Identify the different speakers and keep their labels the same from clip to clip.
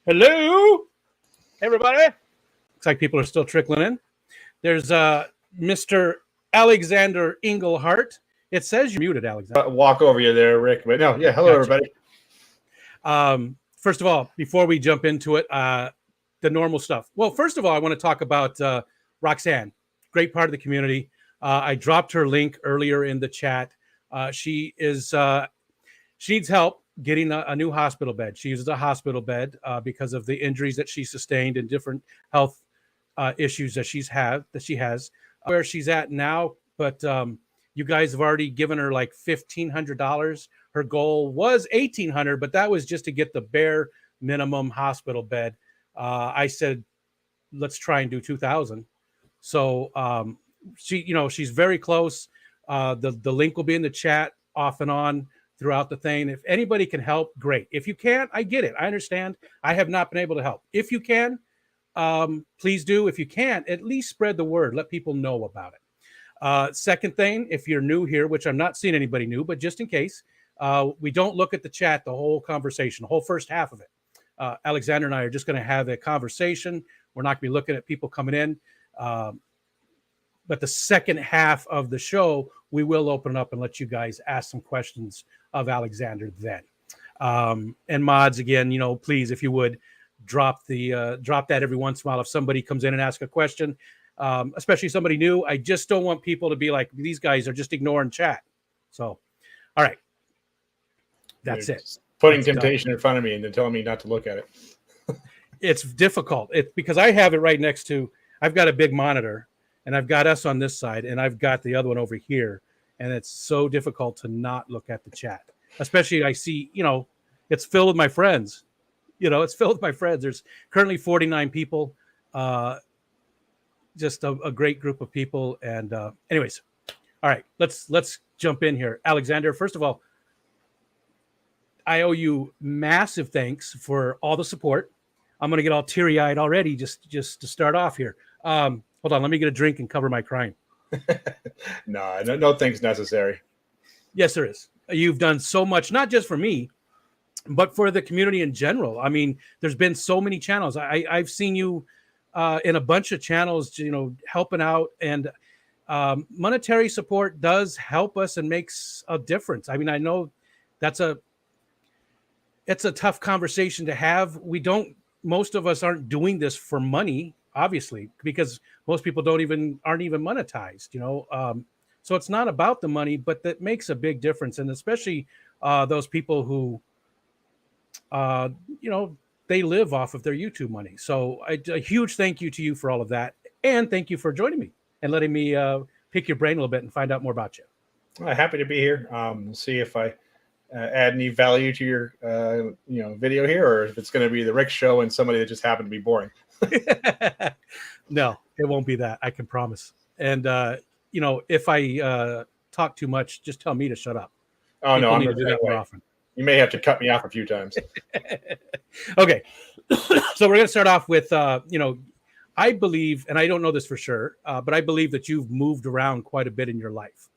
Speaker 1: Hello, everybody. Looks like people are still trickling in. There's Mr. Alexander Englehart. It says you're muted, Alexander.
Speaker 2: Walk over you there, Rick. But no, yeah, hello, everybody.
Speaker 1: First of all, before we jump into it, the normal stuff. Well, first of all, I want to talk about Roxanne, great part of the community. I dropped her link earlier in the chat. She needs help getting a new hospital bed. She uses a hospital bed because of the injuries that she sustained and different health issues that she has. Where she's at now, but you guys have already given her like $1,500. Her goal was $1,800, but that was just to get the bare minimum hospital bed. I said, let's try and do $2,000. So she's very close. The link will be in the chat off and on throughout the thing. If anybody can help, great. If you can't, I get it. I understand. I have not been able to help. If you can, please do. If you can't, at least spread the word. Let people know about it. Second thing, if you're new here, which I'm not seeing anybody new, but just in case, we don't look at the chat the whole conversation, the whole first half of it. Alexander and I are just going to have a conversation. We're not going to be looking at people coming in. But the second half of the show, we will open up and let you guys ask some questions of Alexander then. And mods, again, please, if you would, drop that every once in a while if somebody comes in and asks a question, especially somebody new. I just don't want people to be like, these guys are just ignoring chat. So, all right. That's it.
Speaker 2: Putting temptation in front of me and then telling me not to look at it.
Speaker 1: It's difficult. Because I have it right next to, I've got a big monitor and I've got us on this side and I've got the other one over here. And it's so difficult to not look at the chat, especially I see, it's filled with my friends. It's filled with my friends. There's currently 49 people, just a great group of people. And anyways, all right, let's jump in here. Alexander, first of all, I owe you massive thanks for all the support. I'm going to get all teary-eyed already just to start off here. Hold on, let me get a drink and cover my crying.
Speaker 2: No thanks necessary.
Speaker 1: Yes, there is. You've done so much, not just for me, but for the community in general. I mean, there's been so many channels. I've seen you in a bunch of channels, helping out, and monetary support does help us and makes a difference. I mean, I know it's a tough conversation to have. Most of us aren't doing this for money, obviously, because most people aren't even monetized, so it's not about the money, but that makes a big difference. And especially those people who, they live off of their YouTube money. So a huge thank you to you for all of that. And thank you for joining me and letting me pick your brain a little bit and find out more about you.
Speaker 2: Happy to be here. See if I add any value to your video here, or if it's going to be the Rick show and somebody that just happened to be boring.
Speaker 1: No, it won't be that. I can promise. And, if I talk too much, just tell me to shut up.
Speaker 2: Oh, no, I'm
Speaker 1: going to do that more often.
Speaker 2: You may have to cut me off a few times.
Speaker 1: Okay. So we're going to start off with, I believe, and I don't know this for sure, but I believe that you've moved around quite a bit in your life.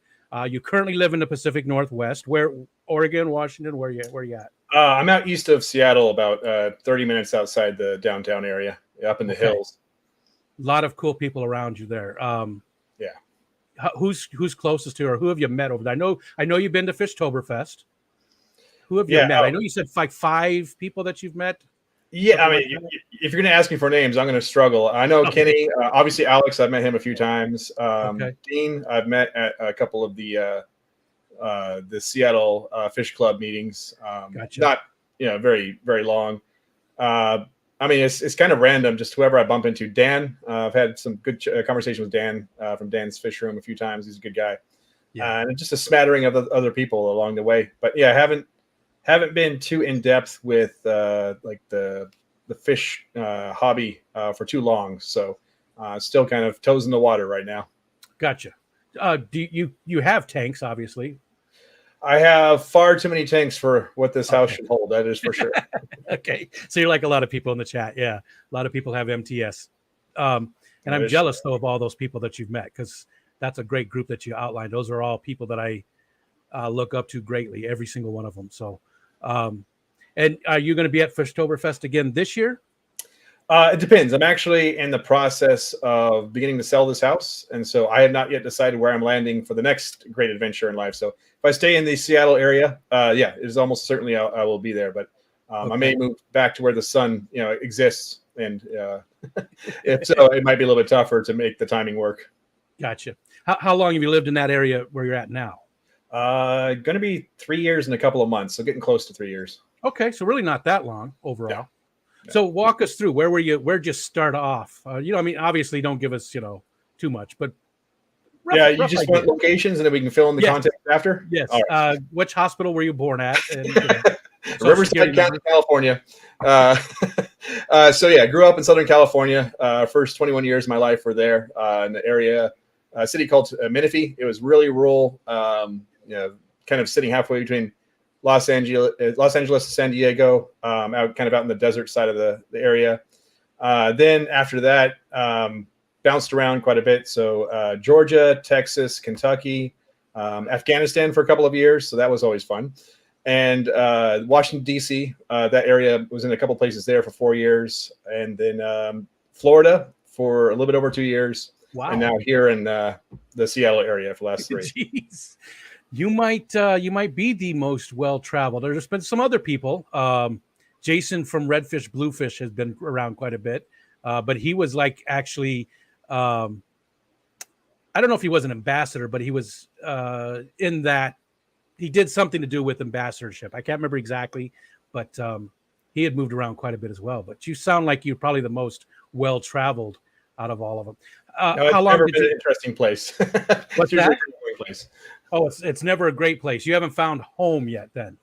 Speaker 1: You currently live in the Pacific Northwest. Where? Oregon, Washington, where you at?
Speaker 2: I'm out east of Seattle, about 30 minutes outside the downtown area, up in the hills.
Speaker 1: A lot of cool people around you there.
Speaker 2: Yeah.
Speaker 1: Who's closest to you, or who have you met over there? I know you've been to Fishtoberfest. Who have you met? I know you said like 5 people that you've met.
Speaker 2: Yeah, I mean, if you're going to ask me for names, I'm going to struggle. I know Kenny, obviously Alex, I've met him a few times. Dean, I've met at a couple of the Seattle Fish Club meetings.
Speaker 1: Gotcha.
Speaker 2: Not, very, very long. I mean, it's kind of random, just whoever I bump into. Dan, I've had some good conversation with Dan from Dan's Fish Room a few times. He's a good guy. Yeah. And just a smattering of other people along the way. But yeah, I haven't been too in depth with like the fish hobby for too long, so still kind of toes in the water right now.
Speaker 1: Gotcha. Do you have tanks? Obviously,
Speaker 2: I have far too many tanks for what this house should hold. That is for sure.
Speaker 1: Okay, so you're like a lot of people in the chat. Yeah, a lot of people have MTS, and I'm jealous though of all those people that you've met, because that's a great group that you outlined. Those are all people that I look up to greatly, every single one of them. So. And are you going to be at Fishtoberfest again this year?
Speaker 2: It depends. I'm actually in the process of beginning to sell this house, and so I have not yet decided where I'm landing for the next great adventure in life. So if I stay in the Seattle area, yeah, it is almost certainly I will be there. But
Speaker 1: Okay.
Speaker 2: I may move back to where the sun, exists, and if so, it might be a little bit tougher to make the timing work.
Speaker 1: Gotcha. How long have you lived in that area where you're at now?
Speaker 2: Going to be 3 years and a couple of months, so getting close to 3 years.
Speaker 1: Okay, so really not that long overall.
Speaker 2: Yeah.
Speaker 1: So walk us through, where'd you start off? I mean, obviously don't give us, too much, but
Speaker 2: you just want locations and then we can fill in the context after?
Speaker 1: Yes.
Speaker 2: Right.
Speaker 1: Which hospital were you born at? And,
Speaker 2: Riverside County, California. So yeah, I grew up in Southern California. First 21 years of my life were there in the area, a city called Menifee. It was really rural, kind of sitting halfway between Los Angeles and San Diego, out in the desert side of the area. Then after that, bounced around quite a bit. So Georgia, Texas, Kentucky, Afghanistan for a couple of years. So that was always fun. And Washington, D.C., that area, was in a couple places there for 4 years. And then Florida for a little bit over 2 years.
Speaker 1: Wow.
Speaker 2: And now here in the Seattle area for the last 3.
Speaker 1: Jeez. You might be the most well-traveled. There's been some other people. Jason from Redfish Bluefish has been around quite a bit, but he was actually, I don't know if he was an ambassador, but he was in that he did something to do with ambassadorship. I can't remember exactly, but he had moved around quite a bit as well. But you sound like you're probably the most well-traveled out of all of them. How long
Speaker 2: never been an interesting place.
Speaker 1: What's that?
Speaker 2: A place.
Speaker 1: Oh, it's never a great place. You haven't found home yet, then.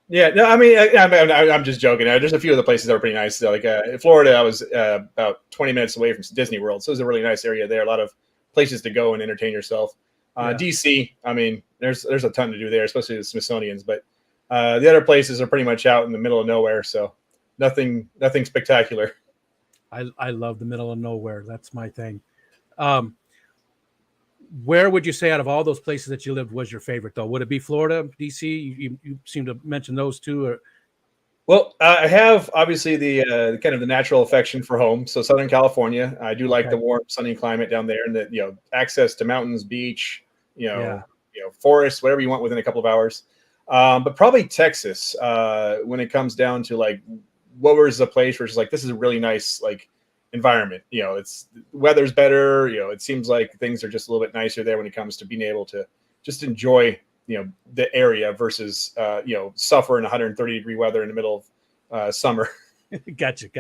Speaker 2: Yeah, no, I mean, I'm just joking. There's a few of the places that were pretty nice. Like in Florida, I was about 20 minutes away from Disney World, so it was a really nice area there. A lot of places to go and entertain yourself. DC, I mean, there's a ton to do there, especially the Smithsonian's. But the other places are pretty much out in the middle of nowhere, so nothing spectacular.
Speaker 1: I love the middle of nowhere. That's my thing. Where would you say out of all those places that you lived was your favorite, though? Would it be Florida, DC? You seem to mention those two. Or...
Speaker 2: Well, I have obviously the kind of the natural affection for home. So Southern California, I do like the warm, sunny climate down there, and the access to mountains, beach, forests, whatever you want within a couple of hours. But probably Texas, when it comes down to what was a place where it's this is a really nice environment. It's weather's better. It seems like things are just a little bit nicer there when it comes to being able to just enjoy the area versus suffer in 130-degree weather in the middle of summer.
Speaker 1: Gotcha.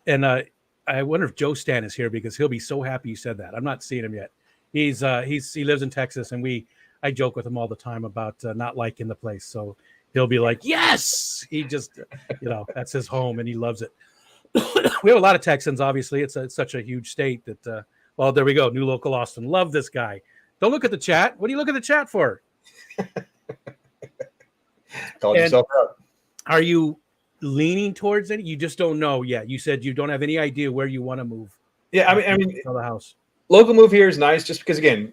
Speaker 1: And I wonder if Joe Stan is here, because he'll be so happy you said that. I'm not seeing him yet. He lives in Texas, and I joke with him all the time about not liking the place. So he'll be like, yes, he just that's his home and he loves it. We have a lot of Texans, obviously. It's such a huge state that, well, there we go. New local Austin. Love this guy. Don't look at the chat. What do you look at the chat for?
Speaker 2: Call yourself out.
Speaker 1: Are you leaning towards it? You just don't know yet. You said you don't have any idea where you want to move.
Speaker 2: Yeah, I mean,
Speaker 1: the house.
Speaker 2: Local move here is nice just because, again,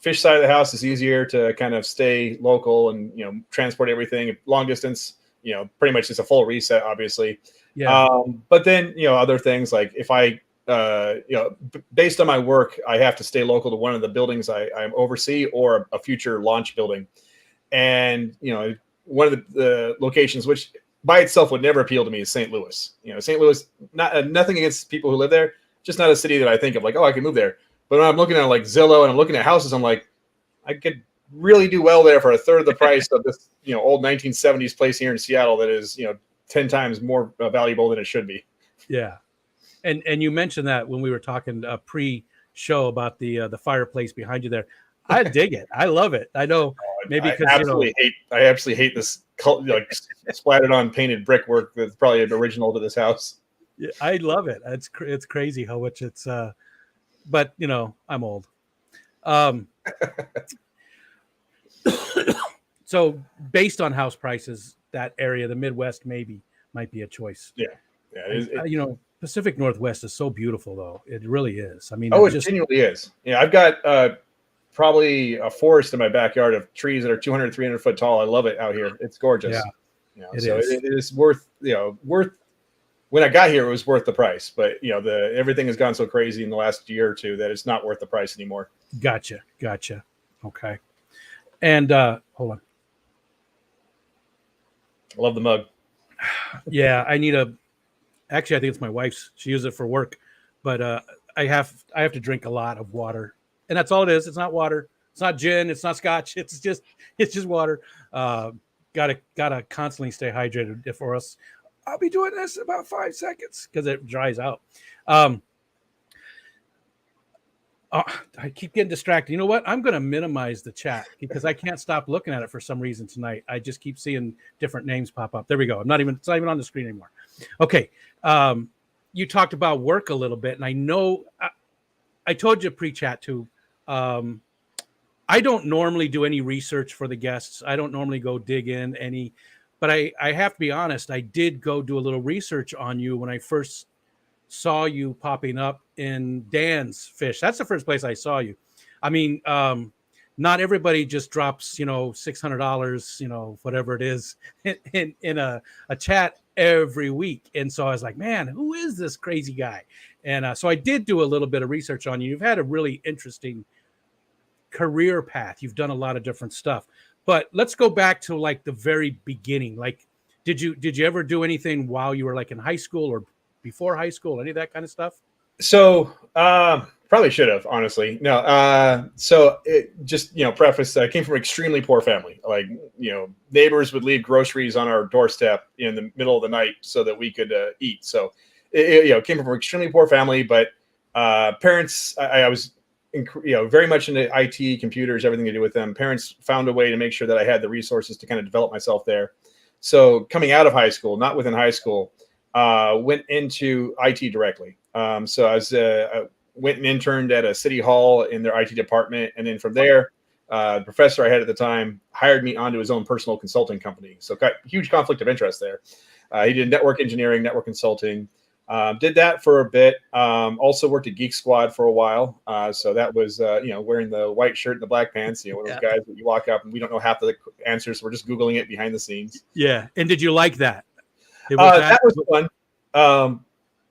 Speaker 2: fish side of the house is easier to kind of stay local and, transport everything. Long distance, pretty much it's a full reset, obviously.
Speaker 1: Yeah.
Speaker 2: But then, other things like if I, based on my work, I have to stay local to one of the buildings I oversee or a future launch building. And, one of the locations, which by itself would never appeal to me, is St. Louis. St. Louis, nothing against people who live there, just not a city that I think of I can move there. But when I'm looking at Zillow and I'm looking at houses, I'm like, I could really do well there for a third of the price of this, old 1970s place here in Seattle that is, 10 times more valuable than it should be. Yeah.
Speaker 1: And you mentioned that when we were talking pre-show about the fireplace behind you there. I dig it. I love it. I know maybe because
Speaker 2: I absolutely hate this splattered on painted brickwork that's probably an original to this house.
Speaker 1: Yeah, I love it. It's crazy how much it's but I'm old. So based on house prices, that area, the Midwest might be a choice.
Speaker 2: Yeah.
Speaker 1: Pacific Northwest is so beautiful, though. It really is. I mean,
Speaker 2: it genuinely is. Yeah, I've got probably a forest in my backyard of trees that are 200, 300 foot tall. I love it out here. It's gorgeous.
Speaker 1: Yeah.
Speaker 2: You know,
Speaker 1: It
Speaker 2: so
Speaker 1: is.
Speaker 2: it is worth, when I got here, it was worth the price, but everything has gone so crazy in the last year or two that it's not worth the price anymore.
Speaker 1: Gotcha. Okay. And hold on.
Speaker 2: I love the mug.
Speaker 1: Yeah, actually, I think it's my wife's. She uses it for work, but I have to drink a lot of water, and that's all it is. It's not water. It's not gin. It's not scotch. It's just water. Gotta constantly stay hydrated. For us, I'll be doing this in about 5 seconds because it dries out. I keep getting distracted. You know what? I'm going to minimize the chat because I can't stop looking at it for some reason tonight. I just keep seeing different names pop up. There we go. It's not even on the screen anymore. Okay. You talked about work a little bit, and I know I told you pre-chat too. I don't normally do any research for the guests. I don't normally go dig in any, but I have to be honest. I did go do a little research on you when I first saw you popping up in Dan's Fish. That's the first place I saw you. I mean, not everybody just drops, $600, whatever it is in a chat every week. And so I was like, man, who is this crazy guy? And so I did do a little bit of research on you. You've had a really interesting career path. You've done a lot of different stuff, but let's go back to like the very beginning. Like, did you ever do anything while you were like in high school or before high school, any of that kind of stuff?
Speaker 2: So probably should have, honestly. No. So it just, preface, I came from an extremely poor family. Like, neighbors would leave groceries on our doorstep in the middle of the night so that we could eat. So it came from an extremely poor family, but parents, I was, very much into IT, computers, everything to do with them. Parents found a way to make sure that I had the resources to kind of develop myself there. So coming out of high school, not within high school, went into IT directly. So I went and interned at a city hall in their IT department. And then from there, the professor I had at the time hired me onto his own personal consulting company. So got huge conflict of interest there. He did network engineering, network consulting, did that for a bit. Also worked at Geek Squad for a while. So that was, wearing the white shirt and the black pants, one of those guys that you walk up and we don't know half the answers. So we're just Googling it behind the scenes.
Speaker 1: Yeah. And did you like that?
Speaker 2: That was fun.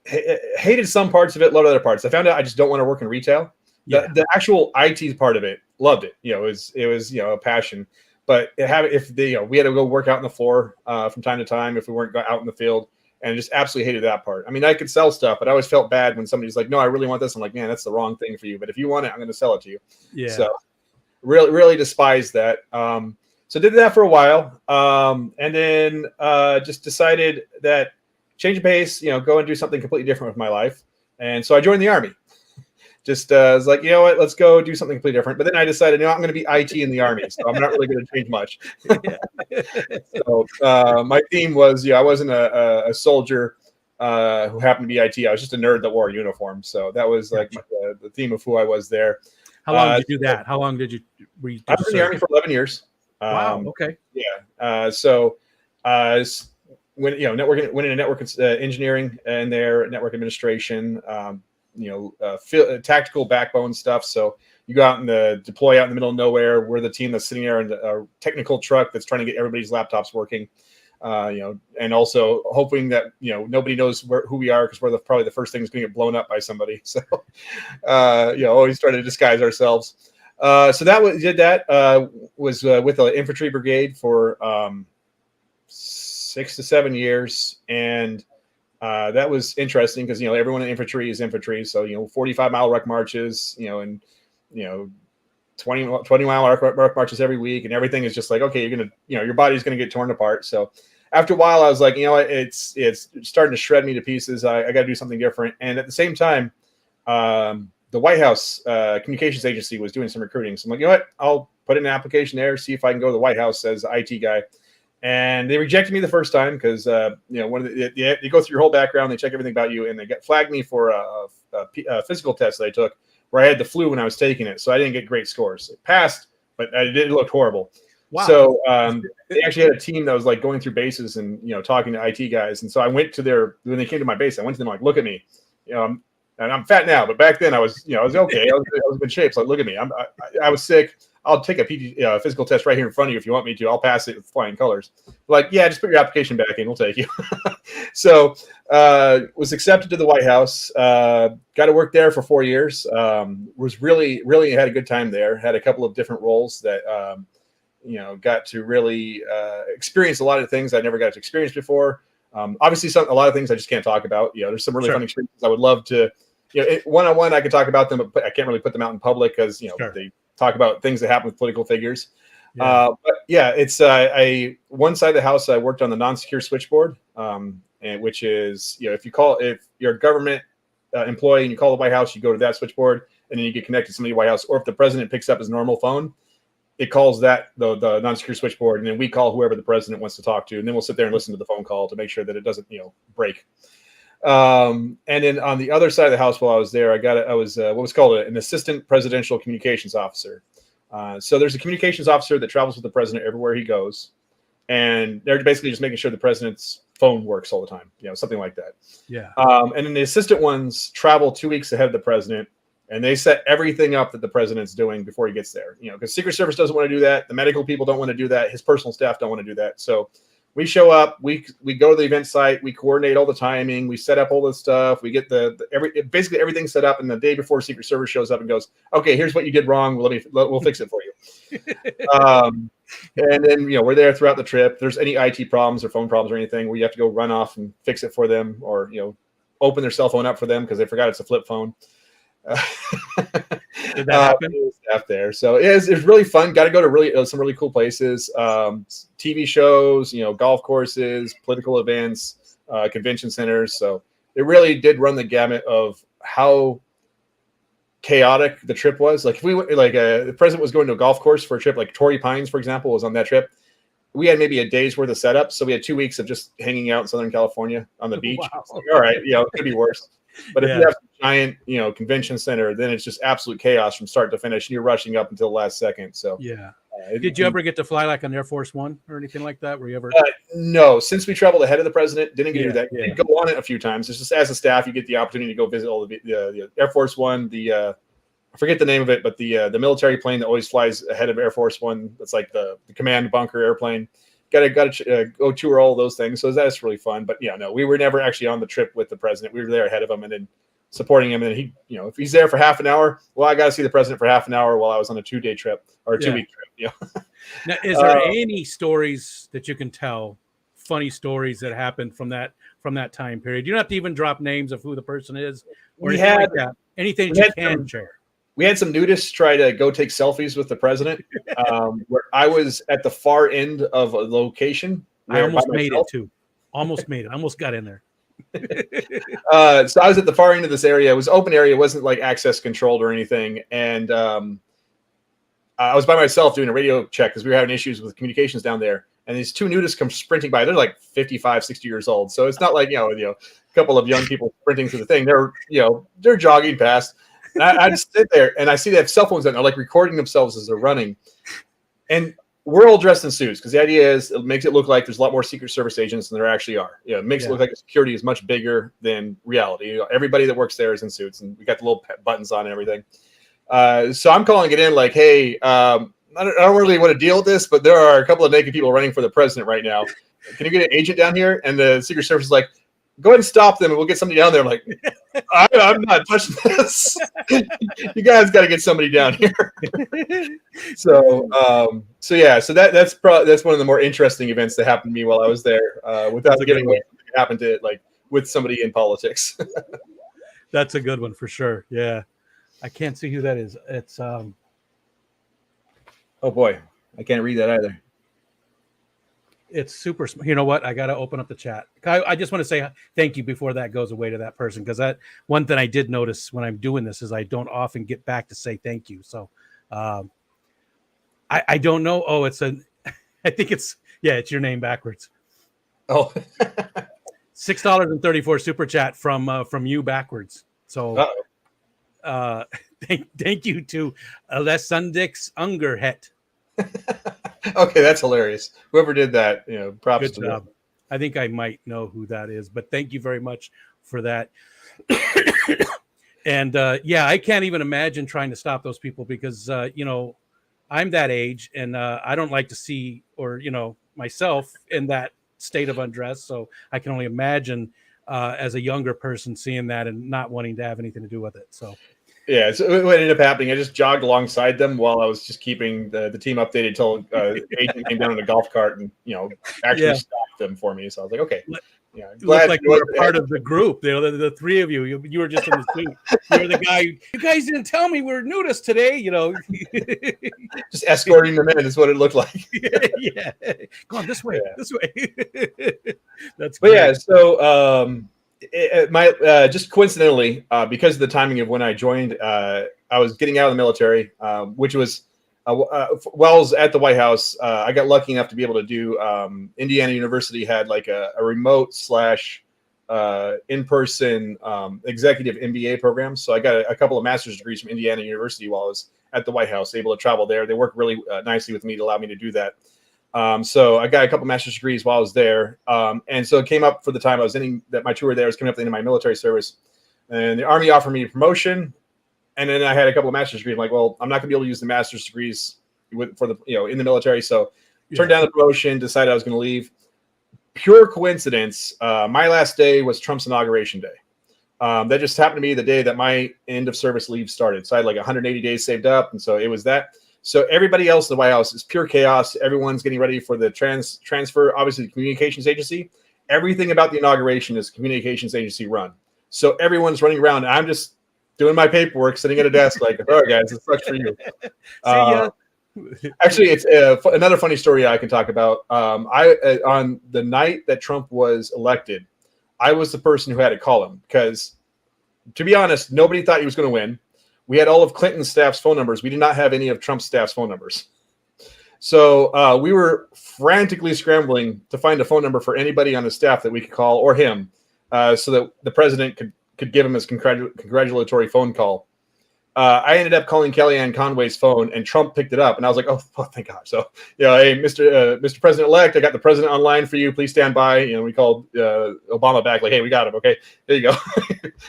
Speaker 2: Hated some parts of it, loved other parts. I found out I just don't want to work in retail. The actual IT part of it, loved it. It was a passion. But we had to go work out on the floor from time to time if we weren't out in the field, and just absolutely hated that part. I mean, I could sell stuff, but I always felt bad when somebody's like, "No, I really want this." I'm like, "Man, that's the wrong thing for you. But if you want it, I'm going to sell it to you."
Speaker 1: Yeah.
Speaker 2: So really, really despised that. So did that for a while, and then just decided that change of pace, go and do something completely different with my life. And so I joined the Army. Just was like, you know what, let's go do something completely different. But then I decided, I'm going to be IT in the Army, so I'm not really going to change much. So my theme was, I wasn't a soldier who happened to be IT. I was just a nerd that wore a uniform. So that was like the theme of who I was there.
Speaker 1: How long did you do that? How long did you?
Speaker 2: I was in the Army for 11 years.
Speaker 1: Wow. Okay.
Speaker 2: Yeah. So went into network engineering and their network administration. Tactical backbone stuff. So you go out and deploy out in the middle of nowhere. We're the team that's sitting there in a technical truck that's trying to get everybody's laptops working. And also hoping that nobody knows who we are because we're probably the first thing that's going to get blown up by somebody. So always trying to disguise ourselves. So did that. Was with an infantry brigade for 6 to 7 years, and that was interesting because everyone in infantry is infantry. So 45-mile ruck marches, and 20-mile ruck marches every week, and everything is just like, okay, you're gonna your body's gonna get torn apart. So after a while, I was like, it's starting to shred me to pieces. I got to do something different. And at the same time, the White House communications agency was doing some recruiting. So I'm like, you know what, I'll put in an application there, see if I can go to the White House as an IT guy. And they rejected me the first time because you go through your whole background, they check everything about you, and they flagged me for a physical test that I took where I had the flu when I was taking it, so I didn't get great scores. It passed, but it looked horrible. Wow. So they actually had a team that was like going through bases and talking to IT guys, and so I went to when they came to my base, I went to them like, look at me, and I'm fat now, but back then I was okay, I was in good shape. So look at me, I was sick. I'll take a physical test right here in front of you if you want me to. I'll pass it with flying colors. Like, yeah, just put your application back in. We'll take you. So was accepted to the White House. Got to work there for 4 years. Was really had a good time there. Had a couple of different roles that got to really experience a lot of things I never got to experience before. Obviously, a lot of things I just can't talk about. There's some really fun experiences I would love to. One-on-one I could talk about them, but I can't really put them out in public because they talk about things that happen with political figures. But yeah, it's one side of the house I worked on the non-secure switchboard, and which is if you're a government employee and you call the White House, you go to that switchboard and then you get connected to somebody at the White House, or if the president picks up his normal phone, it calls that the non-secure switchboard, and then we call whoever the president wants to talk to, and then we'll sit there and listen to the phone call to make sure that it doesn't break. And then on the other side of the house, while I was there, I was what was called an assistant presidential communications officer. So there's a communications officer that travels with the president everywhere he goes, and they're basically just making sure the president's phone works all the time, something like that.
Speaker 1: Yeah.
Speaker 2: And then the assistant ones travel 2 weeks ahead of the president, and they set everything up that the president's doing before he gets there. Because Secret Service doesn't want to do that, the medical people don't want to do that, his personal staff don't want to do that. So we show up, we go to the event site, we coordinate all the timing, we set up all this stuff, we get basically everything set up, and the day before Secret Service shows up and goes, okay, here's what you did wrong, we'll fix it for you. And then we're there throughout the trip. If there's any IT problems or phone problems or anything where you have to go run off and fix it for them, or open their cell phone up for them because they forgot it's a flip phone.
Speaker 1: Did that happen?
Speaker 2: Staff there, so it's really fun. Got to go to some really cool places, TV shows, golf courses, political events, convention centers. So it really did run the gamut of how chaotic the trip was. Like if we went, the president was going to a golf course for a trip, like Torrey Pines, for example, was on that trip. We had maybe a day's worth of setup, so we had 2 weeks of just hanging out in Southern California on the beach.
Speaker 1: Wow.
Speaker 2: Like, all right, it could be worse. But if you have a giant, convention center, then it's just absolute chaos from start to finish, and you're rushing up until the last second. So
Speaker 1: yeah. Did you ever get to fly like on Air Force One or anything like that? Were you ever?
Speaker 2: No, since we traveled ahead of the president, didn't get to do that.
Speaker 1: Yeah.
Speaker 2: Did go on it a few times. It's just as a staff, you get the opportunity to go visit all the Air Force One. I forget the name of it, but the military plane that always flies ahead of Air Force One. That's like the command bunker airplane. Got to go tour all those things. So that's really fun. But no, we were never actually on the trip with the president. We were there ahead of him and then supporting him. And he, if he's there for half an hour, well, I got to see the president for half an hour while I was on a 2-day trip or a 2-week trip.
Speaker 1: Now, is there any stories that you can tell, funny stories that happened from that time period? You don't have to even drop names of who the person is or anything like that. Anything that you can share.
Speaker 2: We had some nudists try to go take selfies with the president, where I was at the far end of a location.
Speaker 1: I almost made it too. Almost made it. Almost got in there.
Speaker 2: So I was at the far end of this area. It was open area. It wasn't like access controlled or anything. And I was by myself doing a radio check because we were having issues with communications down there. And these two nudists come sprinting by. They're like 55, 60 years old. So it's not like, a couple of young people sprinting through the thing. They're jogging past. I just sit there and I see they have cell phones and they're like recording themselves as they're running. And we're all dressed in suits because the idea is it makes it look like there's a lot more Secret Service agents than there actually are. It makes it look like the security is much bigger than reality. Everybody that works there is in suits and we got the little buttons on and everything. So I'm calling it in like, hey, I don't really want to deal with this, but there are a couple of naked people running for the president right now. Can you get an agent down here? And the Secret Service is like, go ahead and stop them and we'll get somebody down there. I'm like, I'm not touching this. You guys got to get somebody down here. So that's one of the more interesting events that happened to me while I was there, without giving away something that happened to with somebody in politics.
Speaker 1: That's a good one for sure. Yeah. I can't see who that is. It's
Speaker 2: oh boy, I can't read that either.
Speaker 1: It's super. You know what? I got to open up the chat. I just want to say thank you before that goes away to that person, because that one thing I did notice when I'm doing this is I don't often get back to say thank you. So I don't know. Oh, I think it's your name backwards.
Speaker 2: Oh,
Speaker 1: $6.34 super chat from you backwards. So thank you to Alessandix Ungerhet.
Speaker 2: Okay, that's hilarious. Whoever did that, props
Speaker 1: Good
Speaker 2: to
Speaker 1: job.
Speaker 2: them.
Speaker 1: I think I might know who that is, but thank you very much for that. And I can't even imagine trying to stop those people because I'm that age, and I don't like to see, or myself in that state of undress. So I can only imagine as a younger person seeing that and not wanting to have anything to do with it. So.
Speaker 2: Yeah, so what ended up happening, I just jogged alongside them while I was just keeping the team updated until Agent came down in a golf cart and actually stopped them for me. So I was like, okay,
Speaker 1: yeah, glad looked like you were part of the group. The three of you. You were just in the suit. You were the guy. You guys didn't tell me we're nudists today.
Speaker 2: Just escorting them in is what it looked like.
Speaker 1: Yeah, go on this way. This way. That's.
Speaker 2: But great. Yeah, so. Just coincidentally, because of the timing of when I joined, I was getting out of the military, which was while I was at the White House. I got lucky enough to be able to do. Indiana University had like a remote / in-person executive MBA program. So I got a couple of master's degrees from Indiana University while I was at the White House, able to travel there. They worked really nicely with me to allow me to do that. So I got a couple master's degrees while I was there. And so it came up for the time I was ending that my tour there was coming up at the end of my military service, and the Army offered me a promotion. And then I had a couple of master's degrees. I'm like, well, I'm not gonna be able to use the master's degrees for the, in the military. So turned down the promotion, decided I was going to leave. Pure coincidence. My last day was Trump's inauguration day. That just happened to be the day that my end of service leave started. So I had like 180 days saved up. And so it was that. So everybody else in the White House is pure chaos. Everyone's getting ready for the transfer, obviously the communications agency. Everything about the inauguration is communications agency run. So everyone's running around. I'm just doing my paperwork, sitting at a desk like, all right, guys, it sucks for you. Actually, it's another funny story I can talk about. On the night that Trump was elected, I was the person who had to call him because, to be honest, nobody thought he was going to win. We had all of Clinton's staff's phone numbers. We did not have any of Trump's staff's phone numbers. So we were frantically scrambling to find a phone number for anybody on the staff that we could call, or him, so that the president could give him his congratulatory phone call. I ended up calling Kellyanne Conway's phone, and Trump picked it up, and I was like, "Oh, thank God!" So, hey, Mr. President-elect, I got the president online for you. Please stand by. We called Obama back, like, "Hey, we got him. Okay, there you go.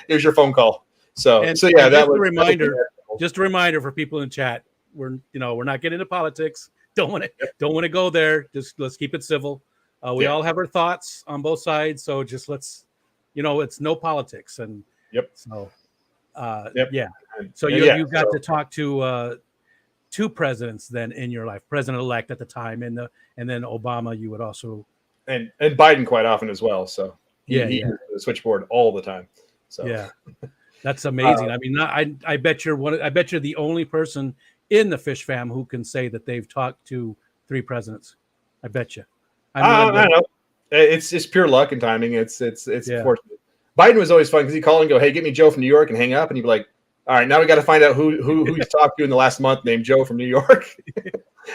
Speaker 2: Here's your phone call." So yeah, that was a reminder.
Speaker 1: Just a reminder for people in chat. We're not getting into politics. Don't want to go there. Just let's keep it civil. We all have our thoughts on both sides, so just let's, it's no politics. And so yeah. So you got to talk to two presidents then in your life, president-elect at the time, and then Obama. You would also
Speaker 2: and Biden quite often as well. So he used the switchboard all the time. So
Speaker 1: yeah. That's amazing. I mean, I bet you're the only person in the Fish Fam who can say that they've talked to 3 presidents. I bet you.
Speaker 2: I don't know. It's pure luck and timing. It's fortunate. Biden was always fun because he'd call and go, "Hey, get me Joe from New York," and hang up, and he'd be like, "All right, now we got to find out who he's talked to in the last month named Joe from New York."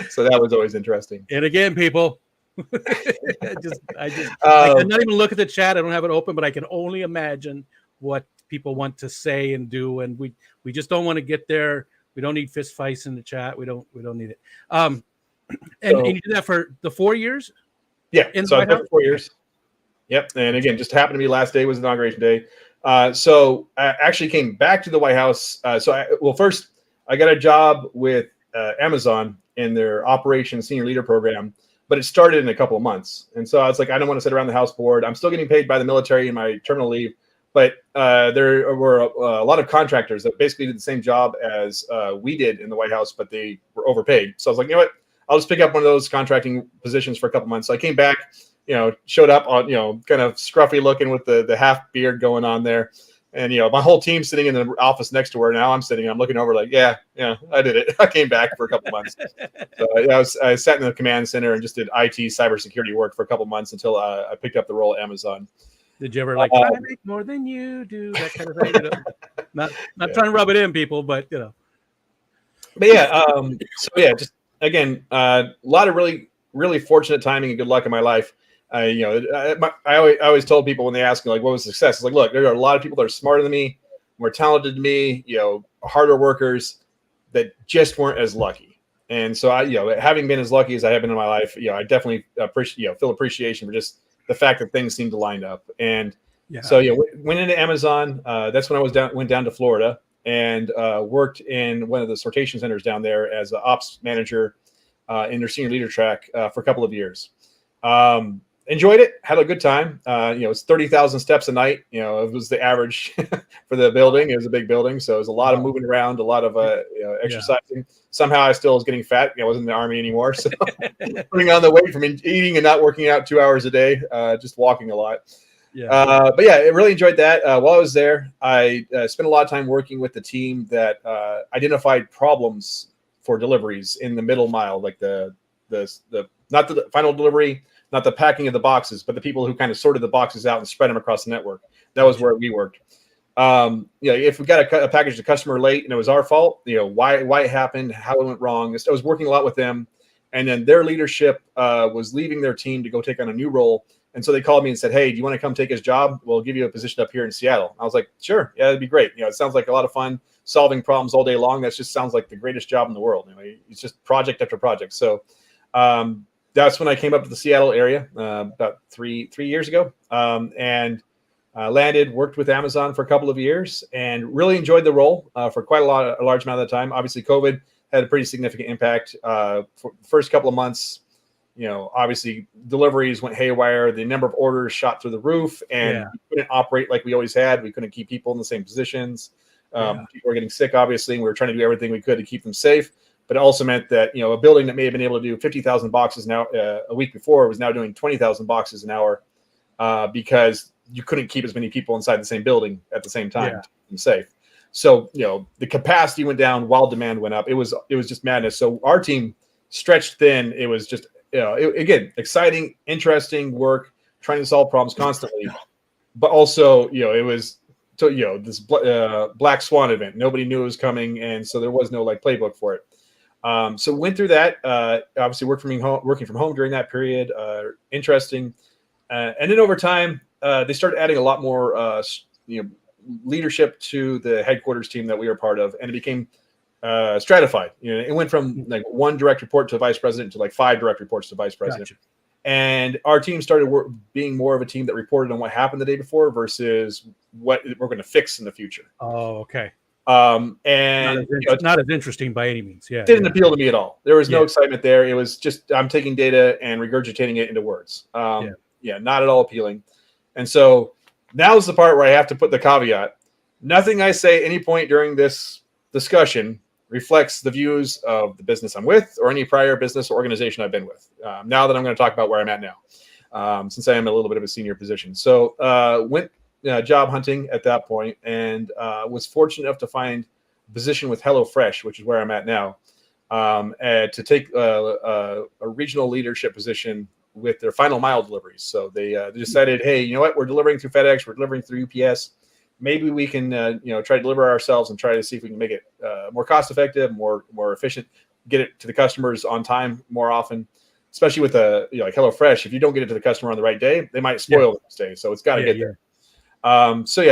Speaker 2: So that was always interesting.
Speaker 1: And again, people, I cannot even look at the chat. I don't have it open, but I can only imagine what people want to say and do, and we just don't want to get there. We don't need fist fights in the chat. We don't need it. And you did that for the 4 years?
Speaker 2: Yeah, so I did for 4 years. Yep, and again, just happened to be last day was inauguration day. So I actually came back to the White House. First I got a job with Amazon in their Operations Senior Leader Program, but it started in a couple of months. And so I was like, I don't want to sit around the House board. I'm still getting paid by the military in my terminal leave. But there were a lot of contractors that basically did the same job as we did in the White House, but they were overpaid. So I was like, you know what? I'll just pick up one of those contracting positions for a couple months. So I came back, showed up on, kind of scruffy looking with the half beard going on there. And, my whole team's sitting in the office next to her. Now I'm looking over like, yeah, I did it. I came back for a couple months. So I sat in the command center and just did IT cybersecurity work for a couple months until I picked up the role at Amazon.
Speaker 1: Did you ever I make more than you do, that kind of thing? Not trying to rub it in, people, but But
Speaker 2: yeah, just again, a lot of really, really fortunate timing and good luck in my life. I always told people when they ask me like, what was success? It's like, look, there are a lot of people that are smarter than me, more talented than me, harder workers that just weren't as lucky. And so having been as lucky as I have been in my life, I definitely feel appreciation for just the fact that things seem to line up. And so went into Amazon. That's when I went down to Florida. and worked in one of the sortation centers down there as an ops manager in their senior leader track for a couple of years. Enjoyed it, had a good time. It's 30,000 steps a night. It was the average for the building. It was a big building, so it was a lot of moving around, a lot of exercising. Yeah. Somehow I still was getting fat. I wasn't in the Army anymore, so putting on the weight from eating and not working out 2 hours a day, just walking a lot. Yeah. But yeah, I really enjoyed that. While I was there, I spent a lot of time working with the team that identified problems for deliveries in the middle mile, like the not the final delivery, not the packing of the boxes, but the people who kind of sorted the boxes out and spread them across the network. That was where we worked. If we got a package to customer late and it was our fault, why it happened, how it went wrong. I was working a lot with them, and then their leadership was leaving their team to go take on a new role. And so they called me and said, "Hey, do you want to come take his job? We'll give you a position up here in Seattle." I was like, "Sure, yeah, that'd be great." It sounds like a lot of fun, solving problems all day long. That just sounds like the greatest job in the world. It's just project after project. So that's when I came up to the Seattle area about three years ago, and landed, worked with Amazon for a couple of years, and really enjoyed the role for quite a large amount of the time. Obviously, COVID had a pretty significant impact for the first couple of months. Obviously deliveries went haywire. The number of orders shot through the roof, and we couldn't operate like we always had. We couldn't keep people in the same positions. People were getting sick, obviously, and we were trying to do everything we could to keep them safe. But it also meant that, a building that may have been able to do 50,000 boxes now a week before was now doing 20,000 boxes an hour because you couldn't keep as many people inside the same building at the same time to keep them safe. So, the capacity went down while demand went up. It was just madness. So our team stretched thin. It was just, again, exciting, interesting work, trying to solve problems constantly. But also, it was, this black swan event. Nobody knew it was coming. And so there was no playbook for it. So went through that, obviously working from home during that period, interesting. And then over time, they started adding a lot more, leadership to the headquarters team that we were part of. And it became stratified. It went from one direct report to a vice president to 5 direct reports to vice president. Gotcha. And our team started being more of a team that reported on what happened the day before versus what we're going to fix in the future.
Speaker 1: Oh, okay.
Speaker 2: And
Speaker 1: not as interesting by any means. Yeah,
Speaker 2: didn't appeal to me at all. There was no excitement there. It was just I'm taking data and regurgitating it into words. Not at all appealing. And so now's the part where I have to put the caveat. Nothing I say at any point during this discussion reflects the views of the business I'm with or any prior business or organization I've been with. Now that I'm going to talk about where I'm at now, since I am a little bit of a senior position. So went job hunting at that point, and was fortunate enough to find a position with HelloFresh, which is where I'm at now, to take a regional leadership position with their final mile deliveries. So they decided, hey, you know what? We're delivering through FedEx. We're delivering through UPS. Maybe we can, try to deliver ourselves and try to see if we can make it more cost effective, more efficient, get it to the customers on time more often. Especially with like HelloFresh, if you don't get it to the customer on the right day, they might spoil the next day. So it's got to get there.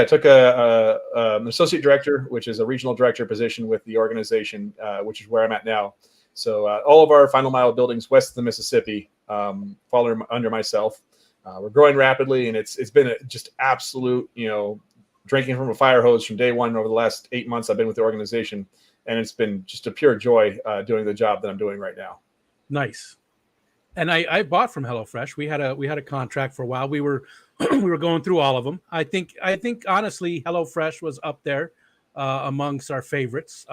Speaker 2: Took an associate director, which is a regional director position with the organization, which is where I'm at now. So all of our final mile buildings west of the Mississippi fall under myself. We're growing rapidly, and it's been just absolute, drinking from a fire hose from day one over the last 8 months I've been with the organization. And it's been just a pure joy doing the job that I'm doing right now.
Speaker 1: Nice. And I bought from HelloFresh. We had a contract for a while. We were going through all of them. I think honestly, HelloFresh was up there amongst our favorites.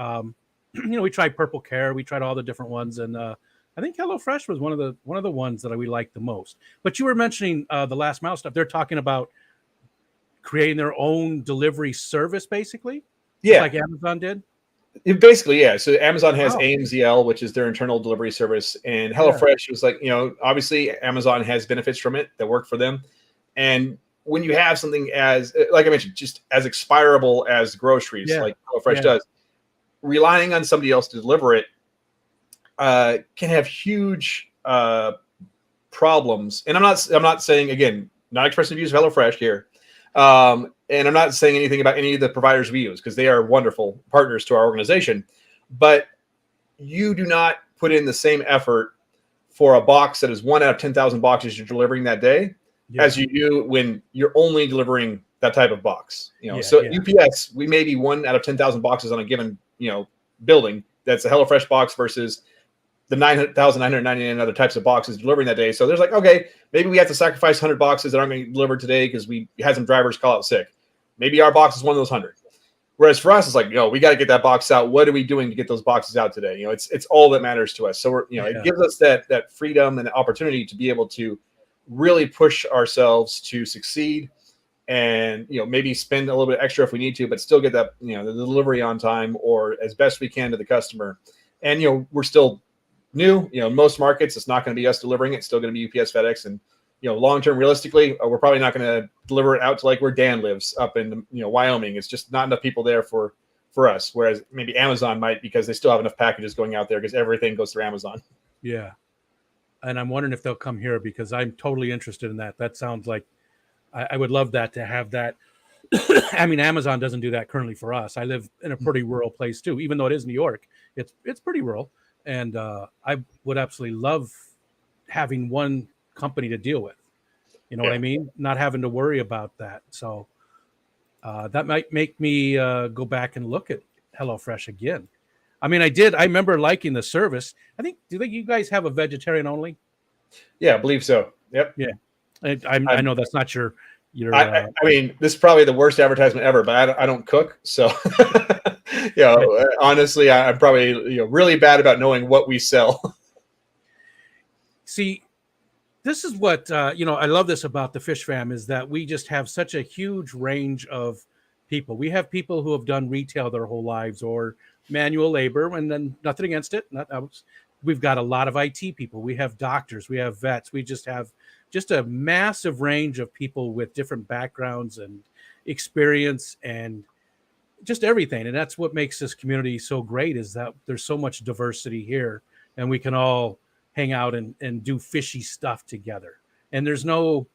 Speaker 1: We tried Purple Care. We tried all the different ones, and I think HelloFresh was one of the ones that we liked the most. But you were mentioning the last mile stuff. They're talking about creating their own delivery service, basically.
Speaker 2: Yeah,
Speaker 1: like Amazon did.
Speaker 2: Basically, yeah. So Amazon has AMZL, which is their internal delivery service, and HelloFresh was obviously Amazon has benefits from it that work for them. And when you have something as, like I mentioned, just as expirable as groceries, like HelloFresh does, relying on somebody else to deliver it can have huge problems. And I'm not saying, again, not expressing views of HelloFresh here. And I'm not saying anything about any of the providers we use because they are wonderful partners to our organization, but you do not put in the same effort for a box that is 1 out of 10,000 boxes you're delivering that day as you do when you're only delivering that type of box.
Speaker 1: Yeah,
Speaker 2: so
Speaker 1: yeah.
Speaker 2: UPS, we may be 1 out of 10,000 boxes on a given building that's a HelloFresh box versus the 9,999 other types of boxes delivering that day. So there's like, okay, maybe we have to sacrifice 100 boxes that aren't going to be delivered today because we had some drivers call out sick. Maybe our box is one of those 100. Whereas for us, it's like, we got to get that box out. What are we doing to get those boxes out today? It's all that matters to us. So we're, it gives us that freedom and the opportunity to be able to really push ourselves to succeed, and maybe spend a little bit extra if we need to, but still get that the delivery on time or as best we can to the customer. And we're still new. Most markets, it's not going to be us delivering. It's still going to be UPS, FedEx, and long term, realistically, we're probably not going to deliver it out to like where Dan lives up in Wyoming. It's just not enough people there for us. Whereas maybe Amazon might, because they still have enough packages going out there because everything goes through Amazon.
Speaker 1: Yeah, and I'm wondering if they'll come here because I'm totally interested in that. That sounds like I would love that, to have that. I mean, Amazon doesn't do that currently for us. I live in a pretty rural place too, even though it is New York. It's pretty rural, and I would absolutely love having one company to deal with. What I mean? Not having to worry about that. So that might make me go back and look at HelloFresh again. I mean, I remember liking the service. Do you guys have a vegetarian only?
Speaker 2: Yeah, I believe so. Yep.
Speaker 1: Yeah. I know that's not your.
Speaker 2: I mean, this is probably the worst advertisement ever, but I don't cook, so honestly, I'm probably really bad about knowing what we sell.
Speaker 1: See, this is what I love this about the Fish Fam, is that we just have such a huge range of people. We have people who have done retail their whole lives or manual labor, and then nothing against it. We've got a lot of IT people. We have doctors. We have vets. We just have a massive range of people with different backgrounds and experience and just everything. And that's what makes this community so great, is that there's so much diversity here, and we can all hang out and do fishy stuff together. And there's no,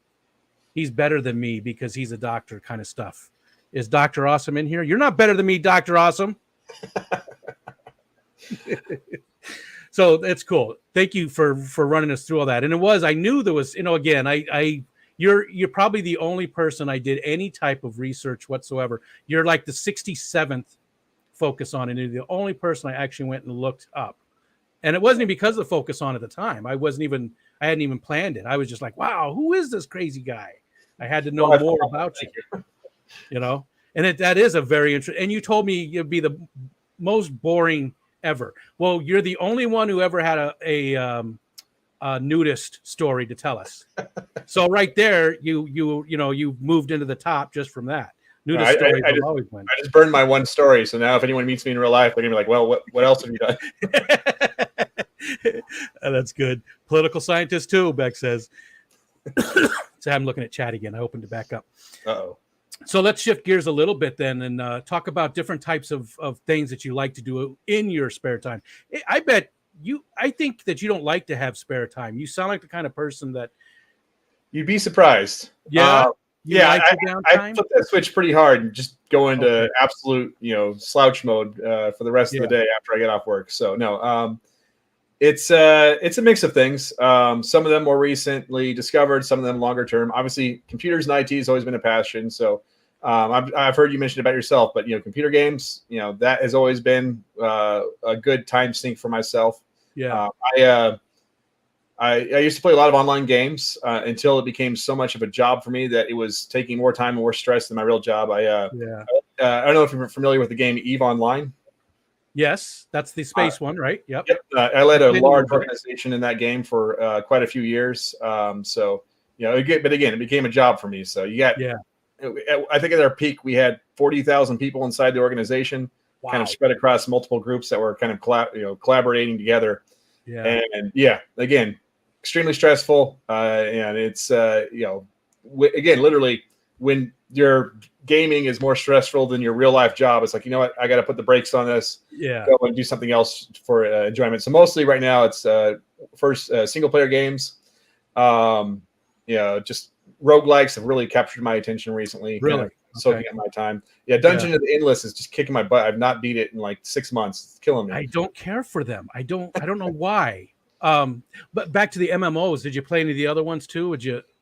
Speaker 1: he's better than me because he's a doctor kind of stuff. Is Dr. Awesome in here? You're not better than me, Dr. Awesome. So that's cool. Thank you for running us through all that. And I knew there was, again, you're probably the only person I did any type of research whatsoever. You're like the 67th focus on it. And you're the only person I actually went and looked up. And it wasn't even because of the focus on at the time. I hadn't even planned it. I was just like, wow, who is this crazy guy? I had to know more about you. And that is a very interesting. And you told me you'd be the most boring ever. Well, you're the only one who ever had a nudist story to tell us. So right there, you moved into the top just from that. Nudist stories have always been.
Speaker 2: I just burned my one story. So now if anyone meets me in real life, they're gonna be like, well, what else have you done?
Speaker 1: That's good. Political scientist too, Beck says. So I'm looking at chat again. I opened it back up.
Speaker 2: Uh-oh.
Speaker 1: So let's shift gears a little bit then and talk about different types of things that you like to do in your spare time. I think that you don't like to have spare time. You sound like the kind of person that...
Speaker 2: You'd be surprised.
Speaker 1: Yeah?
Speaker 2: I flip that switch pretty hard and just go into absolute, slouch mode for the rest of the day after I get off work. So no, it's a mix of things. Some of them more recently discovered, some of them longer term. Obviously, computers and IT has always been a passion. So I've heard you mention about yourself, but computer games, that has always been a good time sink for myself.
Speaker 1: Yeah.
Speaker 2: I used to play a lot of online games until it became so much of a job for me that it was taking more time and more stress than my real job. I don't know if you're familiar with the game EVE Online.
Speaker 1: Yes, that's the space one, right? Yep.
Speaker 2: I led a large organization in that game for quite a few years. So, but again, it became a job for me. So you got, I think at our peak, we had 40,000 people inside the organization, kind of spread across multiple groups that were kind of collaborating together.
Speaker 1: Yeah.
Speaker 2: And again, extremely stressful. And it's, again, literally when your gaming is more stressful than your real life job, it's like, you know what, I got to put the brakes on this.
Speaker 1: Yeah.
Speaker 2: Go and do something else for enjoyment. So mostly right now it's first single player games. Just roguelikes have really captured my attention recently.
Speaker 1: Really?
Speaker 2: Kind of soaking up my time. Yeah. Dungeon of the Endless is just kicking my butt. I've not beat it in like 6 months. It's killing me.
Speaker 1: I don't care for them. I don't know why. But back to the MMOs, did you play any of the other ones too?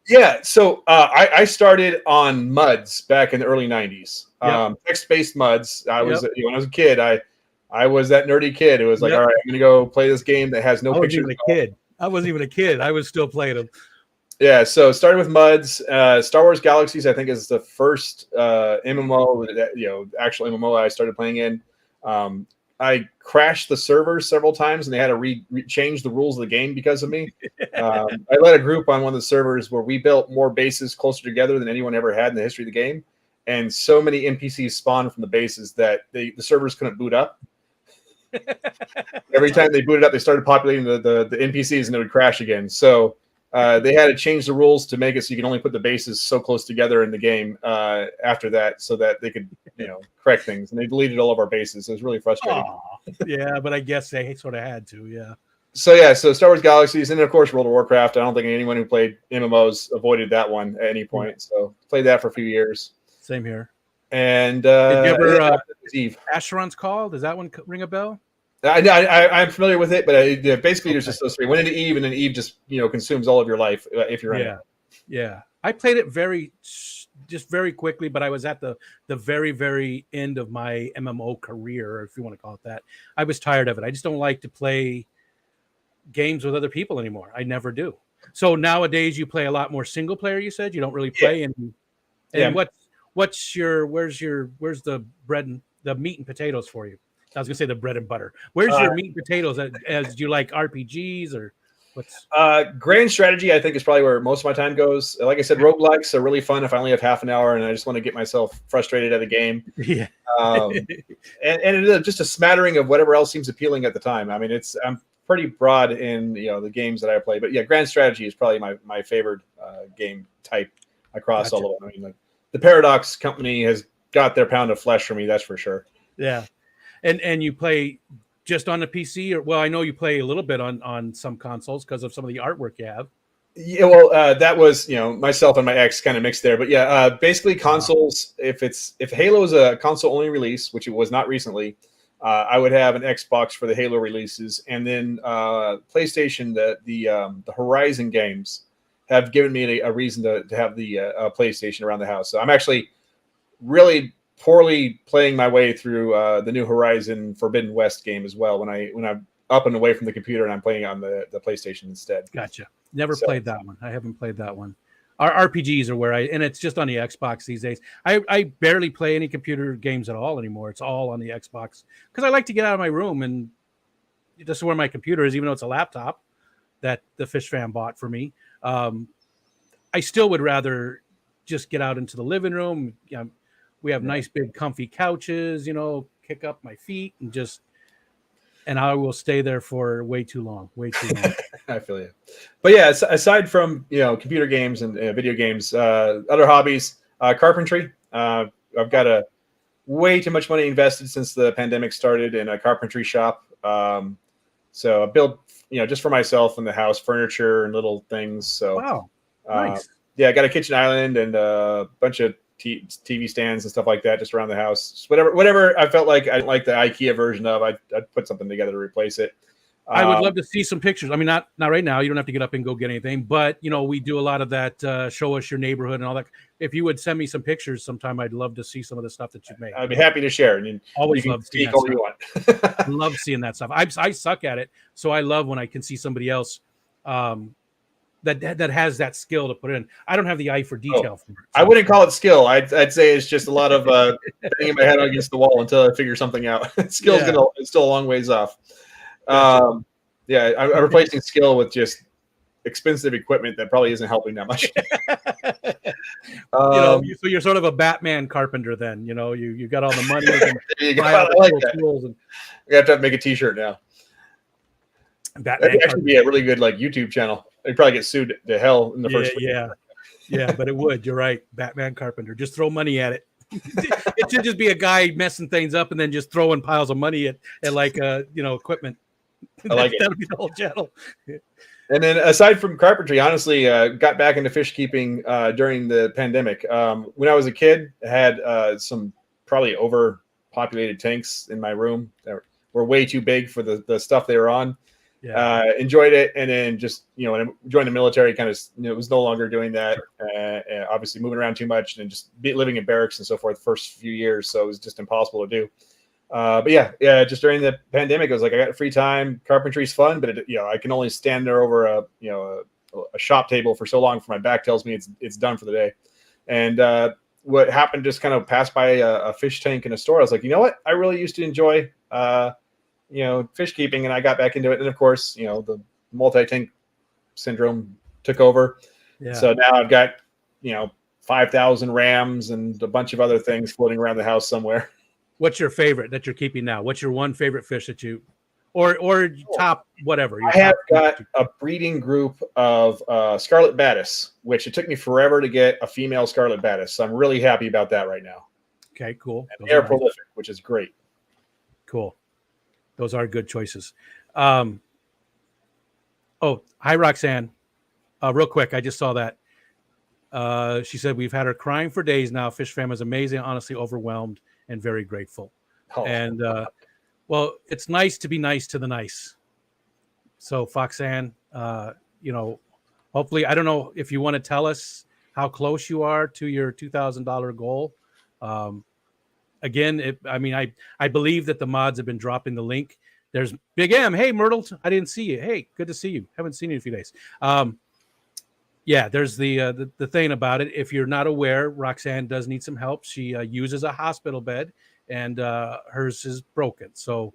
Speaker 2: Yeah, so I started on MUDs back in the early '90s.
Speaker 1: Yep.
Speaker 2: Text-based MUDs. I was
Speaker 1: Yep.
Speaker 2: when I was a kid. I was that nerdy kid who was like,
Speaker 1: Yep.
Speaker 2: all right, I'm gonna go play this game that has no
Speaker 1: I wasn't
Speaker 2: pictures.
Speaker 1: even a kid. I wasn't even a kid. I was still playing them.
Speaker 2: Yeah, so started with MUDs. Star Wars Galaxies, I think, is the first MMO, actual MMO I started playing in. I crashed the servers several times, and they had to change the rules of the game because of me. I led a group on one of the servers where we built more bases closer together than anyone ever had in the history of the game, and so many NPCs spawned from the bases that the servers couldn't boot up. Every time they booted up, they started populating the NPCs, and it would crash again. So they had to change the rules to make it so you can only put the bases so close together in the game after that, so that they could, correct things. And they deleted all of our bases. It was really frustrating.
Speaker 1: Yeah, but I guess they sort of had to. Yeah.
Speaker 2: So Star Wars Galaxies, and then of course World of Warcraft. I don't think anyone who played MMOs avoided that one at any point. So played that for a few years.
Speaker 1: Same here.
Speaker 2: And
Speaker 1: did you ever Asheron's Call? Does that one ring a bell?
Speaker 2: I'm familiar with it, but basically there's just those three. Went into Eve, and then Eve just consumes all of your life if you're in it.
Speaker 1: Yeah. I played it very quickly, but I was at the very, very end of my MMO career, if you want to call it that. I was tired of it. I just don't like to play games with other people anymore. I never do. So nowadays you play a lot more single player. You said you don't really play, and where's the bread and the meat and potatoes for you? I was gonna say the bread and butter. Where's your meat and potatoes? As do you like RPGs or what's?
Speaker 2: Grand strategy, I think, is probably where most of my time goes. Like I said, roguelikes are really fun if I only have half an hour and I just want to get myself frustrated at a game.
Speaker 1: Yeah.
Speaker 2: And it is just a smattering of whatever else seems appealing at the time. I mean, I'm pretty broad in the games that I play, but yeah, grand strategy is probably my favorite game type across all of them. I mean, like, the Paradox Company has got their pound of flesh for me, that's for sure.
Speaker 1: Yeah. And you play just on the PC, or well, I know you play a little bit on some consoles because of some of the artwork you have.
Speaker 2: Yeah, well, that was myself and my ex kind of mixed there, but yeah, basically consoles. If Halo is a console only release, which it was not recently, I would have an Xbox for the Halo releases, and then PlayStation. The Horizon games have given me a reason to have the PlayStation around the house. So I'm actually really poorly playing my way through the new Horizon Forbidden West game as well when I'm up and away from the computer and I'm playing on the PlayStation instead.
Speaker 1: Gotcha. Never played that one. I haven't played that one. Our RPGs are where and it's just on the Xbox these days. I barely play any computer games at all anymore. It's all on the Xbox because I like to get out of my room, and this is where my computer is, even though it's a laptop that the fishfam bought for me. I still would rather just get out into the living room. We have nice big comfy couches, kick up my feet and I will stay there for way too long.
Speaker 2: I feel you. But yeah, aside from, computer games and video games, other hobbies, carpentry. I've got way too much money invested since the pandemic started in a carpentry shop. So I build, just for myself in the house, furniture and little things. So,
Speaker 1: wow. Nice.
Speaker 2: Yeah, I got a kitchen island and a bunch of TV stands and stuff like that just around the house. Just whatever I felt like I didn't like the IKEA version of, I'd put something together to replace it.
Speaker 1: I would love to see some pictures. I mean, not right now. You don't have to get up and go get anything, but we do a lot of that. Show us your neighborhood and all that. If you would send me some pictures sometime, I'd love to see some of the stuff that you've made.
Speaker 2: I'd be happy to share. And
Speaker 1: always love seeing that
Speaker 2: stuff.
Speaker 1: I love seeing that stuff. I suck at it, so I love when I can see somebody else that has that skill to put in. I don't have the eye for detail. For it, so.
Speaker 2: I wouldn't call it skill. I'd say it's just a lot of banging my head against the wall until I figure something out. Skill's it's still a long ways off. Gotcha. I'm replacing skill with just expensive equipment that probably isn't helping that much.
Speaker 1: So you're sort of a Batman carpenter then. You got all the money.
Speaker 2: You got I like that. And we have to make a T-shirt now. That'd actually be a really good YouTube channel. They'd probably get sued to hell in the first week.
Speaker 1: Yeah, but it would. You're right. Batman carpenter. Just throw money at it. It should just be a guy messing things up and then just throwing piles of money at equipment.
Speaker 2: I like it.
Speaker 1: That'll be the whole channel.
Speaker 2: And then aside from carpentry, honestly, got back into fish keeping during the pandemic. When I was a kid, I had some probably overpopulated tanks in my room that were way too big for the stuff they were on. Enjoyed it, and then just when I joined the military, kind of was no longer doing that. Obviously, moving around too much and just living in barracks and so forth the first few years, so it was just impossible to do. But yeah, just during the pandemic, it was like I got free time. Carpentry's fun, but I can only stand there over a shop table for so long before my back tells me it's done for the day. And what happened just kind of passed by a fish tank in a store. I was like, you know what? I really used to enjoy fish keeping, and I got back into it. And of course, the multi-tank syndrome took over. Yeah. So now I've got 5,000 rams and a bunch of other things floating around the house somewhere.
Speaker 1: What's your favorite that you're keeping now? What's your one favorite fish that you, or top whatever?
Speaker 2: I have got a breeding group of scarlet batis, which it took me forever to get a female scarlet batis. So I'm really happy about that right now.
Speaker 1: Okay, cool.
Speaker 2: And they're prolific, which is great.
Speaker 1: Cool. Those are good choices. Oh, hi, Roxanne. Real quick, I just saw that. She said, we've had her crying for days now. Fish Fam is amazing, honestly overwhelmed and very grateful. Oh. And well, it's nice to be nice to the nice. So Foxanne, hopefully, I don't know if you want to tell us how close you are to your $2,000 goal. Again, I believe that the mods have been dropping the link. There's Big M. Hey, Myrtle, I didn't see you. Hey, good to see you. Haven't seen you in a few days. Yeah, there's the thing about it. If you're not aware, Roxanne does need some help. She uses a hospital bed, and hers is broken. So,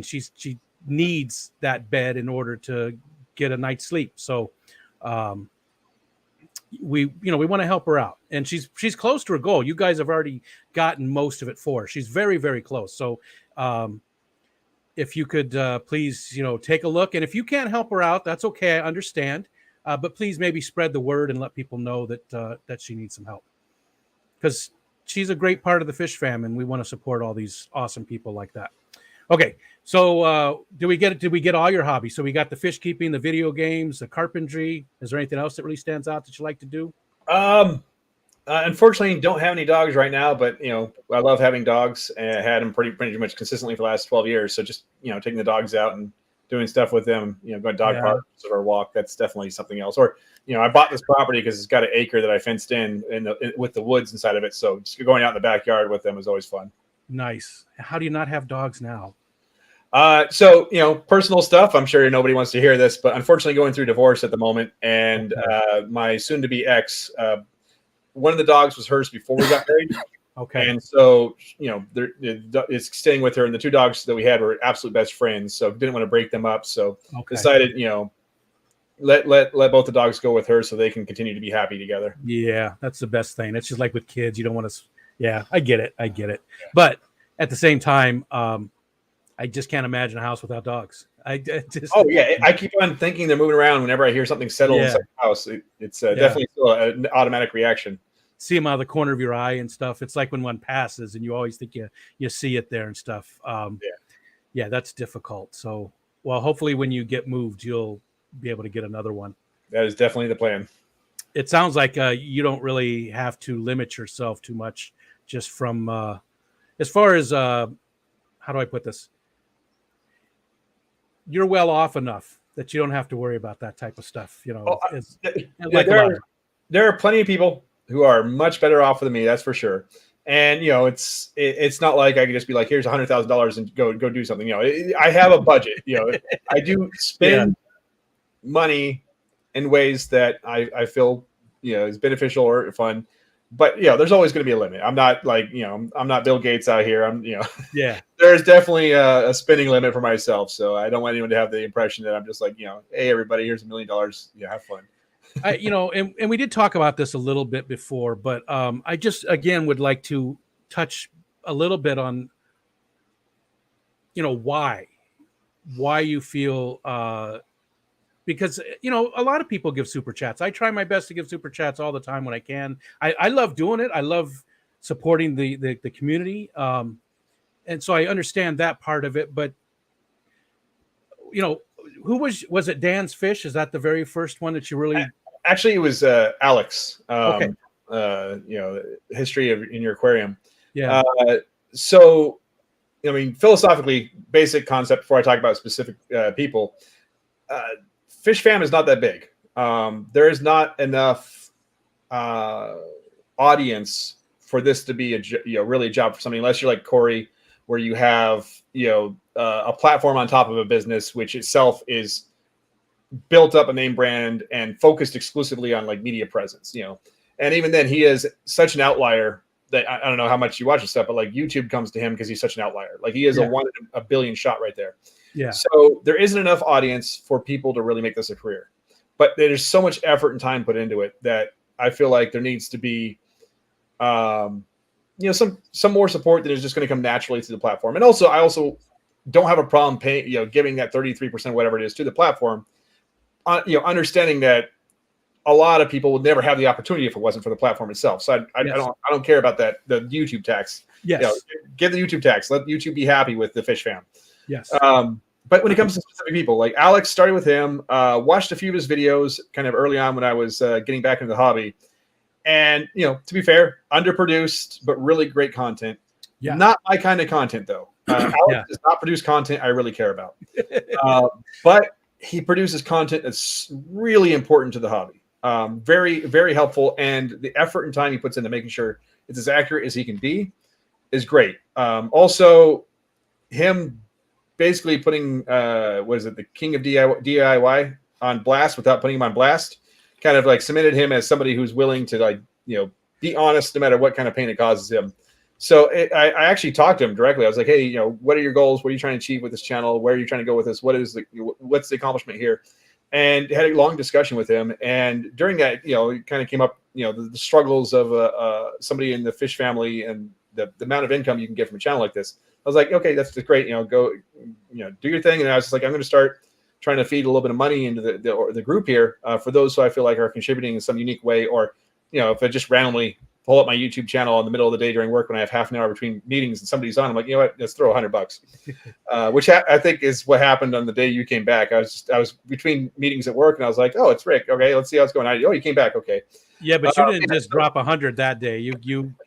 Speaker 1: she needs that bed in order to get a night's sleep. So, we want to help her out, and she's close to her goal. You guys have already gotten most of it for her. She's very, very close. So, if you could please, take a look, and if you can't help her out, that's okay. I understand. But please maybe spread the word and let people know that she needs some help, because she's a great part of the Fish Fam, and we want to support all these awesome people like that. Okay, so did we get all your hobbies? So we got the fish keeping, the video games, the carpentry. Is there anything else that really stands out that you like to do?
Speaker 2: Unfortunately, don't have any dogs right now, but I love having dogs, and I had them pretty much consistently for the last 12 years. So just taking the dogs out and doing stuff with them, going dog parks or walk. That's definitely something else. Or, I bought this property because it's got an acre that I fenced in with the woods inside of it. So just going out in the backyard with them is always fun.
Speaker 1: Nice. How do you not have dogs now?
Speaker 2: So, personal stuff. I'm sure nobody wants to hear this, but unfortunately going through divorce at the moment. And my soon to be ex, one of the dogs was hers before we got married.
Speaker 1: Okay.
Speaker 2: And so, it's staying with her, and the two dogs that we had were absolute best friends. So didn't want to break them up. So decided, let both the dogs go with her so they can continue to be happy together.
Speaker 1: Yeah, that's the best thing. It's just like with kids, you don't want to. Yeah, I get it. But at the same time, I just can't imagine a house without dogs. I
Speaker 2: keep on thinking they're moving around whenever I hear something settle inside the house. It's definitely still an automatic reaction.
Speaker 1: See them out of the corner of your eye and stuff. It's like when one passes and you always think you see it there and stuff. Yeah, that's difficult. So, well, hopefully when you get moved, you'll be able to get another one.
Speaker 2: That is definitely the plan.
Speaker 1: It sounds like you don't really have to limit yourself too much, just from as far as how do I put this? You're well off enough that you don't have to worry about that type of stuff.
Speaker 2: There are plenty of people who are much better off than me, that's for sure. And it's not like I can just be like, here's $100,000 and go do something. I have a budget. I do spend money in ways that I feel is beneficial or fun. But there's always going to be a limit. I'm not like I'm not Bill Gates out here. There's definitely a spending limit for myself. So I don't want anyone to have the impression that I'm just like hey everybody, here's $1 million. Have fun.
Speaker 1: And we did talk about this a little bit before, but I just again would like to touch a little bit on why you feel because a lot of people give super chats. I try my best to give super chats all the time when I can. I love doing it. I love supporting the community, and so I understand that part of it. But who was it? Dan's Fish? Is that the very first one that you really?
Speaker 2: Actually, it was Alex.
Speaker 1: Okay.
Speaker 2: History in your aquarium.
Speaker 1: Yeah.
Speaker 2: So I mean, philosophically, basic concept before I talk about specific people. Fishfam is not that big. There is not enough audience for this to be really a job for somebody, unless you're like Corey, where you have a platform on top of a business which itself is built up a name brand and focused exclusively on like media presence. And even then, he is such an outlier that I don't know how much you watch his stuff, but like YouTube comes to him because he's such an outlier. Like he is a 1 in a billion shot right there.
Speaker 1: Yeah.
Speaker 2: So there isn't enough audience for people to really make this a career, but there's so much effort and time put into it that I feel like there needs to be, some more support that is just going to come naturally to the platform. And also, I also don't have a problem paying, giving that 33%, whatever it is, to the platform. Understanding that a lot of people would never have the opportunity if it wasn't for the platform itself. So I don't care about that. The YouTube tax.
Speaker 1: Yes.
Speaker 2: Give the YouTube tax. Let YouTube be happy with the fish fam.
Speaker 1: Yes.
Speaker 2: But when it comes to specific people, like Alex, started with him, watched a few of his videos kind of early on when I was getting back into the hobby. And, to be fair, underproduced, but really great content.
Speaker 1: Yeah.
Speaker 2: Not my kind of content, though. Alex does not produce content I really care about. But he produces content that's really important to the hobby. Very, very helpful. And the effort and time he puts into making sure it's as accurate as he can be is great. Also, him basically putting, the king of DIY on blast without putting him on blast, kind of like cemented him as somebody who's willing to be honest no matter what kind of pain it causes him. So I actually talked to him directly. I was like, hey, what are your goals? What are you trying to achieve with this channel? Where are you trying to go with this? What's the accomplishment here? And had a long discussion with him. And during that, it kind of came up, the struggles of somebody in the fish family and the amount of income you can get from a channel like this. I was like, okay, that's great. Go, do your thing. And I was just like, I'm going to start trying to feed a little bit of money into the group here for those who I feel like are contributing in some unique way, or if I just randomly pull up my YouTube channel in the middle of the day during work when I have half an hour between meetings and somebody's on, I'm like, let's throw $100, which I think is what happened on the day you came back. I was between meetings at work and I was like, oh, it's Rick. Okay, let's see how it's going. Oh, you came back. Okay.
Speaker 1: Yeah, but you didn't just drop 100 that day.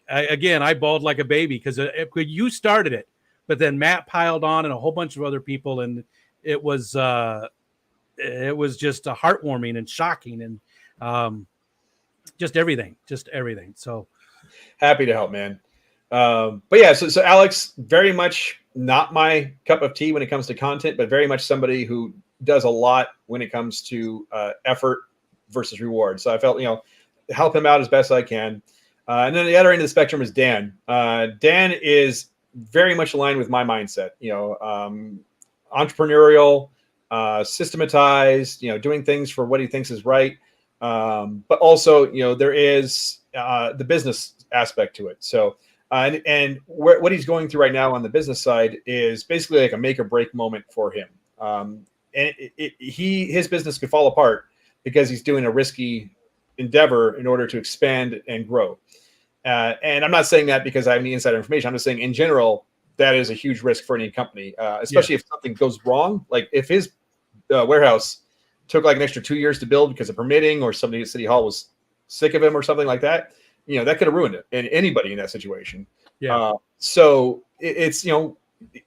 Speaker 1: I bawled like a baby because you started it, but then Matt piled on and a whole bunch of other people, and it was just heartwarming and shocking and just everything. So
Speaker 2: happy to help, man. But yeah, so Alex, very much not my cup of tea when it comes to content, but very much somebody who does a lot when it comes to effort versus reward. So I felt, help him out as best I can. And then the other end of the spectrum is Dan. Dan is very much aligned with my mindset, entrepreneurial, systematized, doing things for what he thinks is right. But also, there is the business aspect to it. So, and what he's going through right now on the business side is basically like a make or break moment for him. And his business could fall apart because he's doing a risky endeavor in order to expand and grow. And I'm not saying that because I have any inside information. I'm just saying in general, that is a huge risk for any company, especially if something goes wrong. Like if his warehouse took like an extra 2 years to build because of permitting, or somebody at City Hall was sick of him or something like that, that could have ruined it. And anybody in that situation.
Speaker 1: Yeah.
Speaker 2: So it's,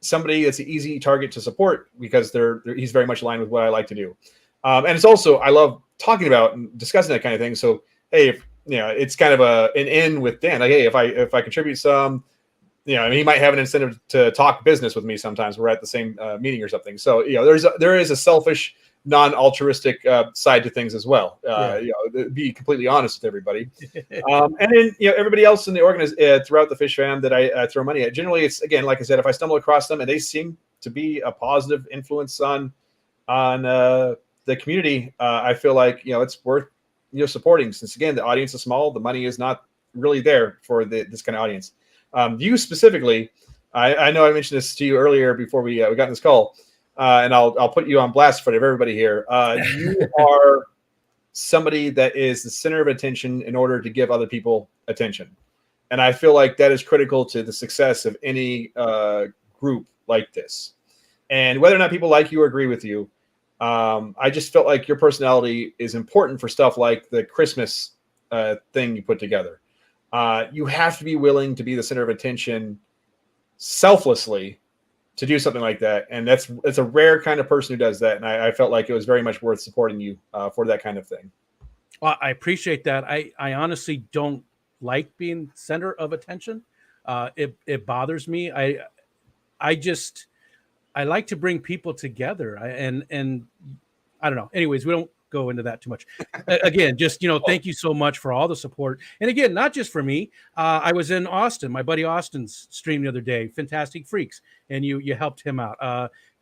Speaker 2: somebody that's an easy target to support because he's very much aligned with what I like to do. And it's also, I love talking about and discussing that kind of thing. So, hey, if, it's kind of an in with Dan, like, hey, if I contribute some, he might have an incentive to talk business with me sometimes. We're at the same meeting or something. So, there is a selfish, non-altruistic side to things as well. Be completely honest with everybody. And then, everybody else in the organization throughout the fish fam that I throw money at, generally it's, again, like I said, if I stumble across them and they seem to be a positive influence on the community, I feel like, it's worth, supporting, since again, the audience is small, the money is not really there for this kind of audience. You specifically, I know I mentioned this to you earlier before we got in this call, and I'll put you on blast for everybody here. You are somebody that is the center of attention in order to give other people attention. And I feel like that is critical to the success of any group like this. And whether or not people like you or agree with you, I just felt like your personality is important for stuff like the Christmas thing you put together. You have to be willing to be the center of attention selflessly to do something like that. And it's a rare kind of person who does that. And I felt like it was very much worth supporting you for that kind of thing.
Speaker 1: Well, I appreciate that. I honestly don't like being center of attention. It bothers me. I like to bring people together. And I don't know. Anyways, we don't go into that too much. Again, just, thank you so much for all the support. And again, not just for me. I was in Austin, my buddy Austin's stream the other day, Fantastic Freaks, and you helped him out.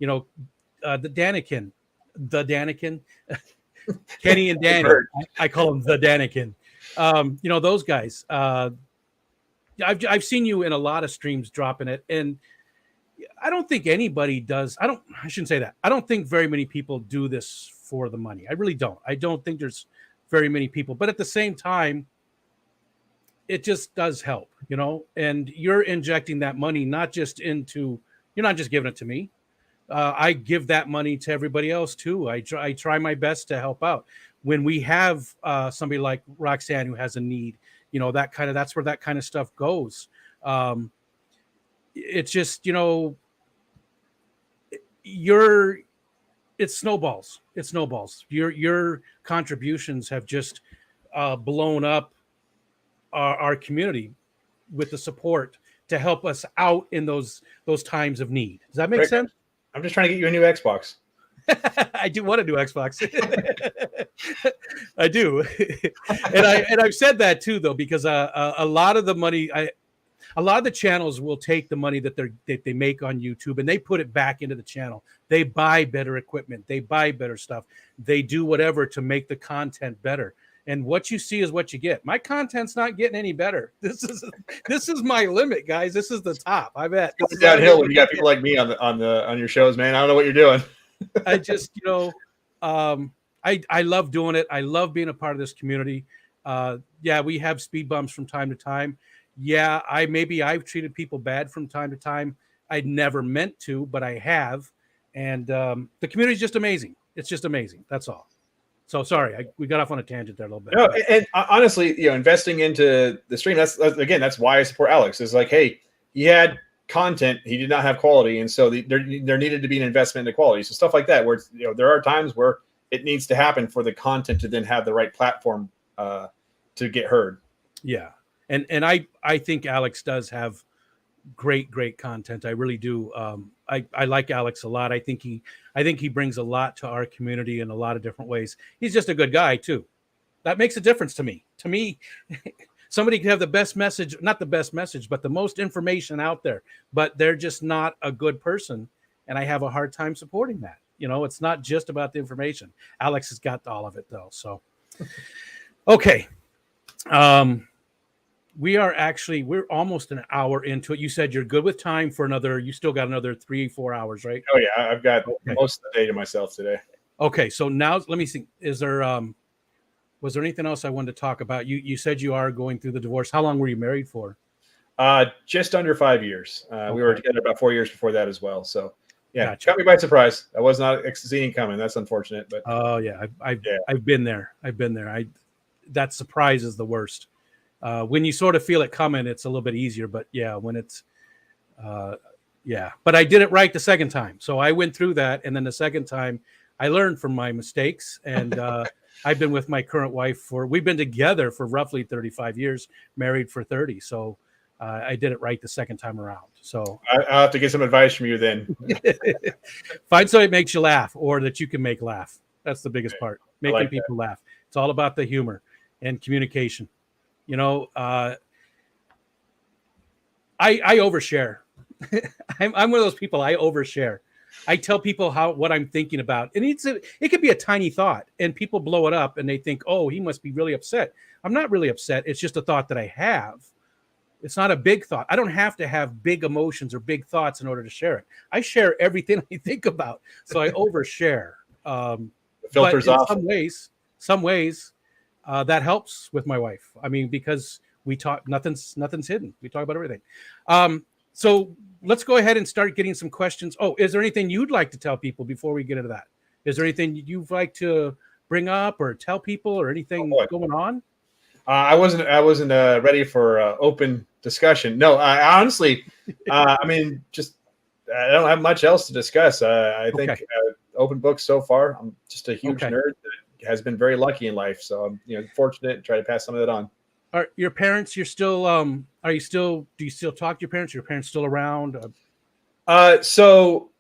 Speaker 1: The Danikin, Kenny and Danny. I call him the Danikin. Those guys. I've seen you in a lot of streams dropping it, and I don't think anybody does. I shouldn't say that. I don't think very many people do this for the money. I really don't. I don't think there's very many people, but at the same time, it just does help, and you're injecting that money, you're not just giving it to me. I give that money to everybody else too. I try my best to help out when we have somebody like Roxanne who has a need, that's where that kind of stuff goes. It's just, it snowballs. Your contributions have just blown up our community with the support to help us out in those times of need. Does that make sense?
Speaker 2: I'm just trying to get you a new Xbox.
Speaker 1: I do want a new Xbox. I do. and I've said that too, though, because a lot of the money, a lot of the channels will take the money that they make on YouTube and they put it back into the channel. They buy better equipment. They buy better stuff. They do whatever to make the content better. And what you see is what you get. My content's not getting any better. This is my limit, guys. This is the top. I bet.
Speaker 2: It's downhill when you got people like me on your shows, man. I don't know what you're doing.
Speaker 1: I just, I love doing it. I love being a part of this community. Yeah, we have speed bumps from time to time. Yeah, I've treated people bad from time to time. I never meant to, but I have. And the community is just amazing. It's just amazing. That's all. So sorry, we got off on a tangent there a little bit.
Speaker 2: No, and honestly, investing into the stream, that's why I support Alex. Is like, hey, he had content, he did not have quality, and so there needed to be an investment in quality. So stuff like that, where there are times where it needs to happen for the content to then have the right platform to get heard. Yeah,
Speaker 1: and I think Alex does have great content. I really do. I like Alex a lot. I think he brings a lot to our community in a lot of different ways. He's just a good guy too. That makes a difference to me. To me, somebody can have the best message, not the best message, but the most information out there, but they're just not a good person. And I have a hard time supporting that. It's not just about the information. Alex has got all of it though. So, okay. We're almost an hour into it. You said you're good with time for you still got another 3-4 hours, right?
Speaker 2: Oh yeah. I've got most of the day to myself today.
Speaker 1: Okay. So now let me see. Was there anything else I wanted to talk about? You said you are going through the divorce. How long were you married for?
Speaker 2: Just under 5 years. Okay. We were together about 4 years before that as well. So yeah,
Speaker 1: gotcha.
Speaker 2: Caught me by surprise. I was not seeing coming. That's unfortunate, but
Speaker 1: oh yeah, I've been there. That surprise is the worst. When you sort of feel it coming, it's a little bit easier, but yeah, when it's, but I did it right the second time. So I went through that. And then the second time I learned from my mistakes. And I've been with my current wife we've been together for roughly 35 years, married for 30. So I did it right the second time around. So
Speaker 2: I'll have to get some advice from you then.
Speaker 1: Find somebody that makes you laugh or that you can make laugh. That's the biggest part, making people laugh. It's all about the humor and communication. I overshare. I'm one of those people. I overshare. I tell people what I'm thinking about, and it could be a tiny thought, and people blow it up, and they think, "Oh, he must be really upset." I'm not really upset. It's just a thought that I have. It's not a big thought. I don't have to have big emotions or big thoughts in order to share it. I share everything I think about, so I overshare.
Speaker 2: Filters off.
Speaker 1: Some ways. That helps with my wife. I mean, because we talk, nothing's hidden. We talk about everything. So let's go ahead and start getting some questions. Oh, is there anything you'd like to tell people before we get into that? Is there anything you'd like to bring up or tell people or anything going on?
Speaker 2: I wasn't ready for open discussion. No, I honestly, I don't have much else to discuss. I think
Speaker 1: Okay.
Speaker 2: open books so far. I'm just a huge
Speaker 1: Okay.
Speaker 2: nerd that has been very lucky in life. So I'm fortunate to try to pass some of that on.
Speaker 1: Are your parents? You're still. Are you still? Do you still talk to your parents? Are your parents still around?
Speaker 2: So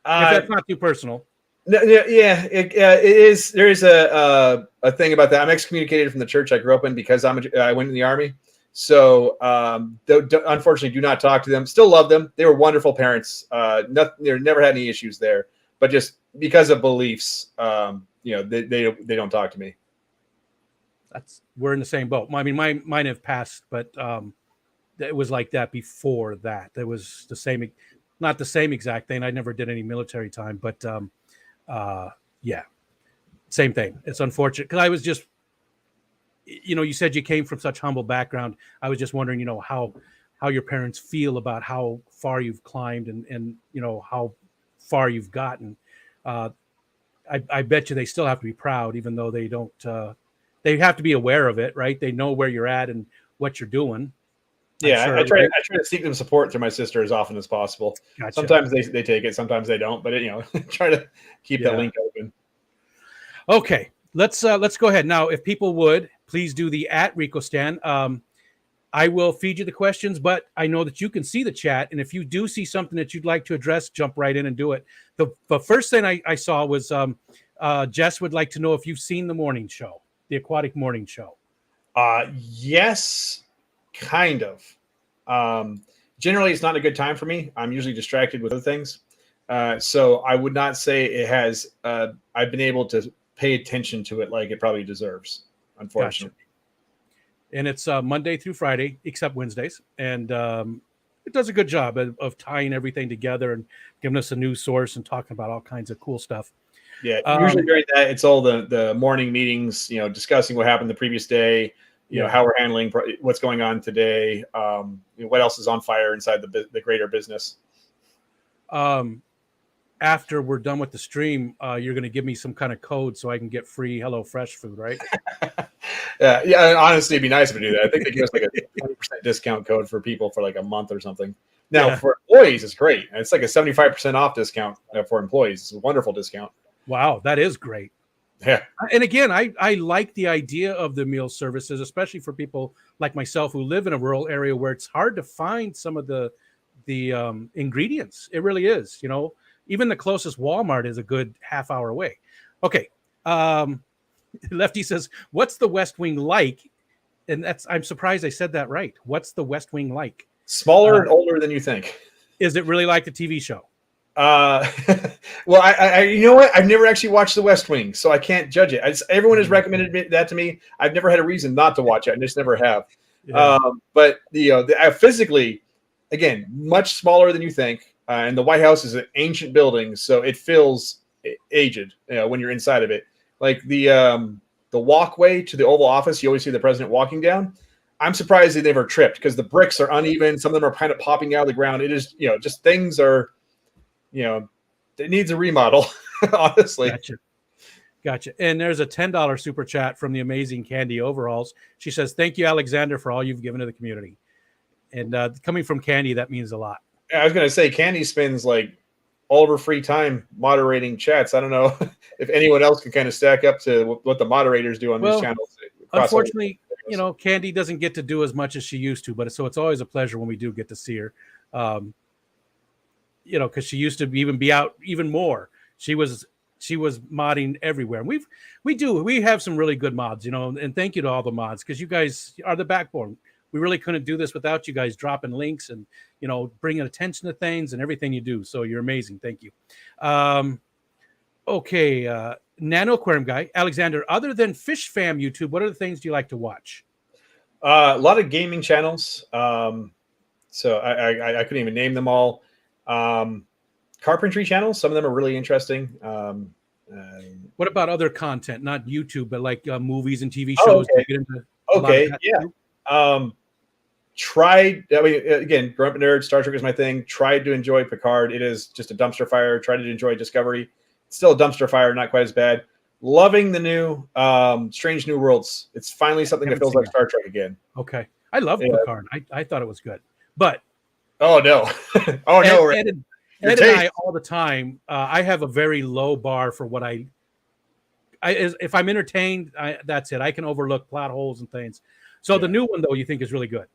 Speaker 1: If that's not too personal.
Speaker 2: no, yeah, it is. There is a thing about that. I'm excommunicated from the church I grew up in because I went in the army. So unfortunately, do not talk to them. Still love them. They were wonderful parents. They never had any issues there. But just because of beliefs, they don't talk to me.
Speaker 1: We're in the same boat. I mean, mine have passed, but it was like that before that. It was the same, not the same exact thing. I never did any military time, but yeah, same thing. It's unfortunate because I was just, you said you came from such humble background. I was just wondering, how your parents feel about how far you've climbed and how far you've gotten. I bet you they still have to be proud, even though they don't. They have to be aware of it, right? They know where you're at and what you're doing.
Speaker 2: Yeah,
Speaker 1: sure,
Speaker 2: I try
Speaker 1: right?
Speaker 2: to seek them support through my sister as often as possible.
Speaker 1: Gotcha.
Speaker 2: Sometimes they take it, sometimes they don't, but try to keep that link open.
Speaker 1: Okay, let's go ahead now. If people would please do the @RicoStan. I will feed you the questions, but I know that you can see the chat, and if you do see something that you'd like to address, jump right in and do it. The first thing I saw was Jess would like to know if you've seen the morning show, the Aquatic Morning Show.
Speaker 2: Yes, kind of. Generally, it's not a good time for me. I'm usually distracted with other things. So I would not say it has. I've been able to pay attention to it like it probably deserves, unfortunately.
Speaker 1: Gotcha. And it's Monday through Friday, except Wednesdays. And it does a good job of tying everything together and giving us a news source and talking about all kinds of cool stuff.
Speaker 2: Yeah, usually during that, it's all the morning meetings, discussing what happened the previous day, how we're handling what's going on today, what else is on fire inside the greater business.
Speaker 1: After we're done with the stream, you're going to give me some kind of code so I can get free HelloFresh food, right?
Speaker 2: Yeah. Honestly, it'd be nice if we do that. I think they give us like a 20% discount code for people for like a month or something. Now, for employees, it's great. It's like a 75% off discount for employees. It's a wonderful discount.
Speaker 1: Wow, that is great.
Speaker 2: Yeah. And
Speaker 1: again, I like the idea of the meal services, especially for people like myself who live in a rural area where it's hard to find some of the ingredients. It really is, Even the closest Walmart is a good half hour away. Okay. Lefty says, what's the West Wing like? And I'm surprised I said that right. What's the West Wing like?
Speaker 2: Smaller and older than you think.
Speaker 1: Is it really like the TV show?
Speaker 2: Well, I you know what? I've never actually watched The West Wing, so I can't judge it. Everyone has recommended that to me. I've never had a reason not to watch it. I just never have. Yeah. But physically, again, much smaller than you think. And the White House is an ancient building, so it feels aged when you're inside of it. Like the walkway to the Oval Office, you always see the president walking down. I'm surprised they never tripped because the bricks are uneven. Some of them are kind of popping out of the ground. It is, just things are, it needs a remodel, honestly.
Speaker 1: Gotcha. And there's a $10 super chat from the amazing Candy Overalls. She says, thank you, Alexander, for all you've given to the community. And coming from Candy, that means a lot.
Speaker 2: I was going to say, Candy spends like all of her free time moderating chats. I don't know if anyone else can kind of stack up to what the moderators do on these channels.
Speaker 1: Unfortunately, Candy doesn't get to do as much as she used to, but so it's always a pleasure when we do get to see her. Because she used to even be out even more. She was modding everywhere. And we have some really good mods, and thank you to all the mods because you guys are the backbone. We really couldn't do this without you guys dropping links and, bringing attention to things and everything you do. So you're amazing. Thank you. Okay. Nano Aquarium guy, Alexander, other than Fishfam YouTube, what other things do you like to watch?
Speaker 2: A lot of gaming channels. So I couldn't even name them all. Carpentry channels. Some of them are really interesting.
Speaker 1: What about other content? Not YouTube, but like movies and TV shows.
Speaker 2: Okay. Yeah. Tried. I mean, again, growing up a nerd, Star Trek is my thing. Tried to enjoy Picard. It is just a dumpster fire. Tried to enjoy Discovery. Still a dumpster fire. Not quite as bad. Loving the new Strange New Worlds. It's finally something that feels like Star Trek again.
Speaker 1: Okay. I love Picard. I thought it was good. But
Speaker 2: oh no.
Speaker 1: Ed and I all the time. I have a very low bar for what if I'm entertained, that's it. I can overlook plot holes and things. So the new one though, you think is really good.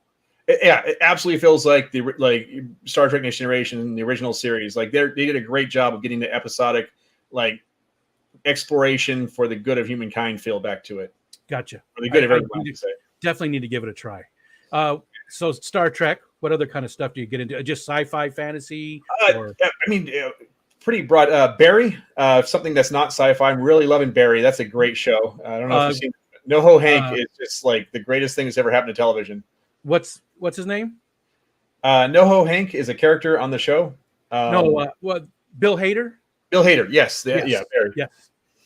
Speaker 2: It absolutely feels like the Star Trek Next Generation, the original series. Like they did a great job of getting the episodic exploration for the good of humankind feel back to it.
Speaker 1: Gotcha.
Speaker 2: For the good of everyone.
Speaker 1: Definitely need to give it a try. So Star Trek, what other kind of stuff do you get into? Just sci-fi, fantasy?
Speaker 2: Pretty broad. Barry, something that's not sci-fi. I'm really loving Barry. That's a great show. I don't know if you've seen it. NoHo Hank is just like the greatest thing that's ever happened to television.
Speaker 1: What's his name?
Speaker 2: NoHo Hank is a character on the show.
Speaker 1: Bill Hader?
Speaker 2: Bill Hader, yes.
Speaker 1: Yes.
Speaker 2: Yeah, Barry.
Speaker 1: Yes.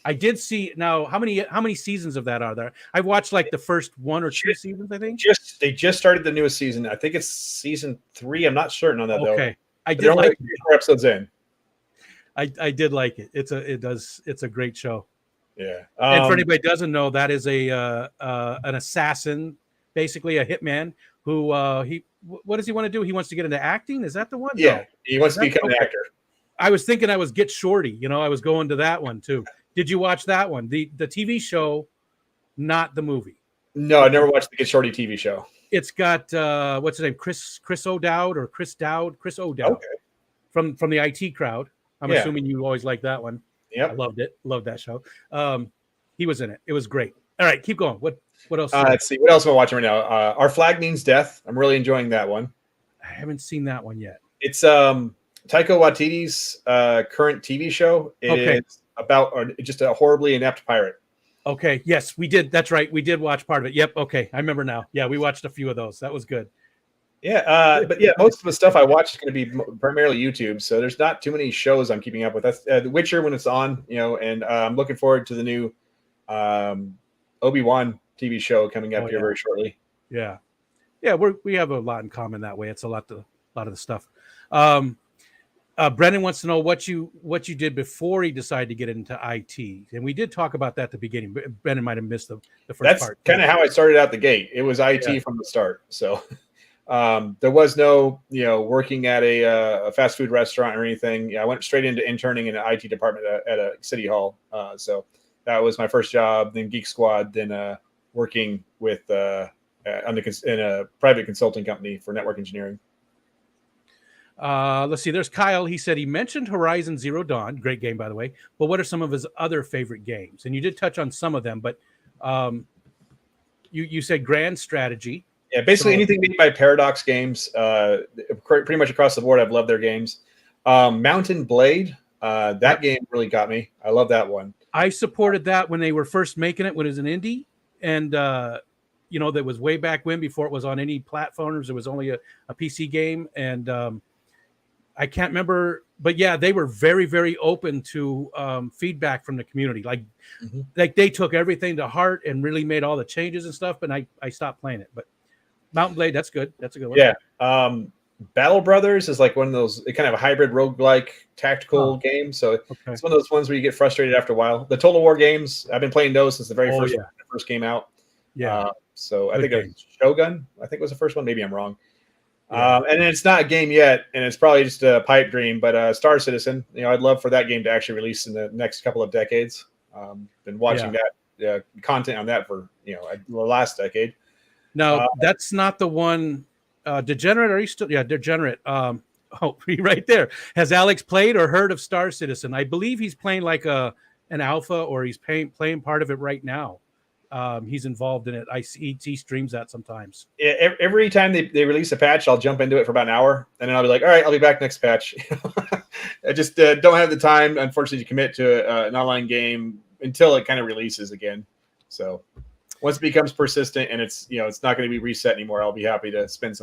Speaker 1: I did see. Now, how many seasons of that are there? I've watched like the first 1 or 2 seasons, I think.
Speaker 2: They just started the newest season. I think it's season 3. I'm not certain on that though.
Speaker 1: Okay. I did like
Speaker 2: 4 episodes in.
Speaker 1: I did like it. It's a great show.
Speaker 2: Yeah.
Speaker 1: And for anybody who doesn't know, that is an assassin, basically a hitman who what does he want to do? He wants to get into acting. Is that the one?
Speaker 2: Yeah.
Speaker 1: No.
Speaker 2: He wants to become an actor.
Speaker 1: I was thinking I was Get Shorty. I was going to that one too. Did you watch that one? The TV show, not the movie.
Speaker 2: No, I never watched the Get Shorty TV show.
Speaker 1: It's got what's his name? Chris O'Dowd. Chris O'Dowd.
Speaker 2: Okay.
Speaker 1: From the IT crowd. I'm assuming you always liked that one.
Speaker 2: Yeah,
Speaker 1: I loved it. Loved that show. He was in it. It was great. All right, keep going. What else?
Speaker 2: Let's see. What else am I watching right now? Our Flag Means Death. I'm really enjoying that one.
Speaker 1: I haven't seen that one yet.
Speaker 2: It's Taika Waititi's current TV show. It's about just a horribly inept pirate.
Speaker 1: Okay. Yes, we did. That's right. We did watch part of it. Yep. Okay. I remember now. Yeah, we watched a few of those. That was good.
Speaker 2: Yeah. But yeah, most of the stuff I watch is going to be primarily YouTube. So there's not too many shows I'm keeping up with. That's The Witcher when it's on, and I'm looking forward to the new Obi-Wan TV show coming up here very shortly.
Speaker 1: Yeah. Yeah. We have a lot in common that way. It's a lot of the stuff. Brendan wants to know what you did before he decided to get into IT, and we did talk about that at the beginning. But Brendan might have missed the first part.
Speaker 2: That's kind of how I started out the gate. It was IT from the start. So there was no working at a fast food restaurant or anything. Yeah, I went straight into interning in an IT department at a city hall. So that was my first job. Then Geek Squad. Then working with in a private consulting company for network engineering.
Speaker 1: Let's see. There's Kyle. He said he mentioned Horizon Zero Dawn, great game by the way. But what are some of his other favorite games? And you did touch on some of them, but you said Grand Strategy.
Speaker 2: Yeah, basically anything made by Paradox Games. Pretty much across the board, I've loved their games. Mountain Blade, that game really got me. I love that one.
Speaker 1: I supported that when they were first making it when it was an indie, and that was way back when, before it was on any platforms. It was only a PC game, and I can't remember, but yeah, they were very, very open to feedback from the community. Like they took everything to heart and really made all the changes and stuff. But I stopped playing it. But Mountain Blade, that's good. That's a good one.
Speaker 2: Yeah. Battle Brothers is like one of those kind of a hybrid roguelike tactical game. So it's one of those ones where you get frustrated after a while. The Total War games, I've been playing those since the very first came out. Yeah. So I think it was Shogun. I think it was the first one. Maybe I'm wrong. Yeah. And it's not a game yet, and it's probably just a pipe dream. But Star Citizen, I'd love for that game to actually release in the next couple of decades. Been watching that content on that for the last decade.
Speaker 1: No, that's not the one. Degenerate? Are you still? Yeah, Degenerate. Right there. Has Alex played or heard of Star Citizen? I believe he's playing like an alpha, or he's playing part of it right now. He's involved in it. He streams that sometimes.
Speaker 2: Yeah, every time they release a patch, I'll jump into it for about an hour, and then I'll be like, all right, I'll be back next patch. I just don't have the time, unfortunately, to commit to an online game until it kind of releases again. So once it becomes persistent and it's not going to be reset anymore, I'll be happy to spend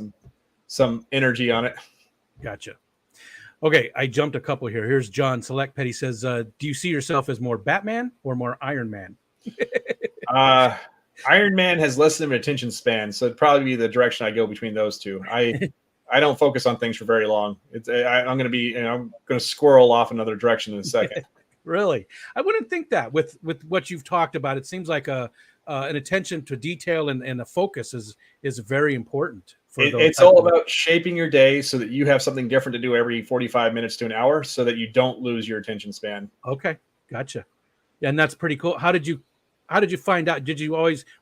Speaker 2: some energy on it.
Speaker 1: Gotcha. Okay, I jumped a couple here. Here's John Select Petty says, do you see yourself as more Batman or more Iron Man?
Speaker 2: Iron Man has less of an attention span, so it'd probably be the direction I go between those two. I don't focus on things for very long. I'm going to squirrel off another direction in a second.
Speaker 1: Really? I wouldn't think that with what you've talked about. It seems like an attention to detail and a focus is very important for those.
Speaker 2: It's all about shaping your day so that you have something different to do every 45 minutes to an hour, so that you don't lose your attention span.
Speaker 1: Okay, gotcha. Yeah, and that's pretty cool. How did you find out?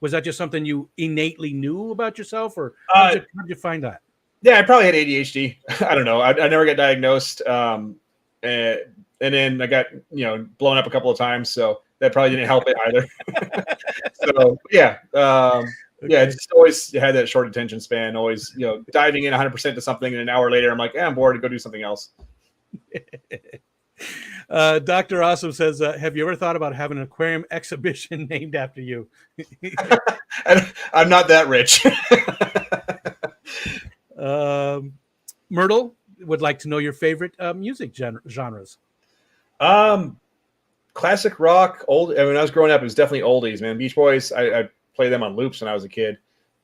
Speaker 1: Was that just something you innately knew about yourself, or how did you find that?
Speaker 2: Yeah, I probably had ADHD. I don't know. I never got diagnosed. And then I got, blown up a couple of times. So that probably didn't help it either. So yeah. Yeah, it's just always had that short attention span, always, diving in 100% to something. And an hour later, I'm like, I'm bored, to go do something else.
Speaker 1: Dr. Awesome says, have you ever thought about having an aquarium exhibition named after you?
Speaker 2: I'm not that rich.
Speaker 1: Myrtle would like to know your favorite music genres.
Speaker 2: Classic rock, old. I mean, when I was growing up, it was definitely oldies, man. Beach Boys, I played them on loops when I was a kid.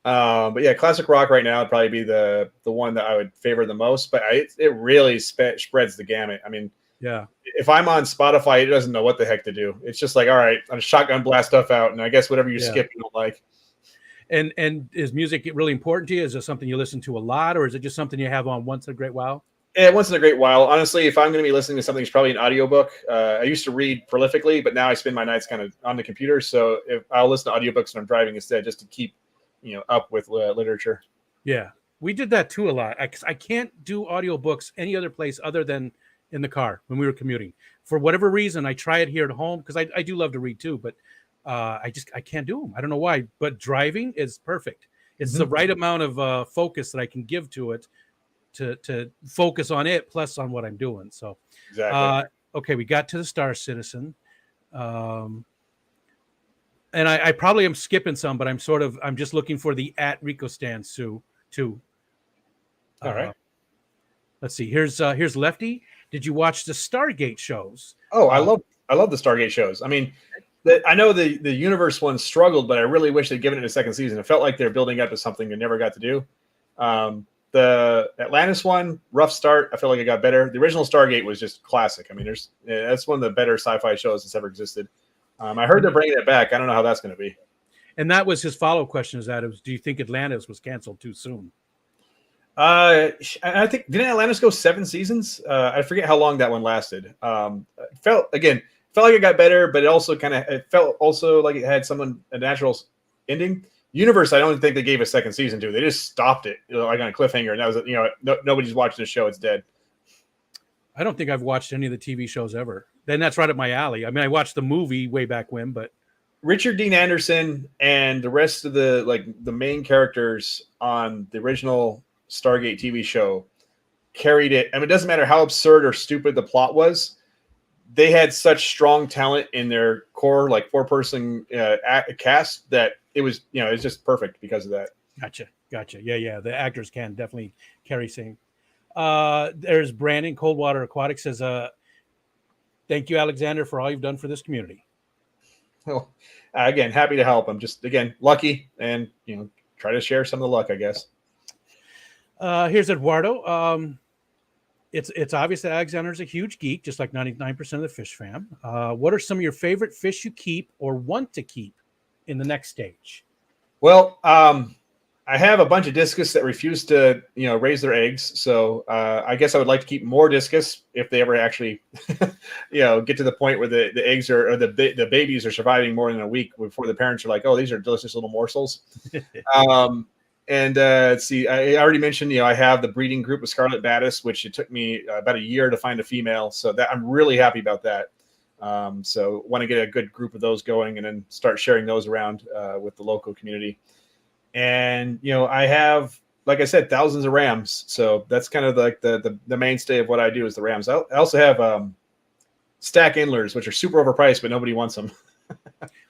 Speaker 2: But yeah, classic rock right now would probably be the one that I would favor the most. But it really spreads the gamut. I mean,
Speaker 1: yeah.
Speaker 2: If I'm on Spotify, it doesn't know what the heck to do. It's just like, all right, I'm shotgun blast stuff out, and I guess whatever you skip, you don't like.
Speaker 1: And is music really important to you? Is it something you listen to a lot, or is it just something you have on once in a great while?
Speaker 2: Yeah, once in a great while. Honestly, if I'm going to be listening to something, it's probably an audiobook. I used to read prolifically, but now I spend my nights kind of on the computer. So if I'll listen to audiobooks when I'm driving instead, just to keep, up with literature.
Speaker 1: Yeah, we did that too a lot. I can't do audiobooks any other place other than in the car when we were commuting. For whatever reason, I try it here at home because I do love to read too, but I can't do them. I don't know why, but driving is perfect. It's the right amount of focus that I can give to it to focus on it plus on what I'm doing. So,
Speaker 2: exactly.
Speaker 1: Okay, we got to the Star Citizen. And I probably am skipping some, but I'm just looking for the @RicoStan Sue too.
Speaker 2: All right.
Speaker 1: Let's see. Here's Lefty. Did you watch the Stargate shows?
Speaker 2: Oh, I love the Stargate shows. I mean, I know the universe one struggled, but I really wish they'd given it a second season. It felt like they're building up to something they never got to do. The Atlantis one, rough start. I feel like it got better. The original Stargate was just classic. I mean, that's one of the better sci-fi shows that's ever existed. I heard they're bringing it back. I don't know how that's going to be.
Speaker 1: And that was his follow-up question. Do you think Atlantis was canceled too soon?
Speaker 2: I think, didn't Atlantis go 7 seasons? I forget how long that one lasted. Felt like it got better, but it felt also like it had a natural ending. Universe, I don't think they gave a second season to. They just stopped it, like on a cliffhanger, and that was nobody's watching the show. It's dead.
Speaker 1: I don't think I've watched any of the TV shows ever. Then that's right up my alley. I mean, I watched the movie way back when, but
Speaker 2: Richard Dean Anderson and the rest of the main characters on the original Stargate TV show carried it. I mean, it doesn't matter how absurd or stupid the plot was. They had such strong talent in their core, like 4-person cast, that it was, it's just perfect because of that.
Speaker 1: Gotcha. Yeah. The actors can definitely carry same. There's Brandon Coldwater Aquatics says, thank you, Alexander, for all you've done for this community.
Speaker 2: Well, again, happy to help. I'm just, lucky and, try to share some of the luck, I guess.
Speaker 1: Here's Eduardo. It's obvious that Alexander's a huge geek, just like 99% of the fish fam. What are some of your favorite fish you keep or want to keep in the next stage?
Speaker 2: Well, I have a bunch of discus that refuse to, raise their eggs. So I guess I would like to keep more discus if they ever actually, get to the point where the eggs or the babies are surviving more than a week before the parents are like, oh, these are delicious little morsels. And let's see, I already mentioned, I have the breeding group with Scarlet Batis, which it took me about a year to find a female. So that I'm really happy about that. So want to get a good group of those going and then start sharing those around with the local community. And, I have, like I said, thousands of rams. So that's kind of like the mainstay of what I do is the rams. I also have stack Endlers, which are super overpriced, but nobody wants them.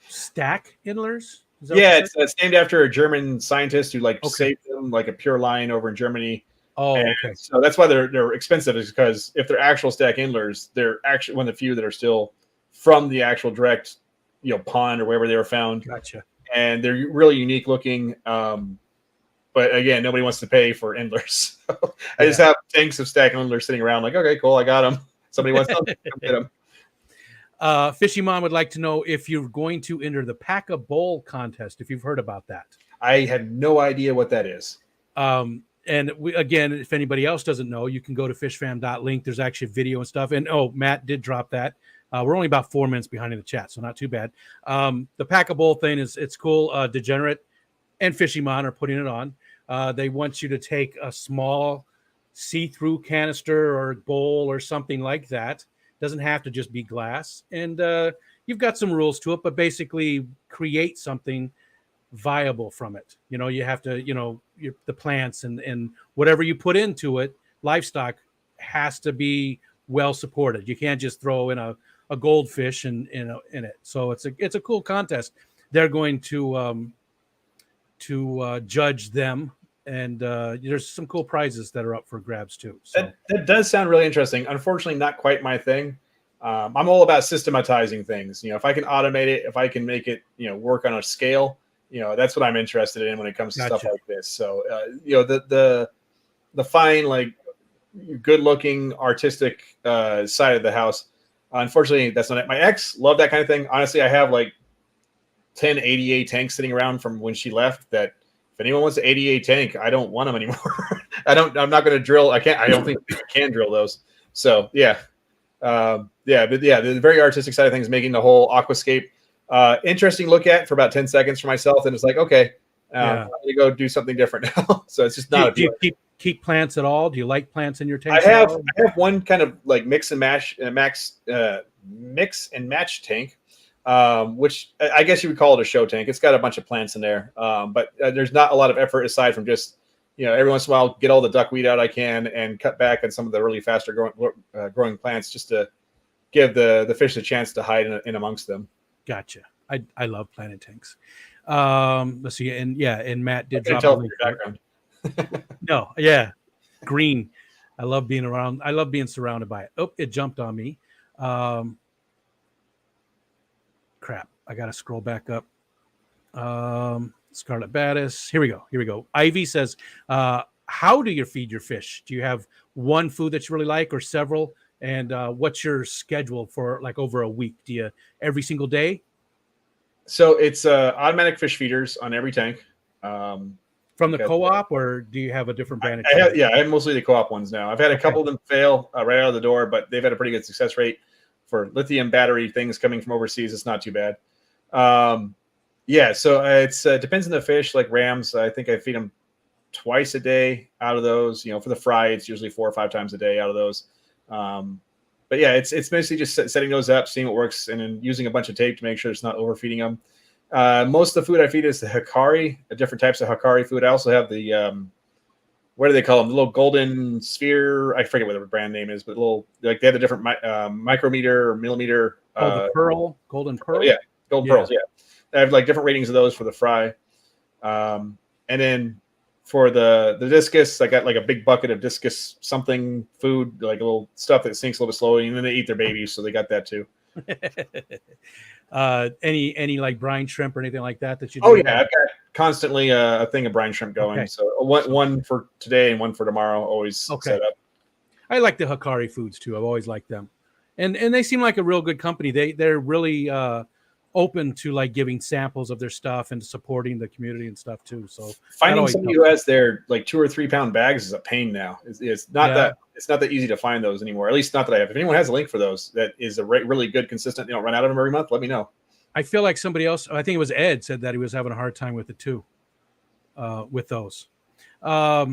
Speaker 1: Stack Endlers?
Speaker 2: Yeah, it's named after a German scientist who saved them, like a pure line over in Germany.
Speaker 1: Oh, okay.
Speaker 2: So that's why they're expensive, is because if they're actual stack Endlers, they're actually one of the few that are still from the actual direct, pond or wherever they were found.
Speaker 1: Gotcha.
Speaker 2: And they're really unique looking. But again, nobody wants to pay for Endlers. So I just have tanks of stack Endlers sitting around like, okay, cool, I got them. Somebody wants them, come get them.
Speaker 1: Fishy Mom would like to know if you're going to enter the Pack a Bowl contest, if you've heard about that.
Speaker 2: I had no idea what that is.
Speaker 1: And again, if anybody else doesn't know, you can go to fishfam.link. There's actually video and stuff. And Matt did drop that. We're only about 4 minutes behind in the chat, so not too bad. The pack-a-bowl thing it's cool. Degenerate and Fishymon are putting it on. They want you to take a small see-through canister or bowl or something like that. Doesn't have to just be glass. And you've got some rules to it, but basically create something viable from it. You have to, the plants and whatever you put into it, livestock has to be well supported. You can't just throw in a goldfish in it. So it's a cool contest. They're going to judge them, and there's some cool prizes that are up for grabs too. So
Speaker 2: that does sound really interesting. Unfortunately, not quite my thing. I'm all about systematizing things. If I can automate it, if I can make it, work on a scale, that's what I'm interested in when it comes to stuff like this. So, the fine, like good looking artistic side of the house. Unfortunately, that's not it. My ex loved that kind of thing. Honestly, I have like 10 ADA tanks sitting around from when she left that if anyone wants an ADA tank, I don't want them anymore. I'm not going to drill. I don't think I can drill those. So yeah. The very artistic side of things, making the whole aquascape interesting look at for about 10 seconds for myself. And it's like, okay, I'm going to go do something different now. So it's just not.
Speaker 1: Do you keep plants at all? Do you like plants in your tank?
Speaker 2: I have one kind of like mix and match tank, which I guess you would call it a show tank. It's got a bunch of plants in there, but there's not a lot of effort aside from just, every once in a while get all the duckweed out I can and cut back on some of the really faster growing plants just to give the fish a chance to hide in amongst them.
Speaker 1: Gotcha. I love planted tanks. Let's see, and Matt did drop
Speaker 2: your background.
Speaker 1: No, yeah, green. I love being around. I love being surrounded by it. Oh, it jumped on me. Crap. I got to scroll back up. Scarlet Battis. Here we go. Ivy says, how do you feed your fish? Do you have one food that you really like or several? And what's your schedule for like over a week? Do you every single day?
Speaker 2: So it's automatic fish feeders on every tank.
Speaker 1: From the co-op, or do you have a different brand?
Speaker 2: I have mostly the co-op ones now. I've had a couple of them fail right out of the door, but they've had a pretty good success rate for lithium battery things coming from overseas. It's not too bad. So it's depends on the fish. Like rams, I think I feed them twice a day out of those. For the fry, it's usually 4 or 5 times a day out of those. But yeah, it's basically just setting those up, seeing what works, and then using a bunch of tape to make sure it's not overfeeding them. Most of the food I feed is the Hikari, different types of Hikari food. I also have the what do they call them? The little golden sphere. I forget what the brand name is, but they have the different micrometer or millimeter.
Speaker 1: The golden pearl.
Speaker 2: Yeah, golden pearls. Yeah, I have like different ratings of those for the fry, and then for the discus, I got like a big bucket of discus something food, like a little stuff that sinks a little bit slowly, and then they eat their babies, so they got that too.
Speaker 1: Any like brine shrimp or anything like that you do?
Speaker 2: Oh yeah, I've got constantly a thing of brine shrimp going. Okay. So one for today and one for tomorrow, always set up.
Speaker 1: I like the Hikari foods too. I've always liked them, and they seem like a real good company. They're really open to like giving samples of their stuff and supporting the community and stuff too. So
Speaker 2: finding somebody who has their like 2 or 3 pound bags is a pain now. It's not that easy to find those anymore. At least not that I have. If anyone has a link for those, that is a really good, consistent. Run out of them every month. Let me know.
Speaker 1: I feel like somebody else. I think it was Ed said that he was having a hard time with it too. With those. All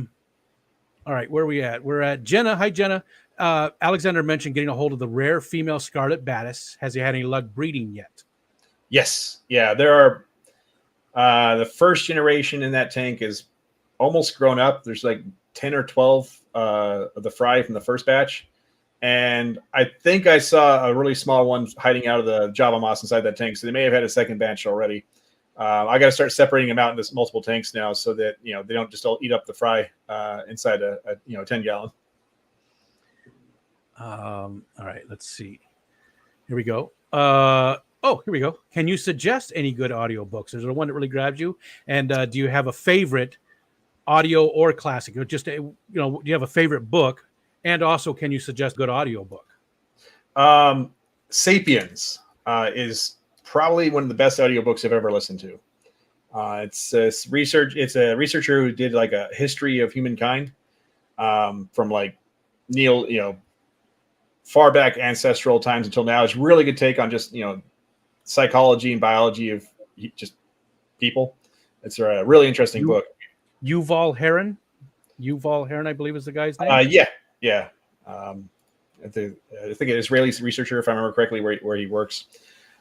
Speaker 1: right, where are we at? We're at Jenna. Hi, Jenna. Alexander mentioned getting a hold of the rare female Scarlet Battis. Has he had any luck breeding yet?
Speaker 2: Yes. Yeah, there are. The first generation in that tank is almost grown up. There's like 10 or 12 of the fry from the first batch. And I think I saw a really small one hiding out of the Java moss inside that tank. So they may have had a second batch already. I got to start separating them out into multiple tanks now so that, they don't just all eat up the fry inside a 10 gallon.
Speaker 1: All right, let's see. Here we go. Here we go. Can you suggest any good audiobooks? Is there one that really grabs you? And do you have a favorite audio or classic? Or just, do you have a favorite book? And also, can you suggest a good audiobook?
Speaker 2: Sapiens is probably one of the best audiobooks I've ever listened to. It's research. It's a researcher who did like a history of humankind from like far back ancestral times until now. It's really good take on just psychology and biology of just people. It's a really interesting book.
Speaker 1: Yuval Harari, I believe is the guy's name.
Speaker 2: Yeah. I think an Israeli researcher, if I remember correctly, where he works.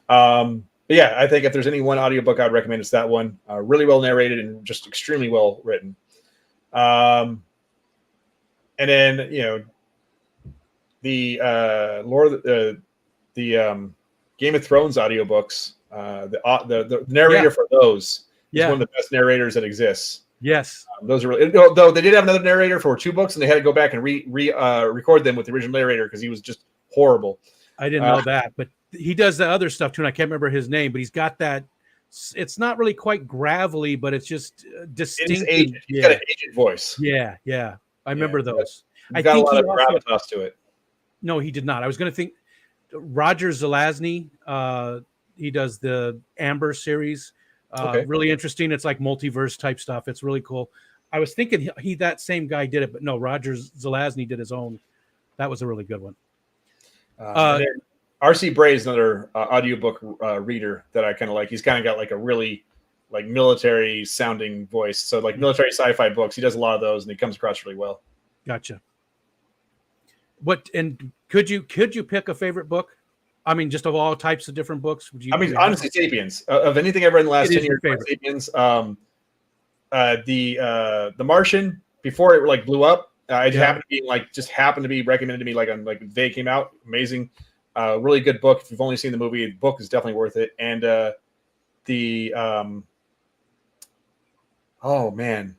Speaker 2: But yeah, I think if there's any one audiobook I'd recommend, it's that one. Really well narrated and just extremely well written. And then the Game of Thrones audiobooks. The narrator for those is one of the best narrators that exists.
Speaker 1: Yes,
Speaker 2: those are really. Though they did have another narrator for 2 books, and they had to go back and record them with the original narrator because he was just horrible.
Speaker 1: I didn't know that, but he does the other stuff too, and I can't remember his name. But he's got that. It's not really quite gravelly, but it's just distinct.
Speaker 2: He's got an aged voice.
Speaker 1: Yeah. I remember those.
Speaker 2: I got a lot of gravitas to it.
Speaker 1: No, he did not. I was going to think Roger Zelazny. He does the Amber series. Really interesting. It's like multiverse type stuff. It's really cool. I was thinking that same guy did it, but no, Roger Zelazny did his own. That was a really good one.
Speaker 2: R.C. Bray is another audiobook reader that I kind of like. He's kind of got like a really like military sounding voice. So like military sci-fi books, he does a lot of those and he comes across really well.
Speaker 1: Gotcha. Could you pick a favorite book? I mean, just of all types of different books.
Speaker 2: Honestly, Sapiens. Of anything I've read in the last 10 years, Sapiens. The Martian, before it like blew up, it happened to be recommended to me on the day it came out. Amazing, really good book. If you've only seen the movie, the book is definitely worth it. And oh man,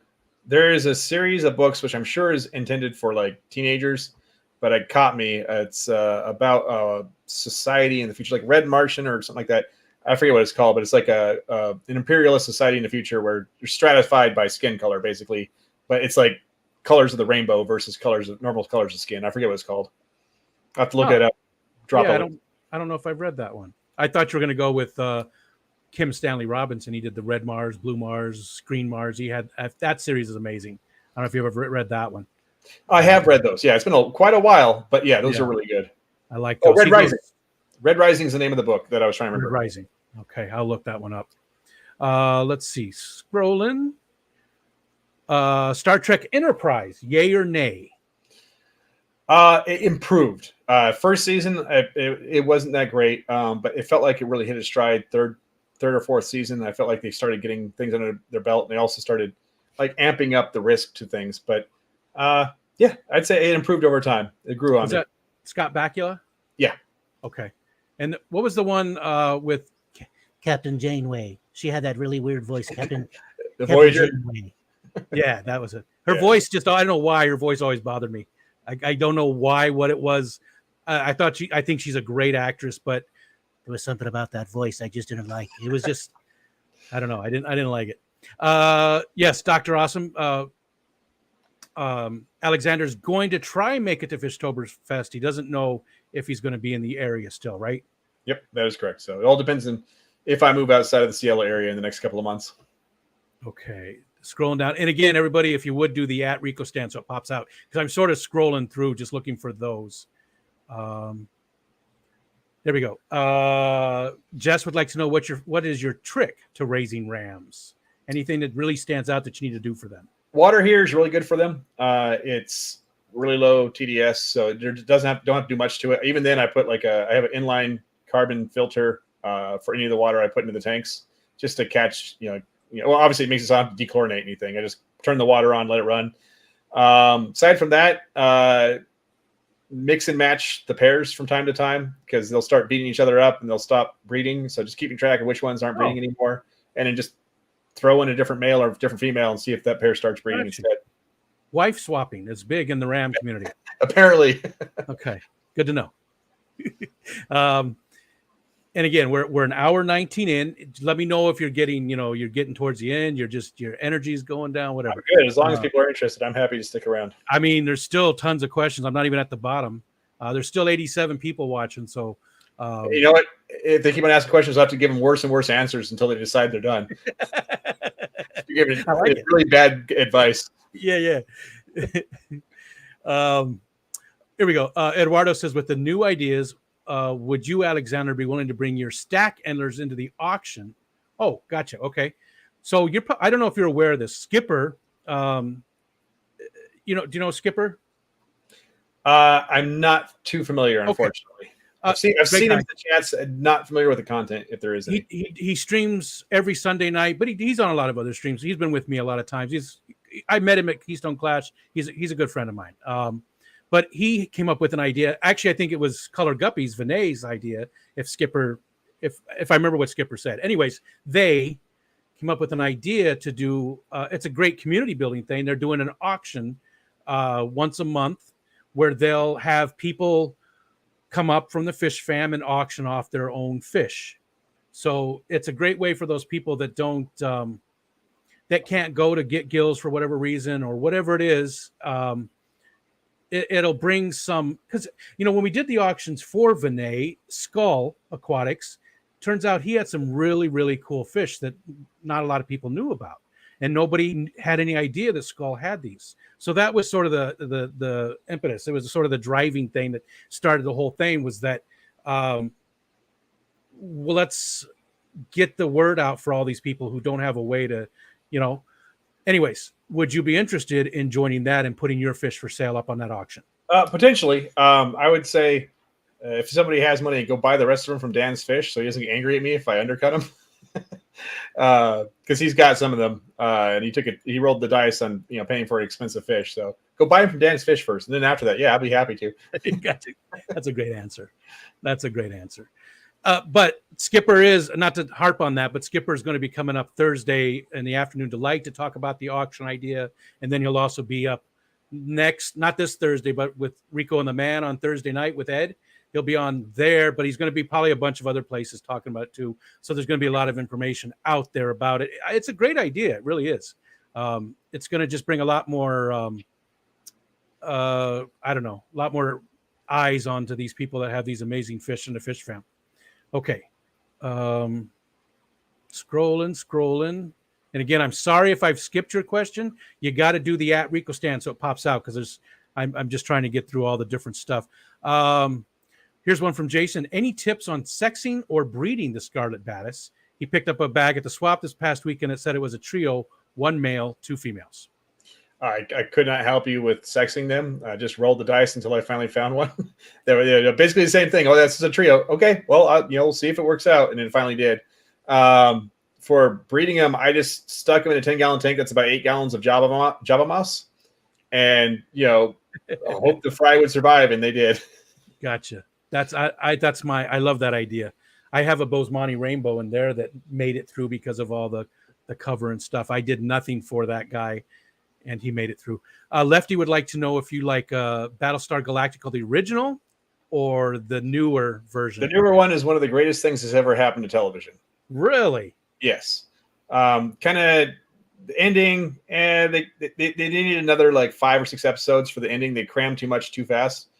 Speaker 2: there is a series of books which I'm sure is intended for like teenagers, but it caught me. It's about society in the future, like Red Martian or something like that. I forget what it's called, but it's like an imperialist society in the future where you're stratified by skin color, basically. But it's like colors of the rainbow versus normal colors of skin. I forget what it's called. I have to look it up.
Speaker 1: I don't know if I've read that one. I thought you were going to go with Kim Stanley Robinson. He did the Red Mars, Blue Mars, Green Mars. He had that series is amazing. I don't know if you've ever read that one.
Speaker 2: I have read those. Yeah, it's been quite a while, but yeah, those are really good.
Speaker 1: I like those.
Speaker 2: Red Rising. Red Rising is the name of the book that I was trying to remember.
Speaker 1: Red Rising. Okay, I'll look that one up. Let's see. Scrolling. Star Trek Enterprise, yay or nay?
Speaker 2: It improved. First season, it wasn't that great, but it felt like it really hit its stride. Third or fourth season, I felt like they started getting things under their belt, and they also started like amping up the risk to things. But yeah, I'd say it improved over time. It grew on.
Speaker 1: Is that Scott Bakula?
Speaker 2: Yeah.
Speaker 1: Okay. And what was the one with
Speaker 3: Captain Janeway? She had that really weird voice, Captain.
Speaker 2: The Voyager.
Speaker 3: Janeway.
Speaker 1: Yeah, that was it. Her voice I don't know why her voice always bothered me. I don't know what it was. I think she's a great actress, but
Speaker 3: there was something about that voice I just didn't like.
Speaker 1: It was just, I don't know. I didn't like it. Yes, Dr. Awesome. Alexander's going to try and make it to Fishtoberfest. He doesn't know if he's going to be in the area still, right?
Speaker 2: Yep, that is correct. So it all depends on if I move outside of the Seattle area in the next couple of months.
Speaker 1: Okay. Scrolling down. And again, everybody, if you would do the @Rico stand so it pops out, because I'm sort of scrolling through just looking for those. There we go. Jess would like to know what is your trick to raising rams? Anything that really stands out that you need to do for them?
Speaker 2: Water here is really good for them. It's really low TDS, so it don't have to do much to it. Even then, I put I have an inline carbon filter for any of the water I put into the tanks just to catch, well, obviously it makes it so I don't have to dechlorinate anything. I just turn the water on, let it run. Aside from that, mix and match the pairs from time to time because they'll start beating each other up and they'll stop breeding. So just keeping track of which ones aren't breeding anymore, and then just throw in a different male or a different female and see if that pair starts breeding instead.
Speaker 1: Wife swapping is big in the ram community.
Speaker 2: Apparently.
Speaker 1: Okay, good to know. And again, we're an hour 19 in. Let me know if you're getting, you're getting towards the end. Your energy is going down, whatever.
Speaker 2: I'm good. As long as people are interested, I'm happy to stick around.
Speaker 1: I mean, there's still tons of questions. I'm not even at the bottom. There's still 87 people watching. So,
Speaker 2: you know what? If they keep on asking questions, I'll have to give them worse and worse answers until they decide they're done. You're giving
Speaker 1: I like it.
Speaker 2: really bad advice.
Speaker 1: Yeah. Here we go. Eduardo says, with the new ideas, would you, Alexander, be willing to bring your stack endlers into the auction? Oh, gotcha. Okay. So I don't know if you're aware of this. Skipper, do you know Skipper?
Speaker 2: I'm not too familiar, unfortunately.
Speaker 1: Okay.
Speaker 2: I've seen him in the chats. Not familiar with the content, if there is any.
Speaker 1: He streams every Sunday night, but he's on a lot of other streams. He's been with me a lot of times. I met him at Keystone Clash. He's a good friend of mine. But he came up with an idea. Actually, I think it was Color Guppy's Vinay's idea. If I remember what Skipper said. Anyways, they came up with an idea to do. It's a great community building thing. They're doing an auction once a month where they'll have people come up from the fish fam and auction off their own fish. So it's a great way for those people that don't that can't go to get gills for whatever reason or whatever it is. It'll bring some, because when we did the auctions for Vinay, Skull Aquatics, turns out he had some really, really cool fish that not a lot of people knew about, and nobody had any idea that Skull had these. So that was sort of the impetus. It was sort of the driving thing that started the whole thing, was that well, let's get the word out for all these people who don't have a way to, anyways, would you be interested in joining that and putting your fish for sale up on that auction?
Speaker 2: Potentially. I would say if somebody has money, go buy the rest of them from Dan's Fish so he doesn't get angry at me if I undercut him. Because he's got some of them, and he rolled the dice on paying for expensive fish. So go buy them from Dan's Fish first, and then after that, I'll be happy to.
Speaker 1: That's a great answer. But Skipper is, not to harp on that, but Skipper is going to be coming up Thursday in the afternoon to talk about the auction idea. And then he'll also be up not this Thursday, but with Rico and the Man on Thursday night with Ed. He'll be on there, but he's going to be probably a bunch of other places talking about it too. So there's going to be a lot of information out there about it. It's a great idea. It really is. It's going to just bring a lot more, a lot more eyes onto these people that have these amazing fish in the fish fam. Okay. Scrolling. And again, I'm sorry if I've skipped your question. You got to do the @Rico Stan so it pops out, because I'm just trying to get through all the different stuff. Here's one from Jason. Any tips on sexing or breeding the Scarlet Batis? He picked up a bag at the swap this past weekend. It said it was a trio, 1 male, 2 females.
Speaker 2: I could not help you with sexing them. I just rolled the dice until I finally found one. They were basically the same thing. Oh, that's a trio. Okay, well, we'll see if it works out. And it finally did. For breeding them, I just stuck them in a 10-gallon tank that's about 8 gallons of Java moss, and hope the fry would survive, and they did.
Speaker 1: Gotcha. I love that idea. I have a Bosemani rainbow in there that made it through because of all the cover and stuff. I did nothing for that guy, and he made it through. Lefty would like to know if you like Battlestar Galactica, the original, or the newer version.
Speaker 2: The newer one is one of the greatest things that's ever happened to television.
Speaker 1: Really?
Speaker 2: Yes. Kind of the ending, and they needed another like 5 or 6 episodes for the ending. They crammed too much too fast.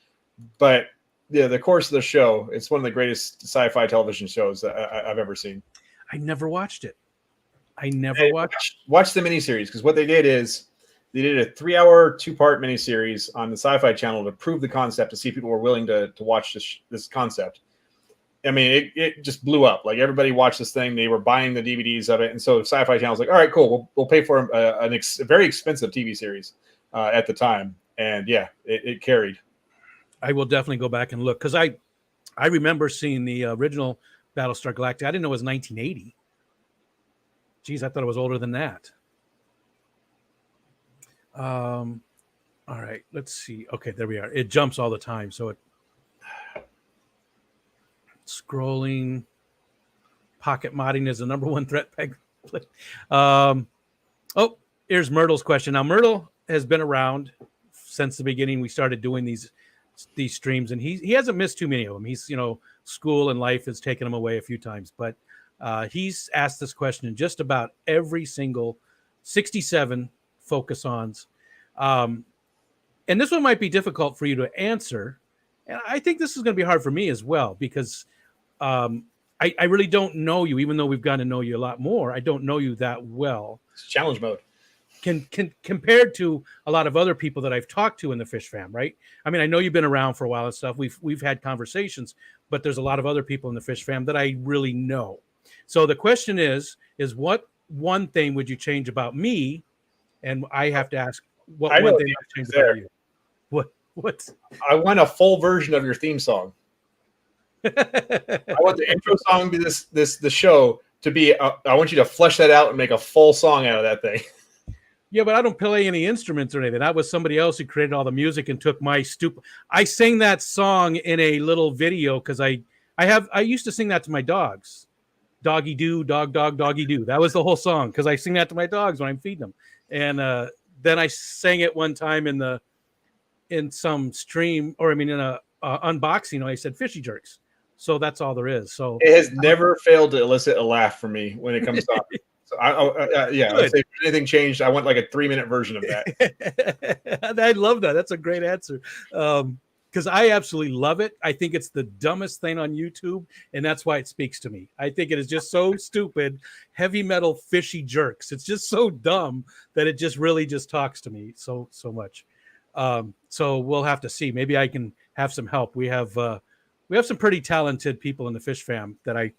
Speaker 2: But the course of the show, it's one of the greatest sci-fi television shows that I've ever seen.
Speaker 1: I never watched it.
Speaker 2: Watch the miniseries, because what they did is they did a 3-hour 2-part miniseries on the Sci-Fi Channel to prove the concept, to see if people were willing to watch this concept. I mean, it just blew up. Like, everybody watched this thing. They were buying the DVDs of it. And so Sci-Fi Channel was like, all right, cool. We'll pay for a very expensive TV series at the time. And it carried.
Speaker 1: I will definitely go back and look, because I remember seeing the original Battlestar Galactica. I didn't know it was 1980. Geez, I thought it was older than that. All right, let's see. Okay, there we are. It jumps all the time, so it scrolling. Pocket modding is the #1 threat peg. Here's Myrtle's question. Now, Myrtle has been around since the beginning. We started doing these streams, and he hasn't missed too many of them. He's school and life has taken him away a few times, but he's asked this question in just about every single 67 focus-ons. And this one might be difficult for you to answer. And I think this is going to be hard for me as well, because I I really don't know you, even though we've gotten to know you a lot more. I don't know you that well.
Speaker 2: It's challenge mode.
Speaker 1: Can compared to a lot of other people that I've talked to in the fish fam, right? I mean, I know you've been around for a while and stuff. We've had conversations, but there's a lot of other people in the fish fam that I really know. So the question is what one thing would you change about me? And I have to ask, what one thing would change about you? What?
Speaker 2: I want a full version of your theme song. I want the intro song to the show to be. I want you to flesh that out and make a full song out of that thing.
Speaker 1: Yeah, but I don't play any instruments or anything. That was somebody else who created all the music and took my I sang that song in a little video because I used to sing that to my dogs. Doggy do, dog, doggy do. That was the whole song because I sing that to my dogs when I'm feeding them. And then I sang it one time in some stream, or in a unboxing. I said fishy jerks. So that's all there is. So
Speaker 2: it has never failed to elicit a laugh from me when it comes to So if anything changed, I want like a 3-minute version of that.
Speaker 1: I love that. That's a great answer. Because I absolutely love it. I think it's the dumbest thing on YouTube, and that's why it speaks to me. I think it is just so stupid, heavy metal, fishy jerks. It's just so dumb that it just really just talks to me so much. So we'll have to see. Maybe I can have some help. We have some pretty talented people in the fish fam that I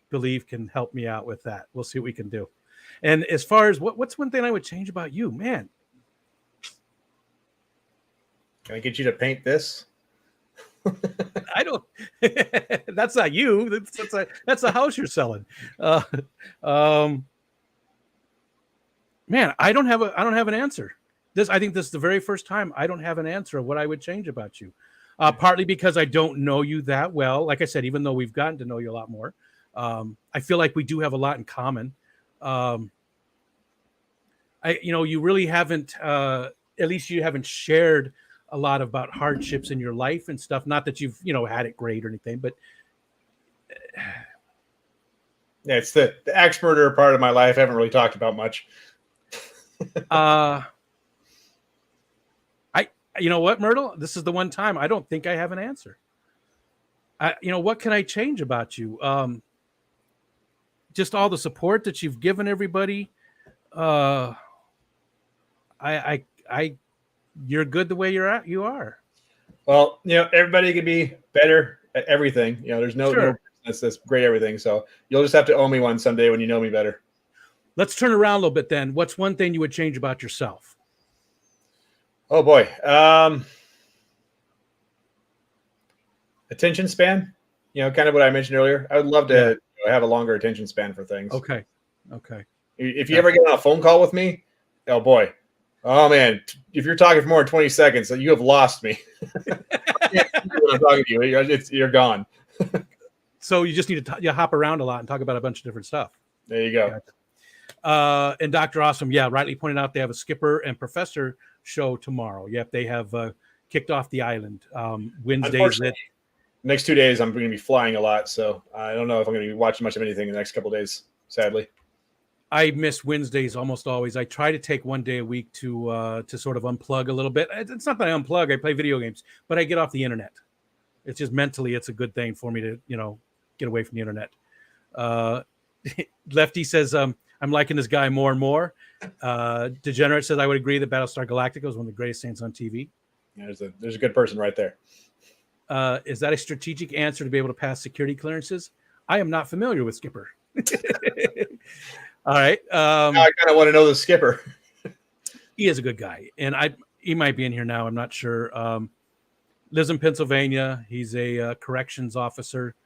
Speaker 1: believe can help me out with that. We'll see what we can do. And as far as what's one thing I would change about you, man?
Speaker 2: Can I get you to paint this?
Speaker 1: I don't. That's not you. That's a house you're selling. Man, I don't have an answer. I think this is the very first time I don't have an answer of what I would change about you. Partly because I don't know you that well. Like I said, even though we've gotten to know you a lot more. I feel like we do have a lot in common. You really haven't, at least you haven't shared a lot about hardships in your life and stuff. Not that you've, had it great or anything, but
Speaker 2: yeah, it's the axe murderer part of my life I haven't really talked about much.
Speaker 1: You know what, Myrtle? This is the one time I don't think I have an answer. What can I change about you? Just all the support that you've given everybody. You're good the way you are.
Speaker 2: Well, everybody can be better at everything. There's no business that's great at everything. So you'll just have to owe me one someday when you know me better.
Speaker 1: Let's turn around a little bit then. What's one thing you would change about yourself?
Speaker 2: Oh boy. Attention span. Kind of what I mentioned earlier. I would love to have a longer attention span for things.
Speaker 1: Okay.
Speaker 2: If you ever get on a phone call with me, oh boy. Oh man, if you're talking for more than 20 seconds, you have lost me. I can't see when I'm talking to you. You're gone.
Speaker 1: So you just need to hop around a lot and talk about a bunch of different stuff.
Speaker 2: There you go.
Speaker 1: And Dr. Awesome, rightly pointed out they have a Skipper and Professor show tomorrow. Yep, they have kicked off the island. Wednesdays.
Speaker 2: Next 2 days, I'm going to be flying a lot, so I don't know if I'm going to be watching much of anything in the next couple of days, sadly.
Speaker 1: I miss Wednesdays almost always. I try to take one day a week to sort of unplug a little bit. It's not that I unplug. I play video games, but I get off the internet. It's just mentally, it's a good thing for me to, get away from the internet. Lefty says, I'm liking this guy more and more. Degenerate says, I would agree that Battlestar Galactica was one of the greatest things on TV.
Speaker 2: Yeah, there's a good person right there.
Speaker 1: Is that a strategic answer to be able to pass security clearances? I am not familiar with Skipper. All right.
Speaker 2: Now I kind of want to know the Skipper.
Speaker 1: He is a good guy, and he might be in here now. I'm not sure. Lives in Pennsylvania. He's a corrections officer.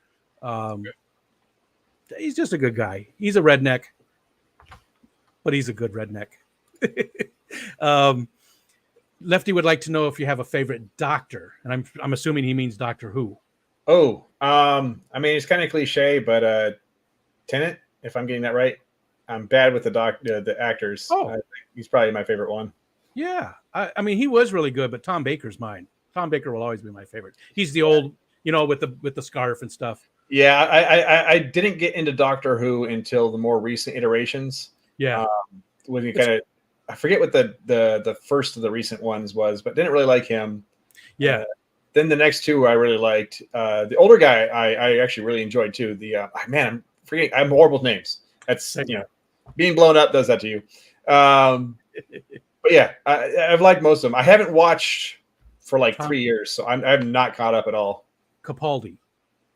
Speaker 1: He's just a good guy. He's a redneck, but he's a good redneck. Lefty would like to know if you have a favorite doctor, and I'm assuming he means Doctor Who.
Speaker 2: Oh, it's kind of cliche, but Tennant, if I'm getting that right. I'm bad with the actors.
Speaker 1: Oh.
Speaker 2: I think he's probably my favorite one.
Speaker 1: Yeah, he was really good, but Tom Baker's mine. Tom Baker will always be my favorite. He's the old, with the scarf and stuff.
Speaker 2: Yeah, I didn't get into Doctor Who until the more recent iterations.
Speaker 1: Yeah,
Speaker 2: when you I forget what the first of the recent ones was, but didn't really like him.
Speaker 1: Yeah,
Speaker 2: Then the next two I really liked. The older guy I actually really enjoyed too. I'm forgetting. I'm horrible with names. That's being blown up does that to you. But yeah, I've liked most of them. I haven't watched for like 3 years, so I have not caught up at all.
Speaker 1: Capaldi.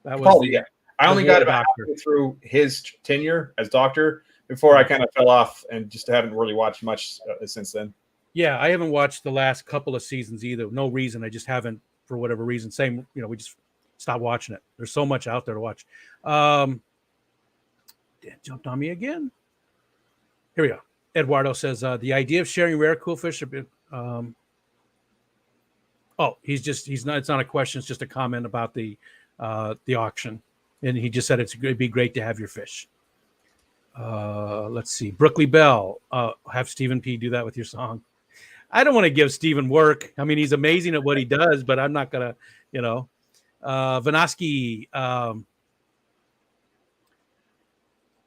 Speaker 1: That was
Speaker 2: Capaldi, yeah. I only got about halfway through his tenure as Doctor before I kind of fell off and just haven't really watched much since then.
Speaker 1: Yeah, I haven't watched the last couple of seasons either. No reason. I just haven't, for whatever reason. Same, we just stopped watching it. There's so much out there to watch. Dan jumped on me again. Here we go. Eduardo says the idea of sharing rare cool fish. It's not a question. It's just a comment about the auction, and he just said it'd be great to have your fish. Let's see. Brookley Bell, have Stephen P. do that with your song. I don't want to give Stephen work. I mean, he's amazing at what he does, but I'm not gonna, Vanoski.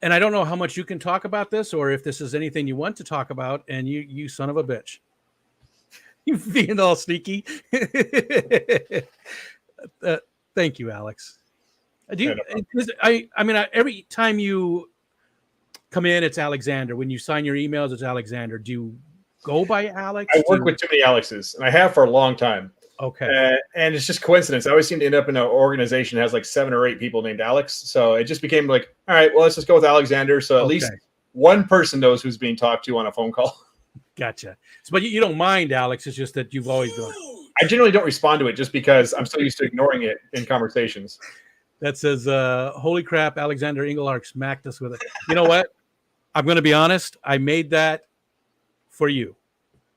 Speaker 1: And I don't know how much you can talk about this, or if this is anything you want to talk about. And you son of a bitch, you being all sneaky. Thank you, Alex. Every time you come in, it's Alexander. When you sign your emails, it's Alexander. Do you go by Alex?
Speaker 2: I work with too many Alexes, and I have for a long time.
Speaker 1: Okay.
Speaker 2: And it's just coincidence. I always seem to end up in an organization that has like 7 or 8 people named Alex. So it just became like, all right, well, let's just go with Alexander. So at least one person knows who's being talked to on a phone call.
Speaker 1: Gotcha. So, but you don't mind, Alex. It's just that you've always done it.
Speaker 2: I generally don't respond to it just because I'm so used to ignoring it in conversations.
Speaker 1: That says, holy crap, Alexander Englehart smacked us with it. You know what? I'm going to be honest. I made that for you.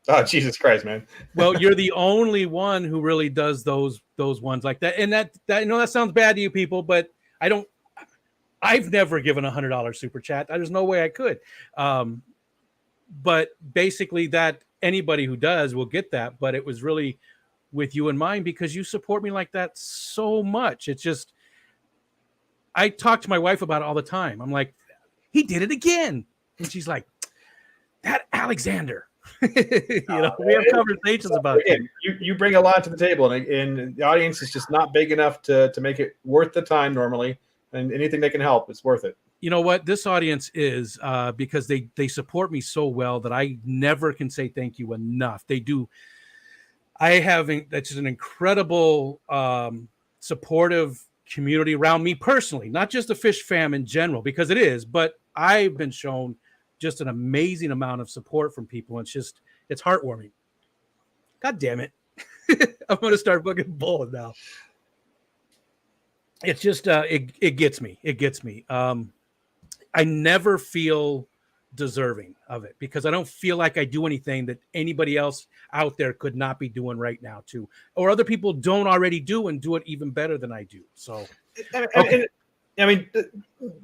Speaker 2: Oh, Jesus Christ, man.
Speaker 1: Well, you're the only one who really does those ones like that. And that sounds bad to you people, but I've never given $100 super chat. There's no way I could. But basically that anybody who does will get that, but it was really with you in mind because you support me like that so much. It's just, I talk to my wife about it all the time. I'm like, he did it again. And she's like, that Alexander. We have conversations about it.
Speaker 2: You bring a lot to the table, and the audience is just not big enough to make it worth the time normally. And anything they can help, it's worth it.
Speaker 1: You know what? This audience is because they support me so well that I never can say thank you enough. They do. That's an incredible supportive community around me personally, not just the fish fam in general, because it is, but I've been shown just an amazing amount of support from people. It's heartwarming. God damn it. I'm going to start booking bullet now. It's just, it gets me. It gets me. I never feel deserving of it because I don't feel like I do anything that anybody else out there could not be doing right now too, or other people don't already do and do it even better than I do. So,
Speaker 2: okay. I mean,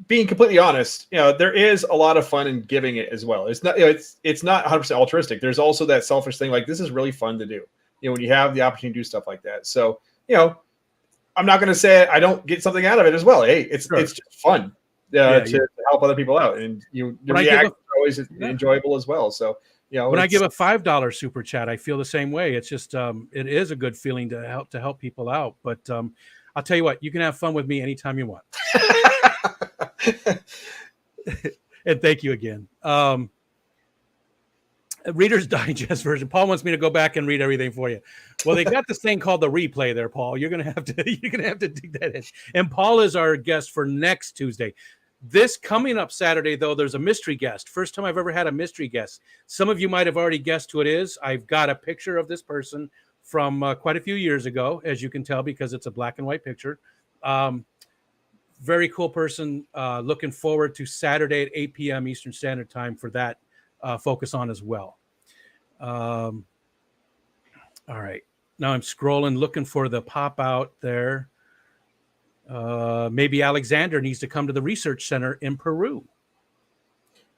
Speaker 2: being completely honest, there is a lot of fun in giving it as well. It's not, it's not 100% altruistic. There's also that selfish thing. Like, this is really fun to do, when you have the opportunity to do stuff like that. So, I'm not going to say I don't get something out of it as well. Hey, it's just fun to help other people out. And the reaction is always enjoyable as well. So,
Speaker 1: when I give a $5 super chat, I feel the same way. It's just, it is a good feeling to help people out. But, I'll tell you what, you can have fun with me anytime you want. And thank you again. Reader's Digest version. Paul wants me to go back and read everything for you. Well, they got this thing called the replay there, Paul. You're gonna have to dig that in. And Paul is our guest for next Tuesday. This coming up Saturday, though, there's a mystery guest. First time I've ever had a mystery guest. Some of you might have already guessed who it is. I've got a picture of this person from quite a few years ago, as you can tell, because it's a black and white picture. Very cool person. Looking forward to Saturday at 8 p.m. Eastern Standard Time for that focus on as well. All right. Now I'm scrolling, looking for the pop out there. Maybe Alexander needs to come to the research center in Peru.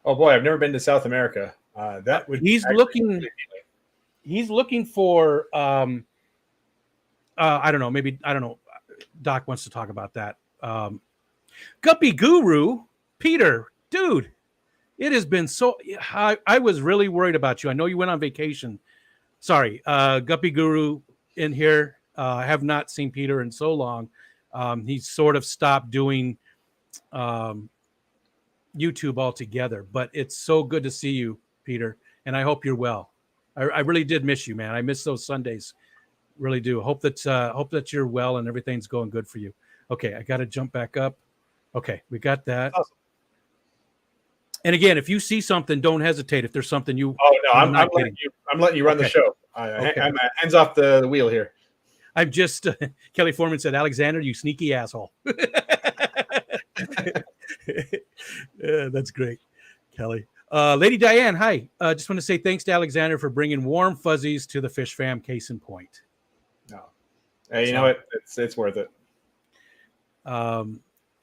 Speaker 2: Oh boy, I've never been to South America. That would
Speaker 1: He's looking for I don't know, maybe I don't know. Doc wants to talk about that. Guppy Guru, Peter, dude, it has been so I was really worried about you. I know you went on vacation. Sorry, Guppy Guru in here. I have not seen Peter in so long. He's sort of stopped doing YouTube altogether, but it's so good to see you, Peter, and I hope you're well. I really did miss you, man. I miss those Sundays. Really do. Hope that you're well and everything's going good for you. Okay, I got to jump back up. Okay, we got that.
Speaker 2: Awesome.
Speaker 1: And again, if you see something, don't hesitate. If there's something you
Speaker 2: I'm letting you run the show. I'm hands off the wheel here.
Speaker 1: I'm just Kelly Foreman said, Alexander, you sneaky asshole. That's great, Kelly. Lady Diane, hi. Just want to say thanks to Alexander for bringing warm fuzzies to the Fish Fam. Case in point.
Speaker 2: No, hey, you know what? It's worth it.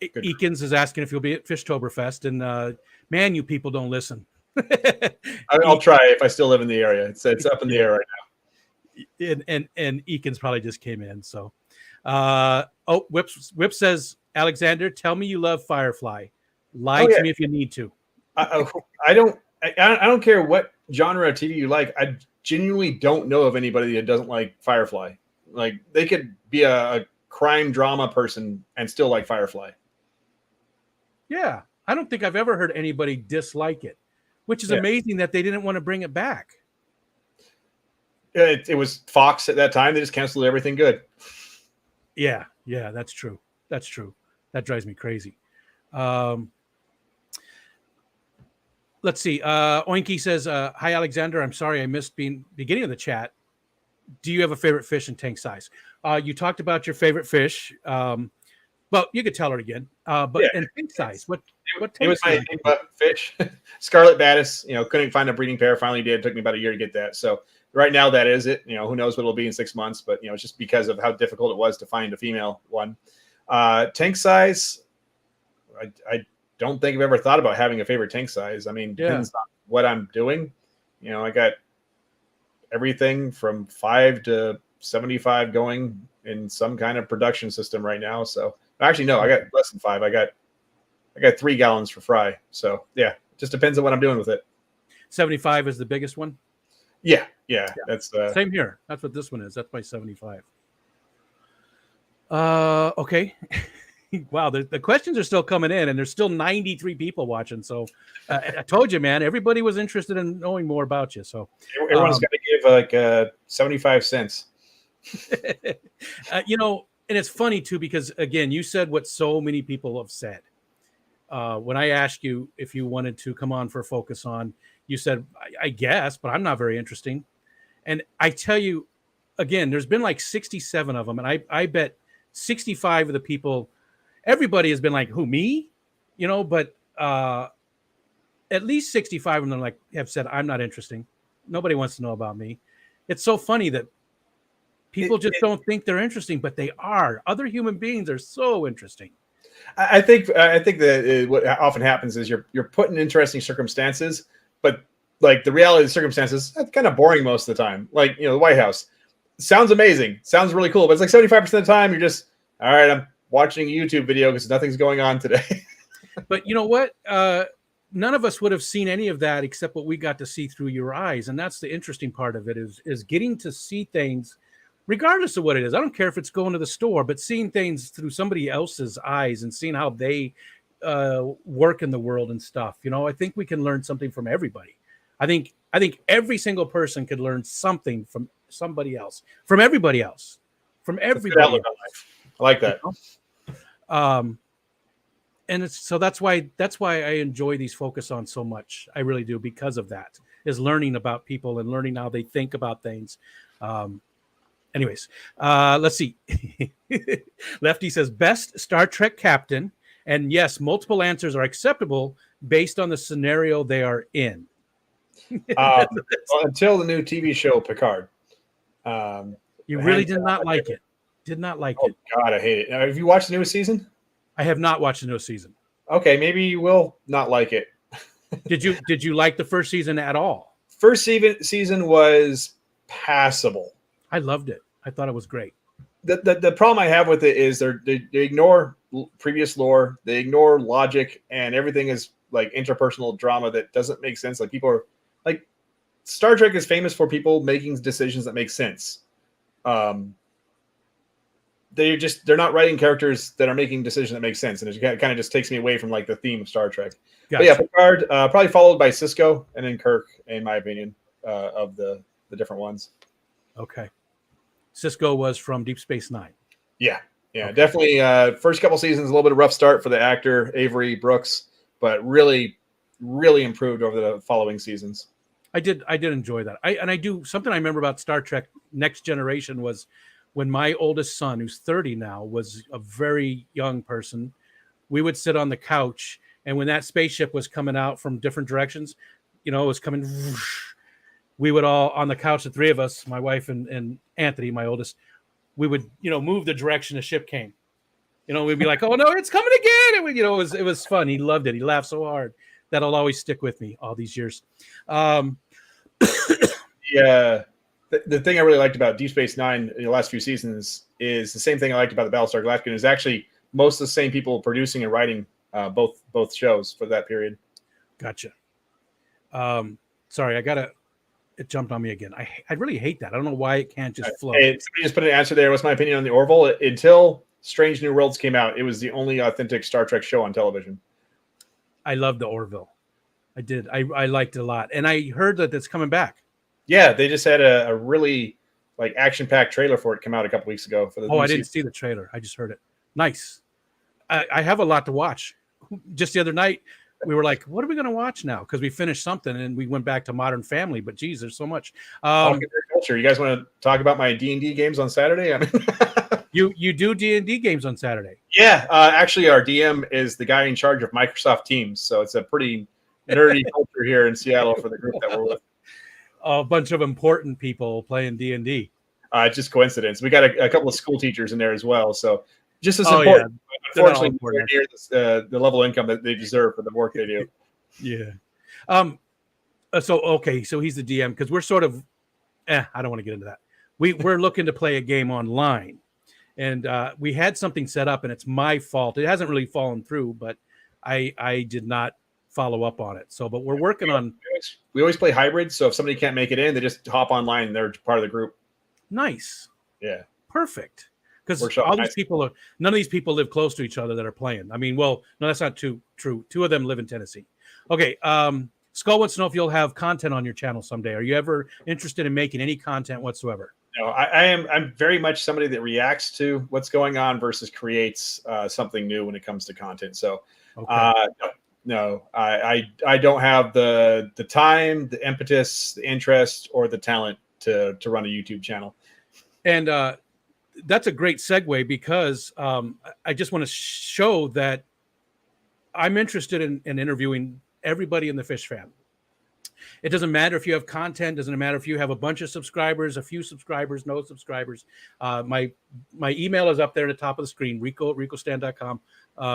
Speaker 1: Eakins is asking if you'll be at Fishtoberfest, and man, you people don't listen.
Speaker 2: I'll try if I still live in the area. It's up in the air right now.
Speaker 1: And Eakins probably just came in. So, Whip says, Alexander, tell me you love Firefly. Lie to me if you need to.
Speaker 2: I don't care what genre of TV you like. I genuinely don't know of anybody that doesn't like Firefly. Like, they could be a crime drama person and still like Firefly.
Speaker 1: Yeah, I don't think I've ever heard anybody dislike it, which is amazing that they didn't want to bring it back.
Speaker 2: It was Fox at that time. They just canceled everything good.
Speaker 1: Yeah, that's true. That's true. That drives me crazy. Let's see. Oinky says, hi, Alexander. I'm sorry I missed beginning of the chat. Do you have a favorite fish and tank size? You talked about your favorite fish. Well, you could tell her again. And tank size. What
Speaker 2: it was my fish. Scarlet Batis. Couldn't find a breeding pair. Finally did. It took me about a year to get that. So right now that is it. Who knows what it'll be in 6 months, but it's just because of how difficult it was to find a female one. Tank size, I don't think I've ever thought about having a favorite tank size. I mean, depends on what I'm doing. I got everything from 5 to 75 going in some kind of production system right now. So actually, no, I got less than 5. I got 3 gallons for fry. So yeah, it just depends on what I'm doing with it.
Speaker 1: 75 is the biggest one.
Speaker 2: Yeah. That's
Speaker 1: same here. That's what this one is. That's my 75. Okay. Wow, the questions are still coming in, and there's still 93 people watching. So I told you, man, everybody was interested in knowing more about you. So
Speaker 2: everyone's got to give 75 cents.
Speaker 1: And it's funny too, because again, you said what so many people have said. When I asked you if you wanted to come on for Focus On, you said, I guess, but I'm not very interesting. And I tell you, again, there's been like 67 of them. And I bet 65 of the people, everybody has been like, who, me? But at least 65 of them have said, I'm not interesting. Nobody wants to know about me. It's so funny that people just don't think they're interesting, but they are. Other human beings are so interesting.
Speaker 2: I think that what often happens is you're put in interesting circumstances, but like the reality of the circumstances, that's kind of boring most of the time. Like, the White House sounds amazing, sounds really cool, but it's like 75% of the time you're just, all right, I'm watching a YouTube video because nothing's going on today.
Speaker 1: But you know what? None of us would have seen any of that except what we got to see through your eyes. And that's the interesting part of it is getting to see things regardless of what it is. I don't care if it's going to the store, but seeing things through somebody else's eyes and seeing how they work in the world and stuff. I think we can learn something from everybody. I think every single person could learn something from somebody else, from everybody else, from everybody else.
Speaker 2: I like that.
Speaker 1: And that's why I enjoy these Focus On so much. I really do, because of that, is learning about people and learning how they think about things. Anyways, let's see. Lefty says best Star Trek captain, and yes, multiple answers are acceptable based on the scenario they are in.
Speaker 2: Well, until the new TV show Picard.
Speaker 1: You really did not like it. Did not like it.
Speaker 2: God, I hate it. Now, have you watched the newest season?
Speaker 1: I have not watched the newest season.
Speaker 2: Okay, maybe you will not like it.
Speaker 1: Did you like the first season at all?
Speaker 2: First season was passable.
Speaker 1: I loved it. I thought it was great.
Speaker 2: The problem I have with it is they ignore previous lore, they ignore logic, and everything is like interpersonal drama that doesn't make sense. Like, people are like, Star Trek is famous for people making decisions that make sense. they're not writing characters that are making decisions that make sense, and it kind of just takes me away from like the theme of Star Trek.
Speaker 1: Gotcha.
Speaker 2: But yeah, Picard probably followed by Cisco and then Kirk, in my opinion, of the different ones.
Speaker 1: Okay. Cisco was from Deep Space Nine.
Speaker 2: Yeah,
Speaker 1: Okay.
Speaker 2: definitely. First couple seasons, a little bit of rough start for the actor Avery Brooks, but really, really improved over the following seasons.
Speaker 1: I did enjoy that. I do something I remember about Star Trek Next Generation was when my oldest son, who's 30 now, was a very young person. We would sit on the couch, and when that spaceship was coming out from different directions, it was coming. Whoosh, we would all on the couch, the three of us, my wife and Anthony, my oldest, we would move the direction the ship came. We'd be like, "Oh no, it's coming again!" And it was fun. He loved it. He laughed so hard. That'll always stick with me all these years.
Speaker 2: Yeah, the thing I really liked about Deep Space Nine in the last few seasons is the same thing I liked about the Battlestar Galactica. Is actually most of the same people producing and writing both shows for that period.
Speaker 1: Gotcha. Sorry, it jumped on me again. I really hate that. I don't know why it can't just flow.
Speaker 2: Hey, somebody just put an answer there. What's my opinion on the Orville? Until Strange New Worlds came out, it was the only authentic Star Trek show on television.
Speaker 1: I love the Orville. I did. I liked it a lot, and I heard that it's coming back.
Speaker 2: Yeah, they just had a really like action-packed trailer for it come out a couple weeks ago. For the
Speaker 1: I didn't see the trailer. I just heard it. Nice. I have a lot to watch. Just the other night, we were like, "What are we going to watch now?" Because we finished something and we went back to Modern Family. But geez, there's so much.
Speaker 2: Culture. You guys want to talk about my D&D games on Saturday? I mean,
Speaker 1: you do D&D games on Saturday?
Speaker 2: Yeah, actually, our DM is the guy in charge of Microsoft Teams, so it's a pretty nerdy culture here in Seattle for the group that we're with.
Speaker 1: A bunch of important people playing D&D.
Speaker 2: It's just coincidence. We got a couple of school teachers in there as well, so just as important. Yeah. Unfortunately, they're near the level of income that they deserve for the work they do.
Speaker 1: Yeah. So he's the DM because we're sort of. I don't want to get into that. We're looking to play a game online, and we had something set up, and it's my fault. It hasn't really fallen through, but I did not follow up on it. So, but we're working on.
Speaker 2: We always play hybrid, so if somebody can't make it in, they just hop online and they're part of the group.
Speaker 1: Nice.
Speaker 2: Yeah.
Speaker 1: Perfect. Because all these people none of these people live close to each other that are playing. I mean, well, no, that's not true. Two of them live in Tennessee. Okay. Skull wants to know if you'll have content on your channel someday. Are you ever interested in making any content whatsoever?
Speaker 2: No, I'm very much somebody that reacts to what's going on versus creates something new when it comes to content. So, no, I don't have the time, the impetus, the interest, or the talent to run a YouTube channel.
Speaker 1: And that's a great segue because I just want to show that I'm interested in interviewing everybody in the fish fam. It doesn't matter if you have content. Doesn't matter if you have a bunch of subscribers, a few subscribers, no subscribers. My email is up there at the top of the screen, rico@ricostan.com.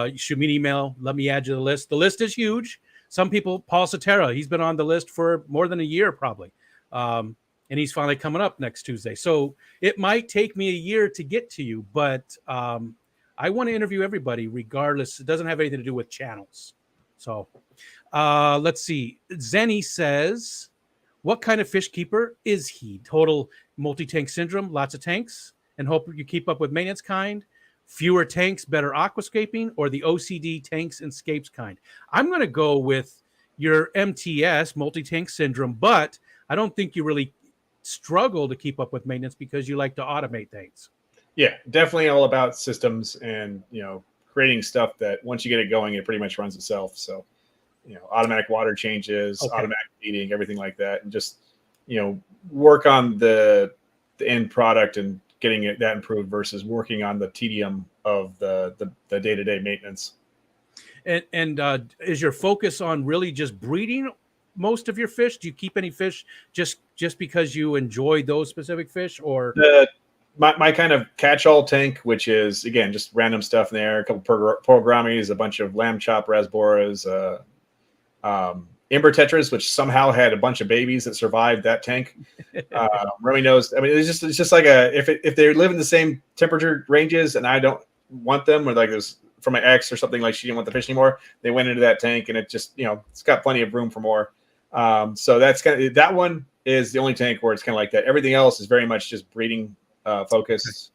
Speaker 1: You shoot me an email. Let me add you to the list. The list is huge. Some people, Paul Cetera, he's been on the list for more than a year probably. And he's finally coming up next Tuesday. So it might take me a year to get to you, but I want to interview everybody regardless. It doesn't have anything to do with channels. So let's see. Zenny says, what kind of fish keeper is he? Total multi-tank syndrome, lots of tanks, and hope you keep up with maintenance kind, fewer tanks, better aquascaping, or the OCD tanks and scapes kind? I'm going to go with your MTS, multi-tank syndrome, but I don't think you really struggle to keep up with maintenance because you like to automate things.
Speaker 2: Yeah, definitely all about systems and, creating stuff that once you get it going, it pretty much runs itself. So, automatic water changes, automatic feeding, everything like that. And just, work on the end product and getting that improved versus working on the tedium of the day-to-day maintenance.
Speaker 1: And is your focus on really just breeding most of your fish? Do you keep any fish just because you enjoy those specific fish, or
Speaker 2: my kind of catch-all tank, which is again just random stuff in there, a couple programmies, a bunch of lamb chop rasboras, Ember tetras, which somehow had a bunch of babies that survived that tank. Remy knows. I mean, it's just like if they live in the same temperature ranges and I don't want them, or like there's from my ex or something, like she didn't want the fish anymore, they went into that tank and it just it's got plenty of room for more. So that's that one is the only tank where it's kind of like that. Everything else is very much just breeding focus.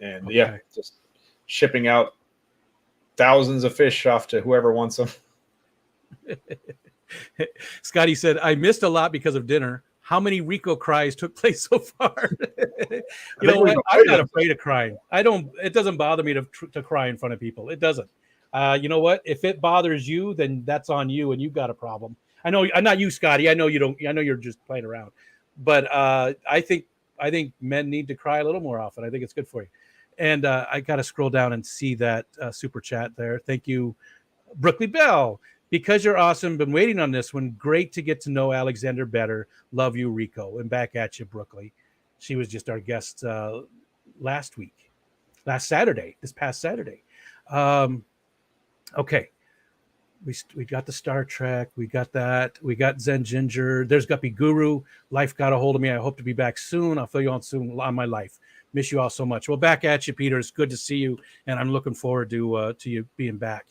Speaker 2: And
Speaker 1: Okay.
Speaker 2: yeah, just shipping out thousands of fish off to whoever wants them.
Speaker 1: Scotty said, I missed a lot because of dinner. How many Rico cries took place so far? You know what? I'm not afraid of crying. It doesn't bother me to cry in front of people. It doesn't. You know what? If it bothers you, then that's on you and you've got a problem. I know, not you, Scotty. I know you don't. I know you're just playing around. But I think men need to cry a little more often. I think it's good for you. And I got to scroll down and see that super chat there. Thank you, Brookley Bell. Because you're awesome. Been waiting on this one. Great to get to know Alexander better. Love you, Rico. And back at you, Brookley. She was just our guest last Saturday, this past Saturday. Okay. We got the Star Trek. We got that. We got Zen Ginger. There's Guppy Guru. Life got a hold of me. I hope to be back soon. I'll fill you on soon on my life. Miss you all so much. Well, back at you, Peter. It's good to see you. And I'm looking forward to you being back.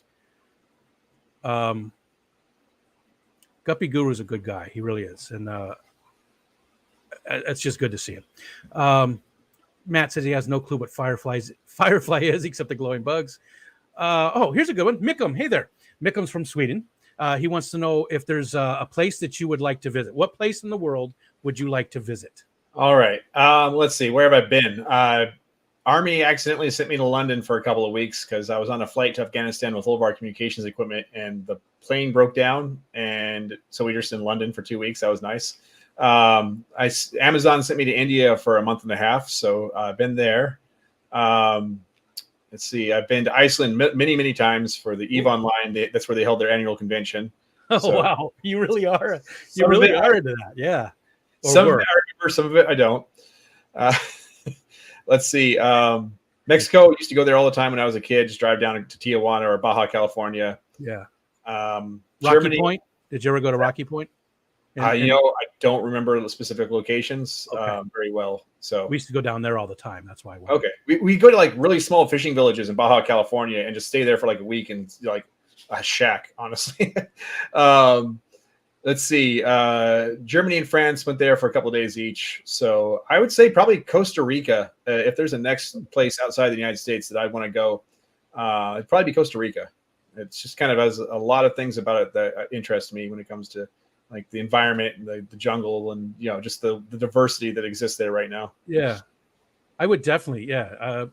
Speaker 1: Guppy Guru is a good guy. He really is. And it's just good to see him. Matt says he has no clue what Firefly is except the glowing bugs. Here's a good one. Mickham. Hey there. Mickham's from Sweden. He wants to know if there's a place that you would like to visit. What place in the world would you like to visit?
Speaker 2: All right. Let's see. Where have I been? Army accidentally sent me to London for a couple of weeks because I was on a flight to Afghanistan with all of our communications equipment, and the plane broke down, and so we were just in London for 2 weeks. That was nice. Amazon sent me to India for a month and a half, so I've been there. Let's see. I've been to Iceland many times for the EVE Online. That's where they held their annual convention.
Speaker 1: Oh, so, wow. You really are. You really are into that. Yeah.
Speaker 2: Some of it I remember, some of it I don't. Let's see. Mexico, used to go there all the time when I was a kid. Just drive down to Tijuana or Baja California.
Speaker 1: Yeah.
Speaker 2: Rocky
Speaker 1: Germany. Point. Did you ever go to Rocky Point?
Speaker 2: I don't remember the specific locations very well. So
Speaker 1: we used to go down there all the time. That's why.
Speaker 2: Okay. We go to like really small fishing villages in Baja California and just stay there for like a week and like a shack, honestly. Let's see. Germany and France went there for a couple of days each. So I would say probably Costa Rica. If there's a next place outside the United States that I want to go, it'd probably be Costa Rica. It's just kind of has a lot of things about it that interest me when it comes to like the environment and the jungle and, just the diversity that exists there right now.
Speaker 1: Yeah, I would definitely. Yeah.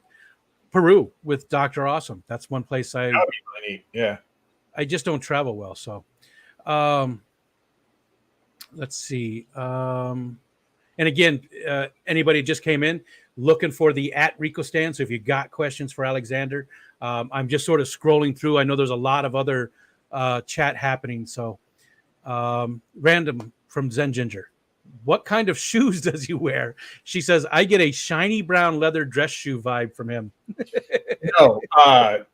Speaker 1: Peru with Dr. Awesome. That's one place that would be
Speaker 2: really neat. Yeah.
Speaker 1: I just don't travel well. So, let's see. And again, anybody just came in looking for the @Rico stand. So if you got questions for Alexander, I'm just sort of scrolling through. I know there's a lot of other chat happening. So random from Zen Ginger. What kind of shoes does he wear? She says, I get a shiny brown leather dress shoe vibe from him.
Speaker 2: No.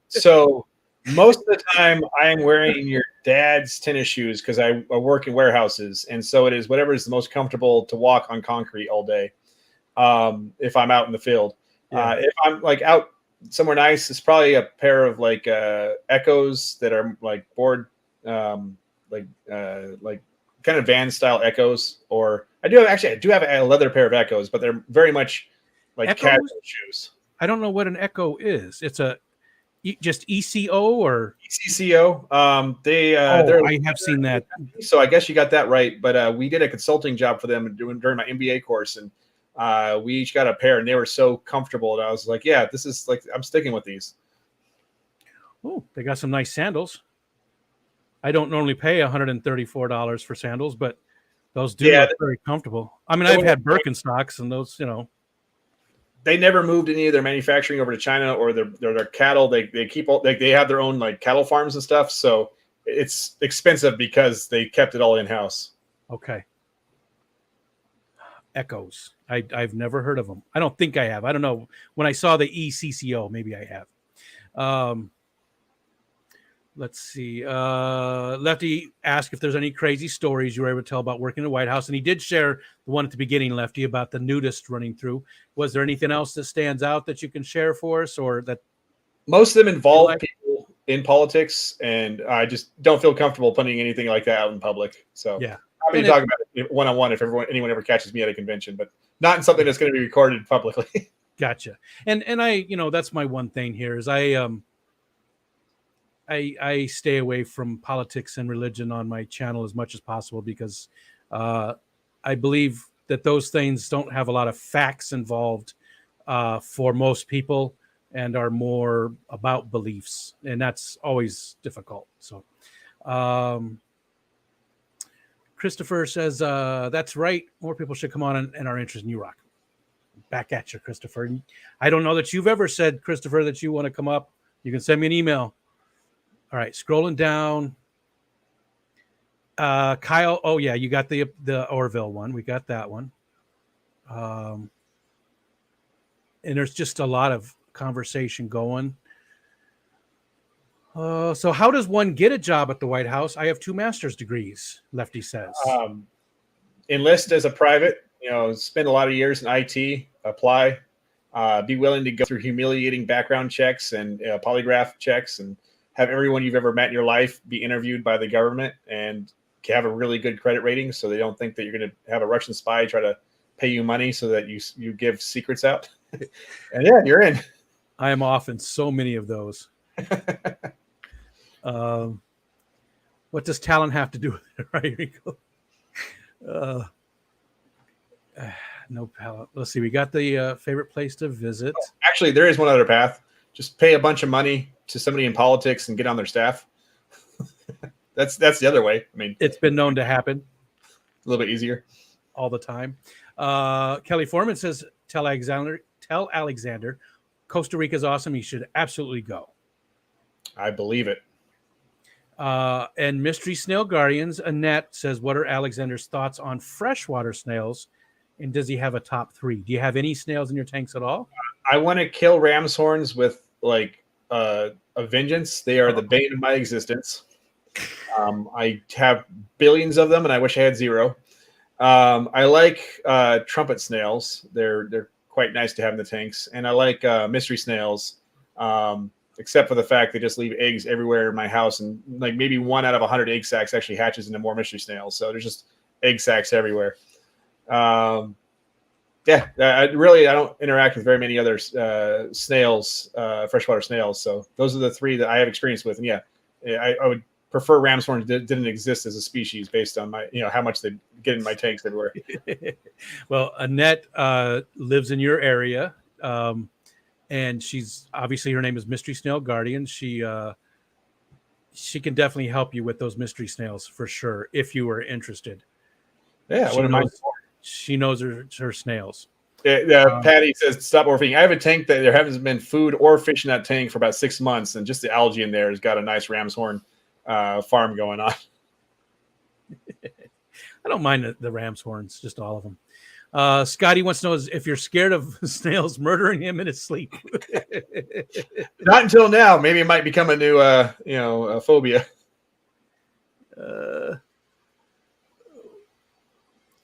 Speaker 2: So most of the time I am wearing your dad's tennis shoes because I work in warehouses. And so it is whatever is the most comfortable to walk on concrete all day. If I'm out in the field, if I'm like out somewhere nice, it's probably a pair of like Echoes that are like board, like kind of van style Echoes, or I do have a leather pair of Echoes, but they're very much like
Speaker 1: Echoes?
Speaker 2: casual shoes.
Speaker 1: I don't know what an Echo is. It's just ECO or
Speaker 2: ECCO.
Speaker 1: I have seen that.
Speaker 2: So I guess you got that right. But we did a consulting job for them during my MBA course, and we each got a pair, and they were so comfortable that I was like, yeah, this is like, I'm sticking with these.
Speaker 1: Oh, they got some nice sandals. I don't normally pay $134 for sandals, but those do look very comfortable. I mean, I've had Birkenstocks, and those,
Speaker 2: they never moved any of their manufacturing over to China or their cattle. They keep they have their own like cattle farms and stuff. So it's expensive because they kept it all in house.
Speaker 1: Okay. Echoes. I've never heard of them. I don't think I have. I don't know. When I saw the ECCO, maybe I have. Let's see. Lefty asked if there's any crazy stories you were able to tell about working in the White House. And he did share the one at the beginning, Lefty, about the nudist running through. Was there anything else that stands out that you can share for us, or that?
Speaker 2: Most of them involve people in politics, and I just don't feel comfortable putting anything like that out in public. So
Speaker 1: yeah,
Speaker 2: happy to talk about it one-on-one if anyone ever catches me at a convention, but not in something that's going to be recorded publicly.
Speaker 1: Gotcha. And I, that's my one thing here is I stay away from politics and religion on my channel as much as possible because I believe that those things don't have a lot of facts involved for most people and are more about beliefs, and that's always difficult. So Christopher says, that's right. More people should come on and are interested in U-Rock. Back at you, Christopher. I don't know that you've ever said, Christopher, that you want to come up. You can send me an email. All right, scrolling down. Kyle, oh yeah, you got the Orville one. We got that one. And there's just a lot of conversation going. So how does one get a job at the White House? I have 2 master's degrees, Lefty says.
Speaker 2: Enlist as a private, spend a lot of years in IT, apply, be willing to go through humiliating background checks and polygraph checks, and have everyone you've ever met in your life be interviewed by the government and have a really good credit rating so they don't think that you're going to have a Russian spy try to pay you money so that you give secrets out. And yeah, you're in.
Speaker 1: I am off in so many of those. What does talent have to do with it, right, Rico? No talent. Let's see. We got the favorite place to visit.
Speaker 2: Actually, there is one other path. Just pay a bunch of money to somebody in politics and get on their staff. That's the other way. I mean,
Speaker 1: it's been known to happen.
Speaker 2: A little bit easier.
Speaker 1: All the time. Kelly Foreman says, tell Alexander, Costa Rica's awesome. He should absolutely go.
Speaker 2: I believe it.
Speaker 1: And Mystery Snail Guardians, Annette says, what are Alexander's thoughts on freshwater snails? And does he have a top 3? Do you have any snails in your tanks at all?
Speaker 2: I want to kill ram's horns with a vengeance. They are the bane of my existence. I have billions of them, and I wish I had 0. I like trumpet snails. They're quite nice to have in the tanks, and I like mystery snails. Except for the fact they just leave eggs everywhere in my house, and maybe 1 out of 100 egg sacs actually hatches into more mystery snails. So there's just egg sacs everywhere. I don't interact with very many other snails, freshwater snails. So those are the 3 that I have experience with. And yeah, I would prefer ram's horns didn't exist as a species based on my, how much they get in my tanks everywhere.
Speaker 1: Well, Annette lives in your area. And she's obviously, her name is Mystery Snail Guardian. She can definitely help you with those mystery snails for sure if you were interested.
Speaker 2: Yeah,
Speaker 1: she knows her snails.
Speaker 2: Patty says stop overfeeding. I have a tank that there hasn't been food or fish in that tank for about 6 months, and just the algae in there has got a nice ram's horn farm going on.
Speaker 1: I don't mind the ram's horns, just all of them. Scotty wants to know if you're scared of snails murdering him in his sleep.
Speaker 2: Not until now. Maybe it might become a new, phobia.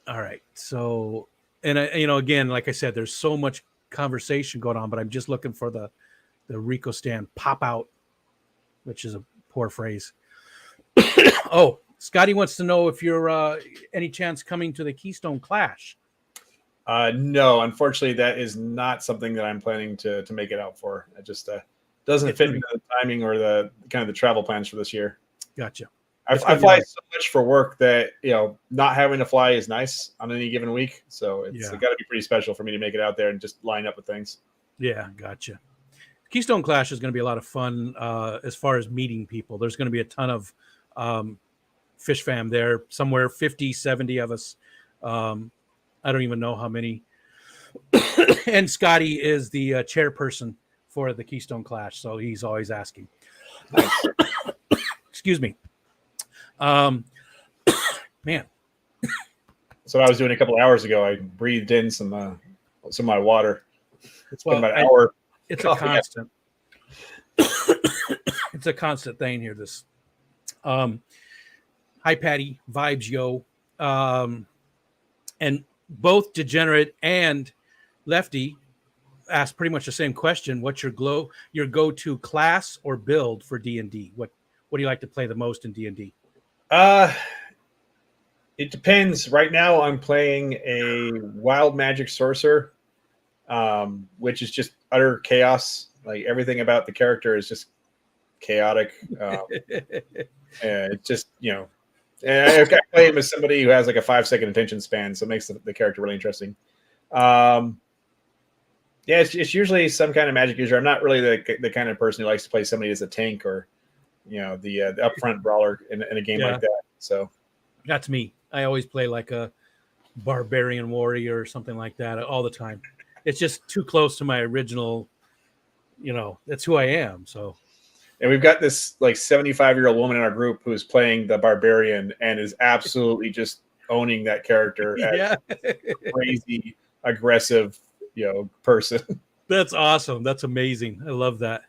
Speaker 1: All right. So, and again, like I said, there's so much conversation going on, but I'm just looking for the Rico stand pop out, which is a poor phrase. Oh, Scotty wants to know if you're any chance coming to the Keystone Clash.
Speaker 2: No, unfortunately, that is not something that I'm planning to make it out for. It just doesn't fit into the timing or the kind of the travel plans for this year.
Speaker 1: Gotcha.
Speaker 2: I fly so much for work that not having to fly is nice on any given week. So it's got to be pretty special for me to make it out there and just line up with things.
Speaker 1: Yeah, gotcha. Keystone Clash is going to be a lot of fun as far as meeting people. There's going to be a ton of fish fam there, somewhere 50, 70 of us. I don't even know how many. And Scotty is the chairperson for the Keystone Clash, so he's always asking. Excuse me. Man.
Speaker 2: So I was doing a couple of hours ago. I breathed in some of my water. It's been about an hour.
Speaker 1: It's a constant. It's a constant thing here. This. Hi, Patty. Vibes, yo. And both Degenerate and Lefty asked pretty much the same question. What's your go-to class or build for D&D? What do you like to play the most in D&D?
Speaker 2: It depends. Right now, I'm playing a wild magic sorcerer. which is just utter chaos. Like everything about the character is just chaotic. And it's just, and I play him as somebody who has like a 5-second attention span, so it makes the character really interesting. Yeah, it's usually some kind of magic user. I'm not really the kind of person who likes to play somebody as a tank or, the upfront brawler in a game like that. So
Speaker 1: that's me. I always play like a barbarian warrior or something like that all the time. It's just too close to my original, that's who I am. So,
Speaker 2: and we've got this like 75-year-old woman in our group who is playing the barbarian and is absolutely just owning that character as crazy, aggressive, person.
Speaker 1: That's awesome. That's amazing. I love that.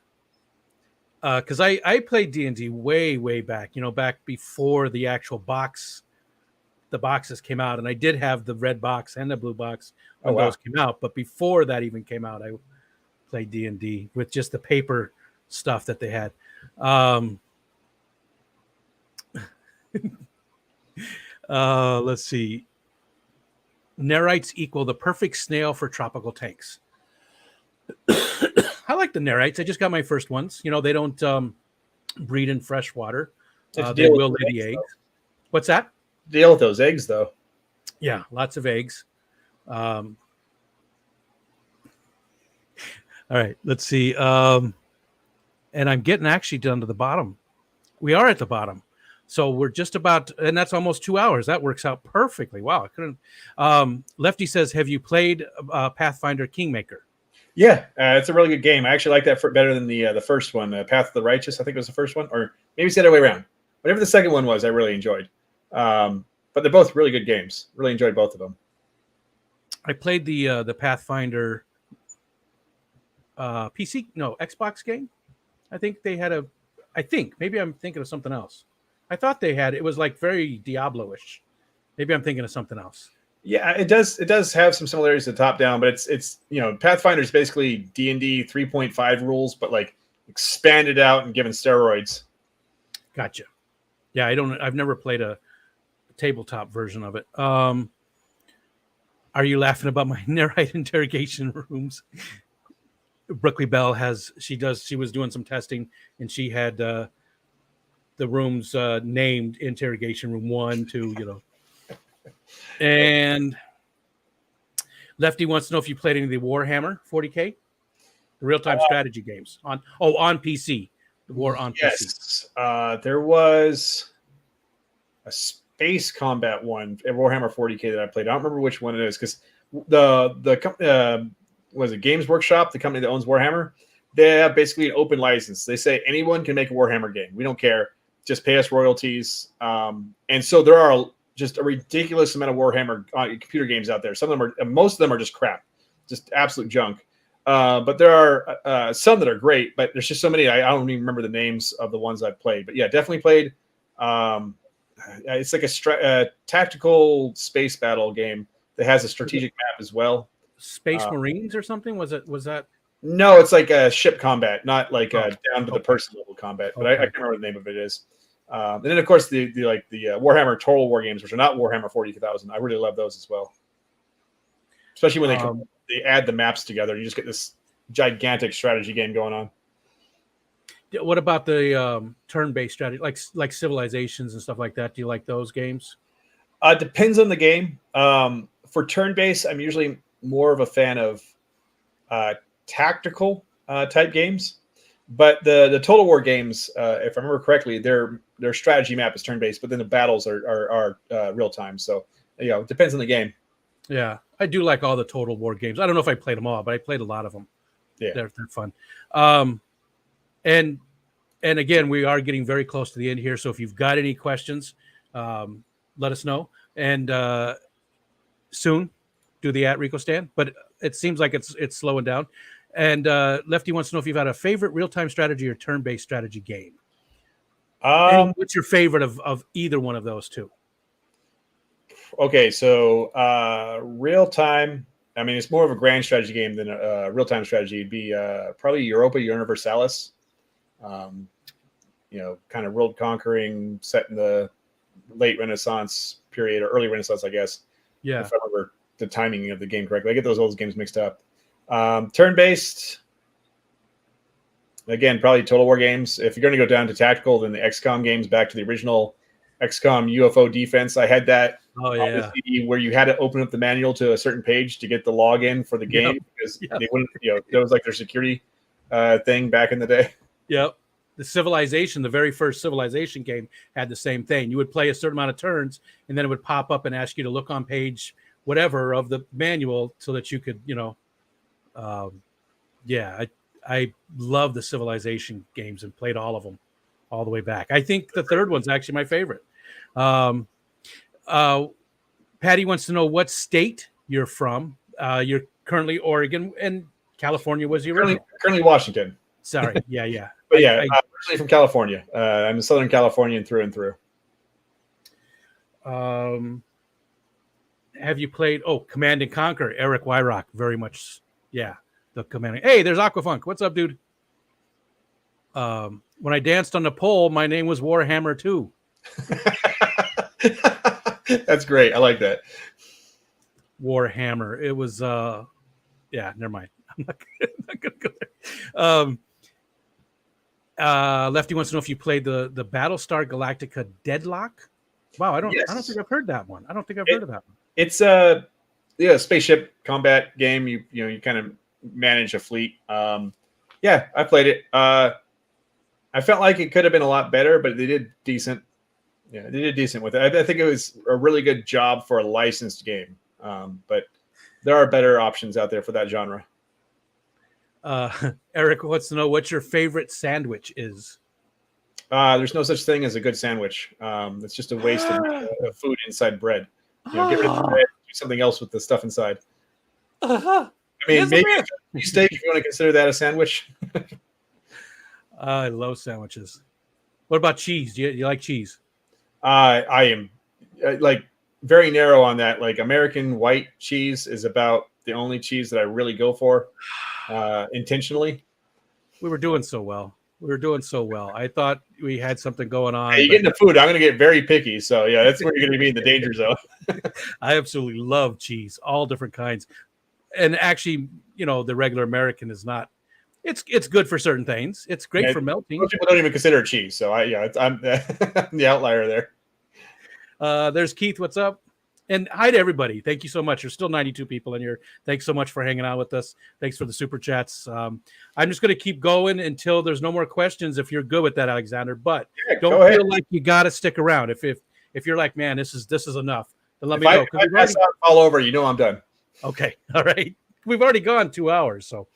Speaker 1: Because I played D&D way back, back before the actual the boxes came out, and I did have the red box and the blue box when those came out. But before that even came out, I played D&D with just the paper stuff that they had. Let's see. Nerites equal the perfect snail for tropical tanks. I like the Nerites. I just got my first ones. They don't breed in fresh water. They will lay the eggs. What's that?
Speaker 2: Deal with those eggs, though.
Speaker 1: Yeah, lots of eggs. All right, let's see. And I'm getting actually down to the bottom. We are at the bottom. So we're just about, and that's almost 2 hours. That works out perfectly. Wow, I couldn't. Lefty says, have you played Pathfinder Kingmaker?
Speaker 2: Yeah, it's a really good game. I actually like that better than the first one, Path of the Righteous. I think it was the first one, or maybe it's the other way around. Whatever the second one was, I really enjoyed. But they're both really good games. Really enjoyed both of them.
Speaker 1: I played the Pathfinder Xbox game. I think they had maybe I'm thinking of something else. I thought it was like very Diablo-ish. Maybe I'm thinking of something else.
Speaker 2: Yeah, it does have some similarities to top down, but it's Pathfinder is basically D&D 3.5 rules, but like expanded out and given steroids.
Speaker 1: Gotcha. Yeah, I've never played a tabletop version of it. Are you laughing about my Nerite interrogation rooms? Brookley Bell she was doing some testing, and she had the rooms named interrogation room 1, 2, And Lefty wants to know if you played any of the Warhammer 40K, the real-time strategy games on PC. The war on PC.
Speaker 2: Yes, there was a space combat one at Warhammer 40K that I played. I don't remember which one it is because the company was it Games Workshop, the company that owns Warhammer. They have basically an open license. They say anyone can make a Warhammer game. We don't care. Just pay us royalties. And so there are just a ridiculous amount of Warhammer computer games out there. Most of them are just crap, just absolute junk. But there are some that are great, but there's just so many. I don't even remember the names of the ones I've played. But yeah, definitely played. It's like a tactical space battle game that has a strategic map as well.
Speaker 1: Space Marines or something? Was that?
Speaker 2: No, it's like a ship combat, not like down to the person level combat. But I can't remember what the name of it is. And then of course the Warhammer Total War games, which are not Warhammer 40,000. I really love those as well, especially when they add the maps together. You just get this gigantic strategy game going on.
Speaker 1: What about the turn-based strategy, like Civilizations and stuff like that? Do you like those games?
Speaker 2: Depends on the game. For turn-based, I'm usually more of a fan of tactical type games. But the Total War games, if I remember correctly, their strategy map is turn-based, but then the battles are real-time. So, it depends on the game.
Speaker 1: Yeah, I do like all the Total War games. I don't know if I played them all, but I played a lot of them.
Speaker 2: Yeah,
Speaker 1: they're fun. And again, we are getting very close to the end here. So if you've got any questions, let us know. And soon do the @Rico stand. But it seems like it's slowing down. And Lefty wants to know if you've had a favorite real-time strategy or turn-based strategy game. What's your favorite of either one of those two?
Speaker 2: Okay, so real-time, I mean, it's more of a grand strategy game than a real-time strategy. It'd be probably Europa Universalis. Kind of world-conquering, set in the late Renaissance period, or early Renaissance, I guess.
Speaker 1: Yeah.
Speaker 2: If I remember the timing of the game correctly. I get those old games mixed up. Turn-based, again, probably Total War games. If you're going to go down to tactical, then the XCOM games, back to the original XCOM UFO Defense. I had that
Speaker 1: Oh
Speaker 2: on the CD where you had to open up the manual to a certain page to get the login for the game because they wouldn't, that was like their security thing back in the day.
Speaker 1: Yep. The Civilization, the very first Civilization game, had the same thing. You would play a certain amount of turns, and then it would pop up and ask you to look on page whatever of the manual so that you could, I love the Civilization games and played all of them all the way back. I think the third one's actually my favorite. Patty wants to know what state you're from. You're currently Oregon, and California was the original.
Speaker 2: Currently Washington.
Speaker 1: Sorry. Yeah.
Speaker 2: But originally from California. I'm a Southern Californian through and through.
Speaker 1: Have you played Command and Conquer? Eric Wyrock, very much. Yeah, the Command. Hey, there's Aquafunk. What's up, dude? When I danced on the pole, my name was Warhammer 2.
Speaker 2: That's great. I like that.
Speaker 1: Warhammer. It was never mind. I'm not gonna go there. Lefty wants to know if you played the Battlestar Galactica Deadlock. Wow, I don't think I've heard that one. I don't think I've heard of that one.
Speaker 2: It's a spaceship combat game. You kind of manage a fleet. I played it. I felt like it could have been a lot better, but they did decent. Yeah, they did decent with it. I think it was a really good job for a licensed game. But there are better options out there for that genre.
Speaker 1: Eric wants to know what your favorite sandwich is.
Speaker 2: There's no such thing as a good sandwich. It's just a waste of food inside bread. Get rid of the bread, do something else with the stuff inside. I mean, maybe a steak, if you want to consider that a sandwich.
Speaker 1: I love sandwiches. What about cheese? Do you like cheese?
Speaker 2: I am like very narrow on that. Like American white cheese is about the only cheese that I really go for intentionally.
Speaker 1: We were doing so well. I thought we had something going on.
Speaker 2: Hey, you get into food, I'm going to get very picky. So yeah, that's where you're going to be in the danger zone.
Speaker 1: I absolutely love cheese, all different kinds. And actually, the regular American is not. It's good for certain things. It's great for melting.
Speaker 2: Most people don't even consider it cheese. So I'm the outlier there.
Speaker 1: There's Keith. What's up? And hi to everybody. Thank you so much. There's still 92 people in here. Thanks so much for hanging out with us. Thanks for the super chats. I'm just going to keep going until there's no more questions. If you're good with that, Alexander, but don't feel like you got to stick around. If you're like, man, this is enough, then let me go.
Speaker 2: If I pass out all over, I'm done.
Speaker 1: Okay. All right. We've already gone 2 hours. So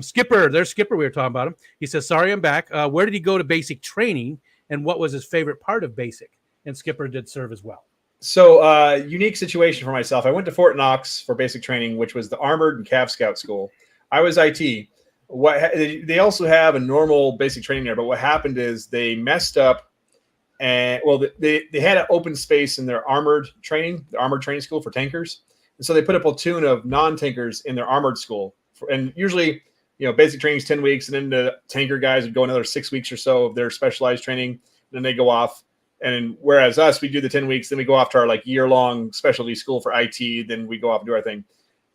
Speaker 1: Skipper, there's Skipper. We were talking about him. He says, sorry, I'm back. Where did he go to basic training and what was his favorite part of basic? And Skipper did serve as well.
Speaker 2: So unique situation for myself. I went to Fort Knox for basic training, which was the Armored and Cav Scout School. I was IT. They also have a normal basic training there, but what happened is they messed up, and they had an open space in their armored training school for tankers, and so they put a platoon of non-tankers in their armored school. And usually, basic training is 10 weeks, and then the tanker guys would go another 6 weeks or so of their specialized training, then they go off. And whereas us, we do the 10 weeks, then we go off to our year-long specialty school for IT, then we go off and do our thing.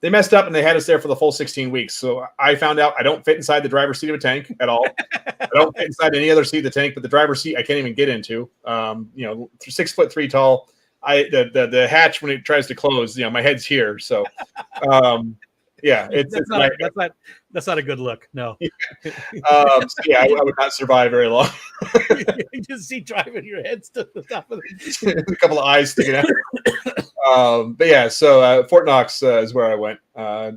Speaker 2: They messed up and they had us there for the full 16 weeks. So I found out I don't fit inside the driver's seat of a tank at all. I don't fit inside any other seat of the tank, but the driver's seat I can't even get into. 6'3" tall. The hatch when it tries to close, my head's here. So
Speaker 1: that's not a good look. No.
Speaker 2: I would not survive very long.
Speaker 1: You just see driving your head to the top of the
Speaker 2: a couple of eyes sticking out. So Fort Knox is where I went.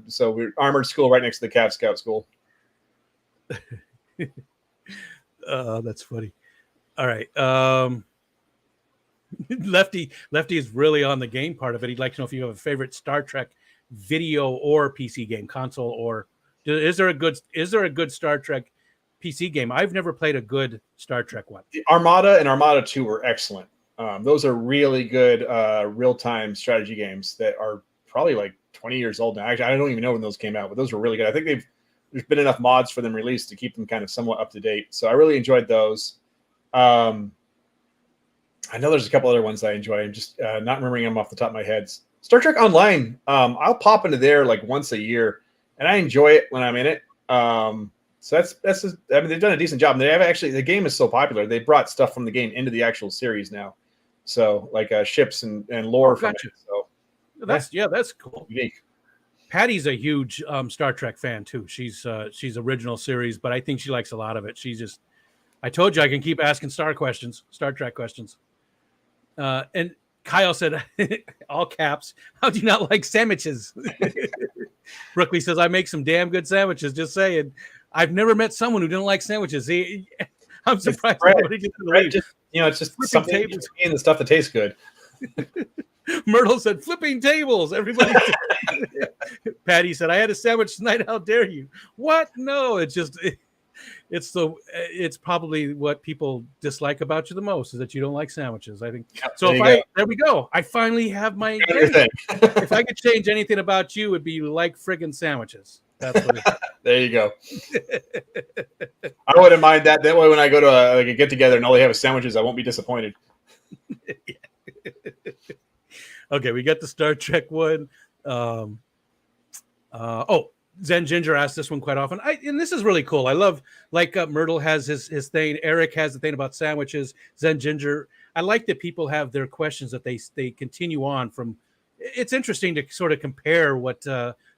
Speaker 2: So we're armored school right next to the Cav Scout School.
Speaker 1: That's funny. All right. Lefty is really on the game part of it. He'd like to know if you have a favorite Star Trek video or PC game, console, or is there a good Star Trek PC game? I've never played a good Star Trek one.
Speaker 2: Armada and Armada 2 were excellent. Those are really good real-time strategy games that are probably 20 years old now. Actually, I don't even know when those came out, but those were really good. I think there's been enough mods for them released to keep them kind of somewhat up to date. So I really enjoyed those. I know there's a couple other ones I enjoy. I'm just not remembering them off the top of my head. Star Trek Online, I'll pop into there once a year and I enjoy it when I'm in it. So that's just, I mean, they've done a decent job. And they have actually, the game is so popular, they brought stuff from the game into the actual series now. So like ships and lore from it. So
Speaker 1: that's cool.
Speaker 2: Unique.
Speaker 1: Patty's a huge Star Trek fan too. She's original series, but I think she likes a lot of it. I told you I can keep asking Star Trek questions. And Kyle said, all caps, how do you not like sandwiches? Brookley says, I make some damn good sandwiches, just saying. I've never met someone who didn't like sandwiches. I'm surprised nobody didn't believe.
Speaker 2: It's just something in the stuff that tastes good.
Speaker 1: Myrtle said, flipping tables. Everybody. Patty said, I had a sandwich tonight. How dare you? What? No, it's probably what people dislike about you the most is that you don't like sandwiches. I think so. There we go. I finally have my thing. If I could change anything about you, it'd be like friggin' sandwiches. That's what it is.
Speaker 2: There you go. I wouldn't mind that. That way, when I go to a get together and all they have is sandwiches, I won't be disappointed.
Speaker 1: Okay, we got the Star Trek one. Zen Ginger asked this one quite often. And this is really cool. I love, like Myrtle has his thing. Eric has the thing about sandwiches. Zen Ginger. I like that people have their questions that they continue on from. It's interesting to sort of compare what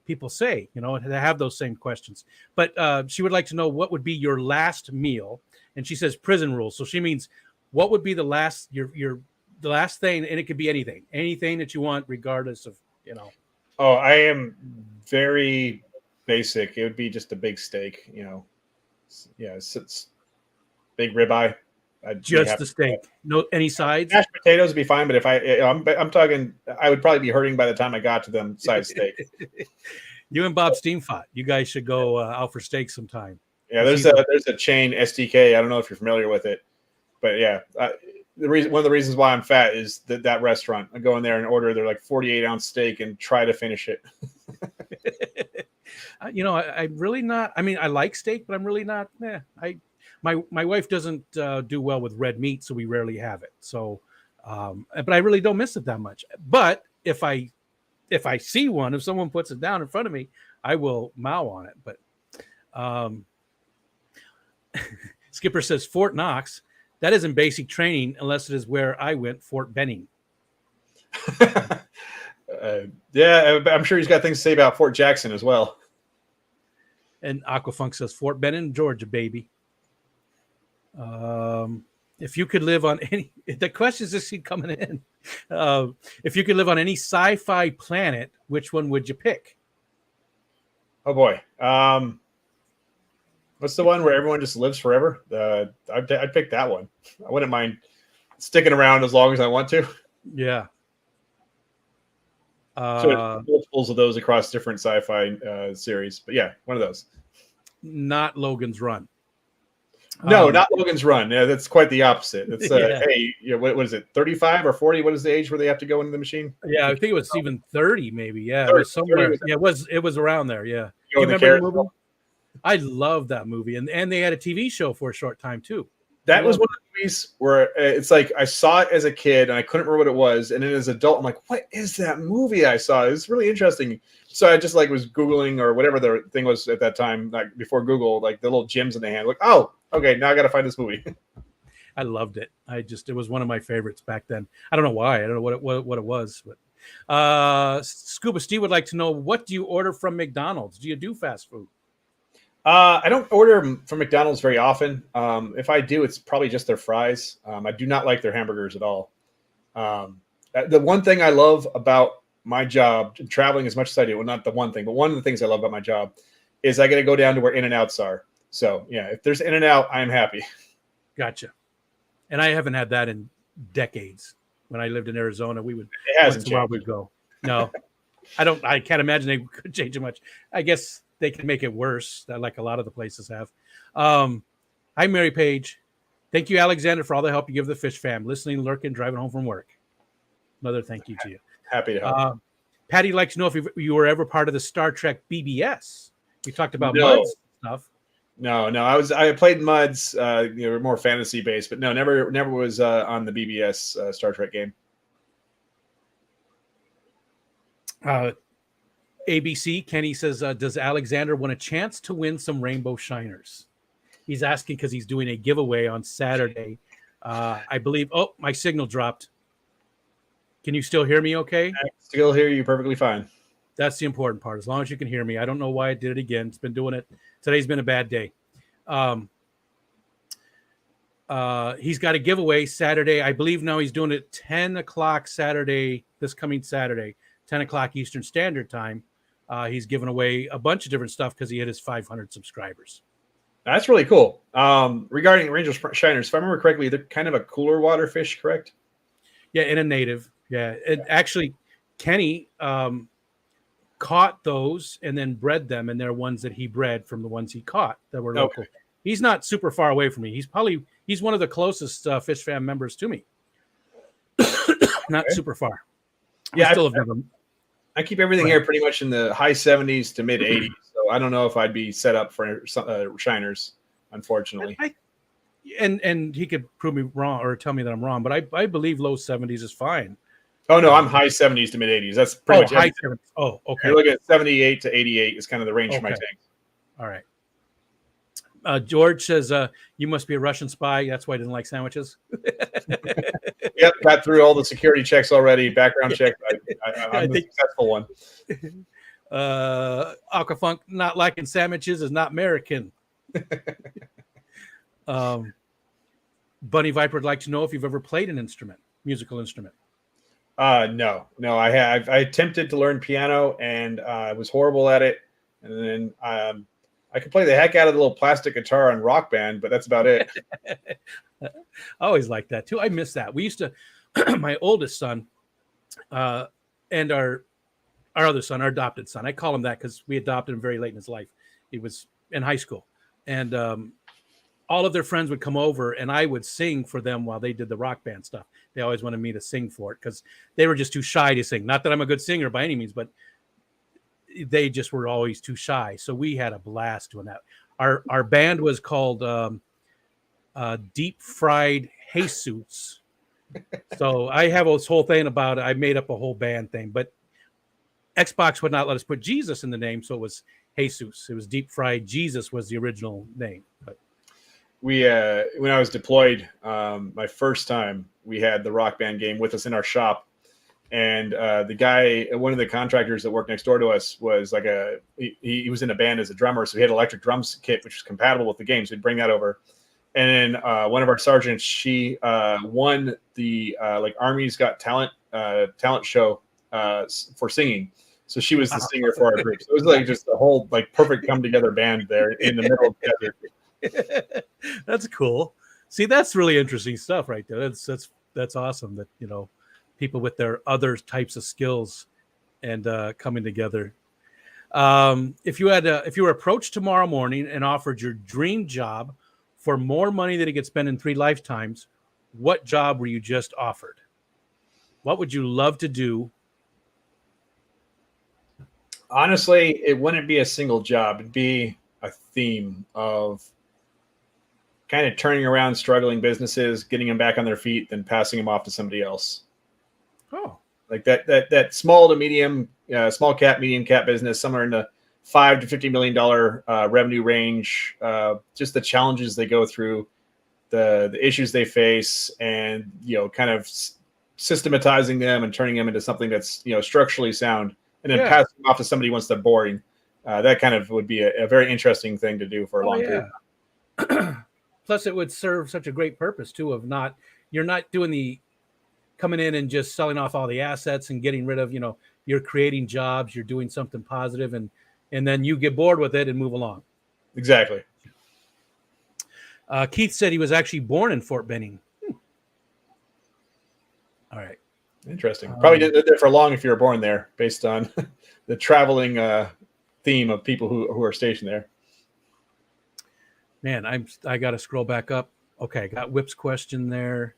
Speaker 1: people say, to have those same questions. But she would like to know what would be your last meal. And she says prison rules. So she means what would be the last, the last thing, and it could be anything that you want, regardless of,
Speaker 2: Oh, I am very basic. It would be just a big steak, it's big ribeye.
Speaker 1: Just the steak, no any sides.
Speaker 2: Mashed potatoes would be fine, but if I'm talking, I would probably be hurting by the time I got to them side steak.
Speaker 1: You and Bob Steam fought. You guys should go out for steak sometime.
Speaker 2: Yeah, there's a chain, STK. I don't know if you're familiar with it, but yeah, one of the reasons why I'm fat is that restaurant. I go in there and order their like 48-ounce steak and try to finish it.
Speaker 1: I'm really not. I mean, I like steak, but I'm really not. My wife doesn't do well with red meat, so we rarely have it. So, but I really don't miss it that much. But if I see one, if someone puts it down in front of me, I will mow on it. But Skipper says Fort Knox. That isn't basic training unless it is where I went, Fort Benning.
Speaker 2: Yeah, I'm sure he's got things to say about Fort Jackson as well.
Speaker 1: And Aquafunk says Fort Benning, Georgia, baby. If you could live on any, the questions just keep coming in. If you could live on any sci-fi planet, which one would you pick?
Speaker 2: Oh boy. What's the one where everyone just lives forever? I'd pick that one. I wouldn't mind sticking around as long as I want to.
Speaker 1: Yeah.
Speaker 2: So multiples of those across different sci-fi series. But yeah, one of those.
Speaker 1: Not Logan's Run.
Speaker 2: No, not Logan's Run. Yeah, that's quite the opposite. It's
Speaker 1: Yeah.
Speaker 2: Hey, what is it? 35 or 40? What is the age where they have to go into the machine?
Speaker 1: Yeah, I think it was even 30, maybe. Yeah,
Speaker 2: 30,
Speaker 1: it was somewhere.
Speaker 2: 30 was
Speaker 1: Yeah, it was around there. Yeah.
Speaker 2: Go
Speaker 1: You
Speaker 2: in the
Speaker 1: remember the
Speaker 2: carrot.
Speaker 1: movie? I love that movie, and they had a TV show for a short time too.
Speaker 2: That was one of the movies where it's like I saw it as a kid and I couldn't remember what it was, and then as an adult I'm like, what is that movie I saw? It's really interesting. So I just like was Googling or whatever the thing was at that time, like before Google, like the little gems in the hand. Like, oh, okay, now I got to find this movie.
Speaker 1: I loved it. It was one of my favorites back then. I don't know why. I don't know what it was. But Scuba Steve would like to know, what do you order from McDonald's? Do you do fast food?
Speaker 2: I don't order from McDonald's very often. If I do, it's probably just their fries. I do not like their hamburgers at all. The one thing I love about my job, traveling as much as I do, well, not the one thing, but one of the things I love about my job is I get to go down to where In-N-Outs are. So yeah, if there's In-N-Out, I'm happy.
Speaker 1: Gotcha. And I haven't had that in decades. When I lived in Arizona, we would
Speaker 2: It hasn't
Speaker 1: once in a while
Speaker 2: changed.
Speaker 1: we'd go. No, I can't imagine they could change it much. I guess they can make it worse, like a lot of the places have. Hi, Mary Page. Thank you, Alexander, for all the help you give the Fish Fam. Listening, lurking, driving home from work. Another thank you to you.
Speaker 2: Happy to help.
Speaker 1: Patty likes to know if you were ever part of the Star Trek BBS. We talked about
Speaker 2: No.
Speaker 1: Muds stuff.
Speaker 2: No. I played Muds, more fantasy based, but no, never was on the BBS Star Trek game.
Speaker 1: ABC Kenny says, does Alexander want a chance to win some rainbow shiners? He's asking because he's doing a giveaway on Saturday. I believe. Oh, my signal dropped. Can you still hear me okay?
Speaker 2: I still hear you perfectly fine.
Speaker 1: That's the important part. As long as you can hear me. I don't know why I did it again. It's been doing it. Today's been a bad day. He's got a giveaway Saturday. I believe now he's doing it 10 o'clock Saturday, this coming Saturday, 10 o'clock Eastern Standard Time. He's giving away a bunch of different stuff because he hit his 500 subscribers.
Speaker 2: That's really cool. Regarding rainbow shiners, if I remember correctly, they're kind of a cooler water fish, correct?
Speaker 1: Yeah, in a native. Yeah, actually, Kenny caught those and then bred them, and they're ones that he bred from the ones he caught that were local.
Speaker 2: Okay.
Speaker 1: He's not super far away from me. He's one of the closest Fish Fam members to me. Not
Speaker 2: Okay.
Speaker 1: super far.
Speaker 2: Yeah, I keep everything here pretty much in the high 70s to mid 80s. So I don't know if I'd be set up for shiners, unfortunately.
Speaker 1: And he could prove me wrong or tell me that I'm wrong, but I believe low 70s is fine.
Speaker 2: Oh no, I'm high 70s to mid 80s. That's pretty much
Speaker 1: high
Speaker 2: everything.
Speaker 1: 70s. Oh, okay.
Speaker 2: You're looking at 78 to 88 is kind of the range for my
Speaker 1: Okay.
Speaker 2: tank.
Speaker 1: All right. George says you must be a Russian spy. That's why I didn't like sandwiches.
Speaker 2: Yep, got through all the security checks already, background check. I'm the successful one.
Speaker 1: Aquafunk not liking sandwiches is not American. Bunny Viper would like to know if you've ever played an musical instrument.
Speaker 2: No, I have. I attempted to learn piano and I was horrible at it. And then I could play the heck out of the little plastic guitar on Rock Band, but that's about it.
Speaker 1: I always liked that too. I miss that. We used to, my oldest son, and our other son, our adopted son. I call him that because we adopted him very late in his life. He was in high school, and all of their friends would come over, and I would sing for them while they did the Rock Band stuff. They always wanted me to sing for it because they were just too shy to sing. Not that I'm a good singer by any means, but they just were always too shy. So we had a blast doing that. Our band was called Deep Fried Jesus. So I have this whole thing about it. I made up a whole band thing, but Xbox would not let us put Jesus in the name, so it was Jesus. It was Deep Fried Jesus was the original name. But
Speaker 2: We when I was deployed, my first time, we had the Rock Band game with us in our shop. And the guy, one of the contractors that worked next door to us, was like he was in a band as a drummer, so he had an electric drums kit which was compatible with the game. So he'd bring that over. And then one of our sergeants, she won the like Army's Got Talent show for singing. So she was the singer for our group. So it was like just a whole like perfect come together band there in the middle of the desert.
Speaker 1: That's cool. See, that's really interesting stuff right there. That's awesome that, you know, people with their other types of skills and coming together. If you were approached tomorrow morning and offered your dream job for more money than you could spend in 3 lifetimes, what job were you just offered? What would you love to do?
Speaker 2: Honestly, it wouldn't be a single job. It'd be a theme of kind of turning around struggling businesses, getting them back on their feet, then passing them off to somebody else.
Speaker 1: Oh,
Speaker 2: Like that small to medium, small cap, medium cap business, somewhere in the $5 to $50 million revenue range. Just the challenges they go through, the issues they face, and kind of systematizing them and turning them into something that's structurally sound, and then passing them off to somebody once they're boring. That kind of would be a very interesting thing to do for a long period.
Speaker 1: Plus, it would serve such a great purpose too. You're not doing the coming in and just selling off all the assets and getting rid of, you're creating jobs, you're doing something positive, and then you get bored with it and move along.
Speaker 2: Exactly.
Speaker 1: Keith said he was actually born in Fort Benning. All right.
Speaker 2: Interesting. Probably didn't live there for long if you were born there, based on the traveling theme of people who are stationed there.
Speaker 1: Man, I got to scroll back up. Okay, got Whip's question there.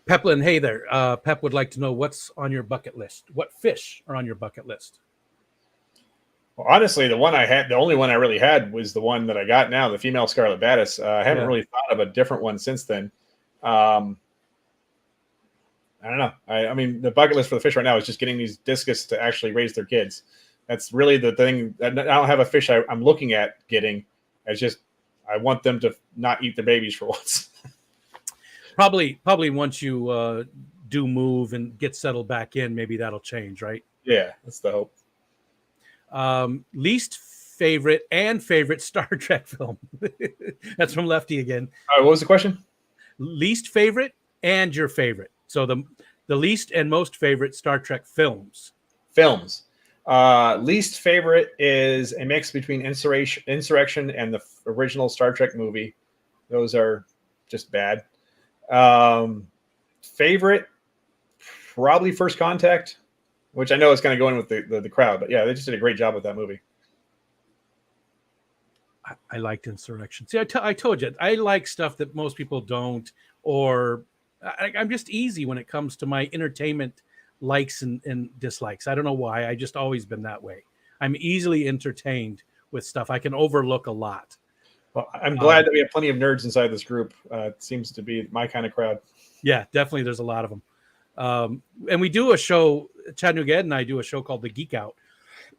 Speaker 1: Peplin, hey there. Pep would like to know what's on your bucket list. What fish are on your bucket list?
Speaker 2: Well, honestly, the only one I really had was the one that I got now, the female scarlet batis. I haven't really thought of a different one since then. I don't know. I mean, the bucket list for the fish right now is just getting these discus to actually raise their kids. That's really the thing. I don't have a fish I'm looking at getting. It's just I want them to not eat their babies for once.
Speaker 1: Probably once you do move and get settled back in, maybe that'll change, right?
Speaker 2: Yeah, that's the hope.
Speaker 1: Least favorite and favorite Star Trek film. That's from Lefty again.
Speaker 2: What was the question?
Speaker 1: Least favorite and your favorite. So the least and most favorite Star Trek films.
Speaker 2: Films. Least favorite is a mix between Insurrection and the original Star Trek movie. Those are just bad. Favorite, probably First Contact, which I know is kind of going with the crowd, but yeah, they just did a great job with that movie.
Speaker 1: I liked Insurrection. See, I told you, I like stuff that most people don't, or I'm just easy when it comes to my entertainment likes and dislikes. I don't know why. I just always been that way. I'm easily entertained with stuff. I can overlook a lot.
Speaker 2: Well, I'm glad that we have plenty of nerds inside this group. It seems to be my kind of crowd.
Speaker 1: Yeah, definitely. There's a lot of them. And we do a show, Chattanooga Ed and I do a show called The Geek Out.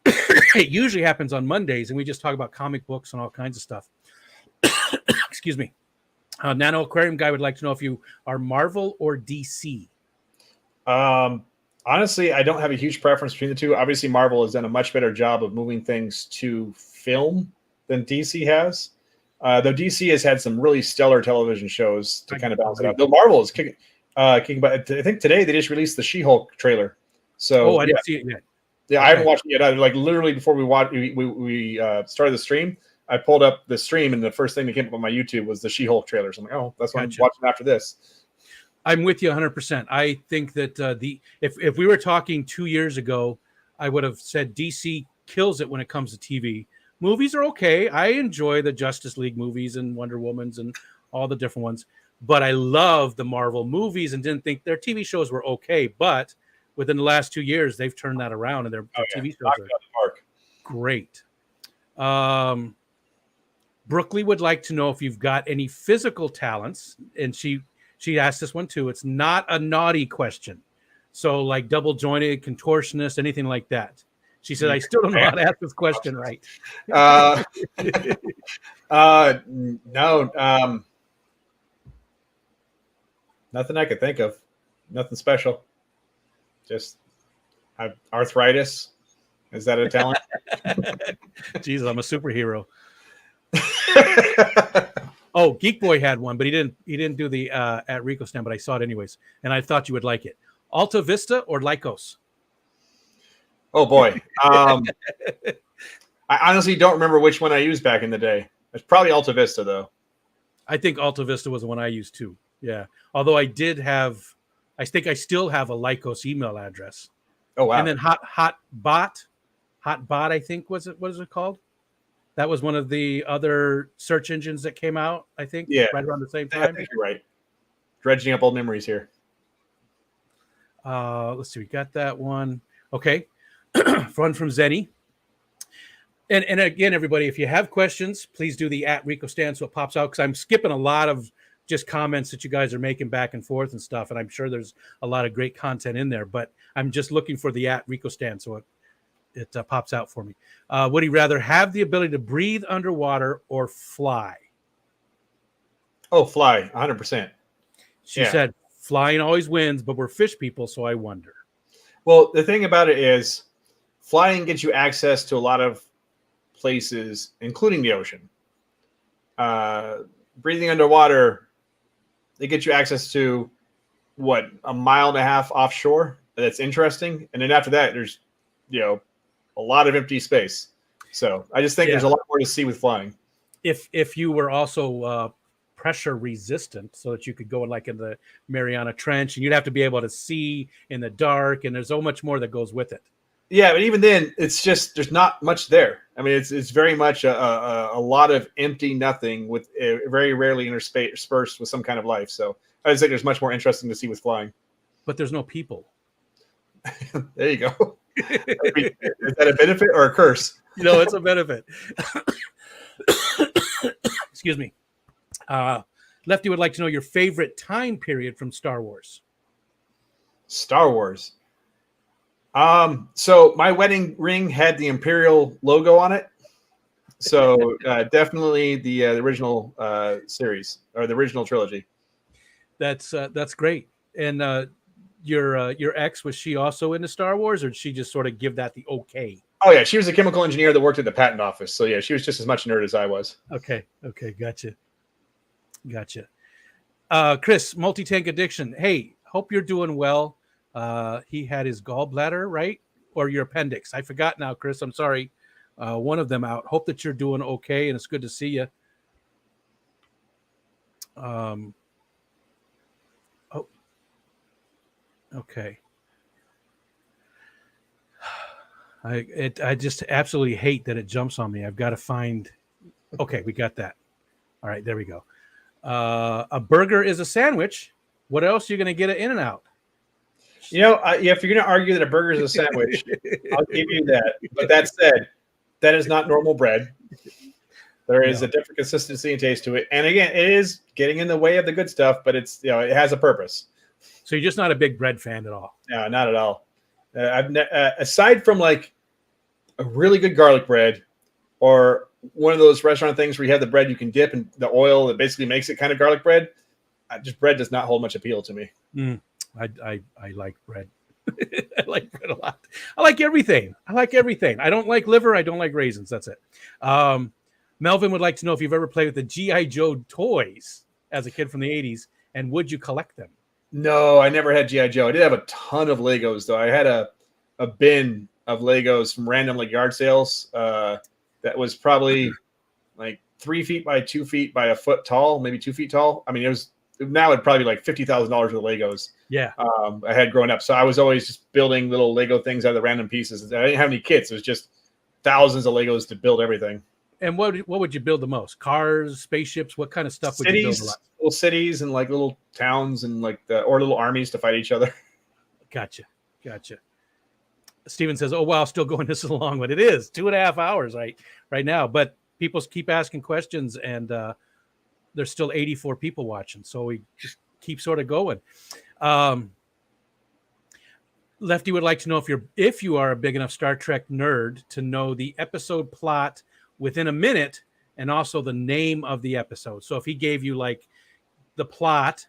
Speaker 1: It usually happens on Mondays, and we just talk about comic books and all kinds of stuff. Excuse me. Nano Aquarium Guy would like to know if you are Marvel or DC.
Speaker 2: Honestly, I don't have a huge preference between the two. Obviously, Marvel has done a much better job of moving things to film than DC has. Though DC has had some really stellar television shows to kind of balance it out. Though Marvel is kicking butt. I think today they just released the She-Hulk trailer. So
Speaker 1: I didn't see it yet.
Speaker 2: Yeah, I haven't watched it yet either. Like literally before we started the stream, I pulled up the stream and the first thing that came up on my YouTube was the She-Hulk trailer. So I'm like, oh, that's what I'm watching after this.
Speaker 1: I'm with you 100%. I think that if we were talking 2 years ago, I would have said DC kills it when it comes to TV. Movies are okay. I enjoy the Justice League movies and Wonder Woman's and all the different ones. But I love the Marvel movies and didn't think their TV shows were okay. But within the last 2 years, they've turned that around and their TV shows are great. Brooklyn would like to know if you've got any physical talents. And she asked this one too. It's not a naughty question. So like double jointed, contortionist, anything like that. She said, I still don't know how to ask this question right.
Speaker 2: No. Nothing I could think of. Nothing special. Just arthritis. Is that a talent?
Speaker 1: Jesus, I'm a superhero. Oh, Geek Boy had one, but he didn't do the at Rico stand, but I saw it anyways, and I thought you would like it. Alta Vista or Lycos?
Speaker 2: Oh boy. I honestly don't remember which one I used back in the day. It's probably Alta Vista though. I
Speaker 1: think Alta Vista was the one I used too. Yeah. Although I think I still have a Lycos email address.
Speaker 2: Oh wow.
Speaker 1: And then Hotbot, I think what is it called? That was one of the other search engines that came out, I think, right around the same time.
Speaker 2: I think you're right. Dredging up old memories here.
Speaker 1: Let's see. We got that one. Okay. One from Zenny. And again, everybody, if you have questions, please do the at Rico stand so it pops out, because I'm skipping a lot of just comments that you guys are making back and forth and stuff. And I'm sure there's a lot of great content in there, but I'm just looking for the at Rico stand so it pops out for me. Would he rather have the ability to breathe underwater or fly?
Speaker 2: Oh, fly, 100%.
Speaker 1: She said flying always wins, but we're fish people, so I wonder.
Speaker 2: Well, the thing about it is flying gets you access to a lot of places, including the ocean. Breathing underwater, they get you access to, what, 1.5 miles offshore? That's interesting. And then after that, there's, a lot of empty space. So I just think there's a lot more to see with flying.
Speaker 1: If you were also pressure resistant, so that you could go like in the Mariana Trench, and you'd have to be able to see in the dark, and there's so much more that goes with it.
Speaker 2: Yeah, but even then, it's just there's not much there. I mean, it's very much a lot of empty nothing with very rarely interspersed with some kind of life. So I would say there's much more interesting to see with flying.
Speaker 1: But there's no people.
Speaker 2: There you go. Is that a benefit or a curse?
Speaker 1: It's a benefit. Excuse me. Lefty would like to know your favorite time period from Star Wars.
Speaker 2: Star Wars. So my wedding ring had the Imperial logo on it. So definitely the original series or the original trilogy.
Speaker 1: That's great. And your ex, was she also into Star Wars, or did she just sort of give that the okay?
Speaker 2: Oh yeah, she was a chemical engineer that worked at the patent office. So yeah, she was just as much a nerd as I was.
Speaker 1: Okay, gotcha. Chris, multi-tank addiction. Hey, hope you're doing well. He had his gallbladder, right? Or your appendix. I forgot now, Chris. I'm sorry. One of them out. Hope that you're doing okay, and it's good to see you. Oh, okay. I just absolutely hate that it jumps on me. I've got to find. Okay, we got that. All right, there we go. A burger is a sandwich. What else are you going to get at In-N-Out?
Speaker 2: You know, if you're going to argue that a burger is a sandwich, I'll give you that. But that said, that is not normal bread. There is a different consistency and taste to it. And again, it is getting in the way of the good stuff, but it's, you know, it has a purpose.
Speaker 1: So you're just not a big bread fan at all?
Speaker 2: No, not at all. Aside from like a really good garlic bread or one of those restaurant things where you have the bread you can dip in the oil that basically makes it kind of garlic bread, just bread does not hold much appeal to me.
Speaker 1: I like bread. I like bread a lot. I like everything. I don't like liver. I don't like raisins. That's it. Melvin would like to know if you've ever played with the G.I. Joe toys as a kid from the 80s, and would you collect them?
Speaker 2: No, I never had G.I. Joe. I did have a ton of Legos, though. I had a bin of Legos from random like yard sales that was probably like 3 feet by 2 feet by a foot tall, maybe 2 feet tall. I mean, it was now it'd probably be like $50,000 worth of Legos.
Speaker 1: Yeah.
Speaker 2: I had growing up. So I was always just building little Lego things out of the random pieces. I didn't have any kits. It was just thousands of Legos to build everything.
Speaker 1: And what would you build the most? Cars, spaceships? What kind of stuff would you build a lot?
Speaker 2: Little cities and like little towns and like or little armies to fight each other. Gotcha.
Speaker 1: Steven says, "Oh wow, still going this along, but it is 2.5 hours right now." But people keep asking questions, and there's still 84 people watching, so we just keep sort of going. Lefty would like to know if you are a big enough Star Trek nerd to know the episode plot within a minute and also the name of the episode. So if he gave you like the plot,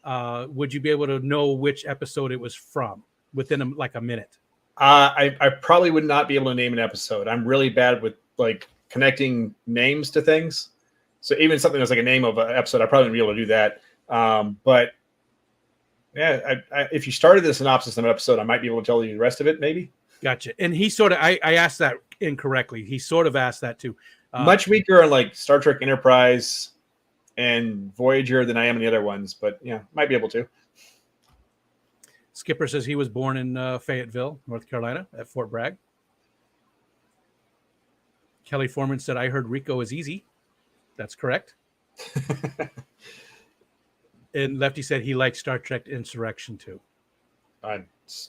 Speaker 1: would you be able to know which episode it was from within a minute?
Speaker 2: I probably would not be able to name an episode. I'm really bad with like connecting names to things. So even something that's like a name of an episode, I probably wouldn't be able to do that. But yeah, if you started the synopsis of an episode, I might be able to tell you the rest of it, maybe.
Speaker 1: Gotcha. And he sort of, I asked that incorrectly. He sort of asked that too.
Speaker 2: Much weaker on like Star Trek Enterprise and Voyager than I am in the other ones, but yeah, might be able to.
Speaker 1: Skipper says he was born in Fayetteville, North Carolina, at Fort Bragg. Kelly Foreman said, "I heard Rico is easy." That's correct. And Lefty said he likes Star Trek Insurrection too.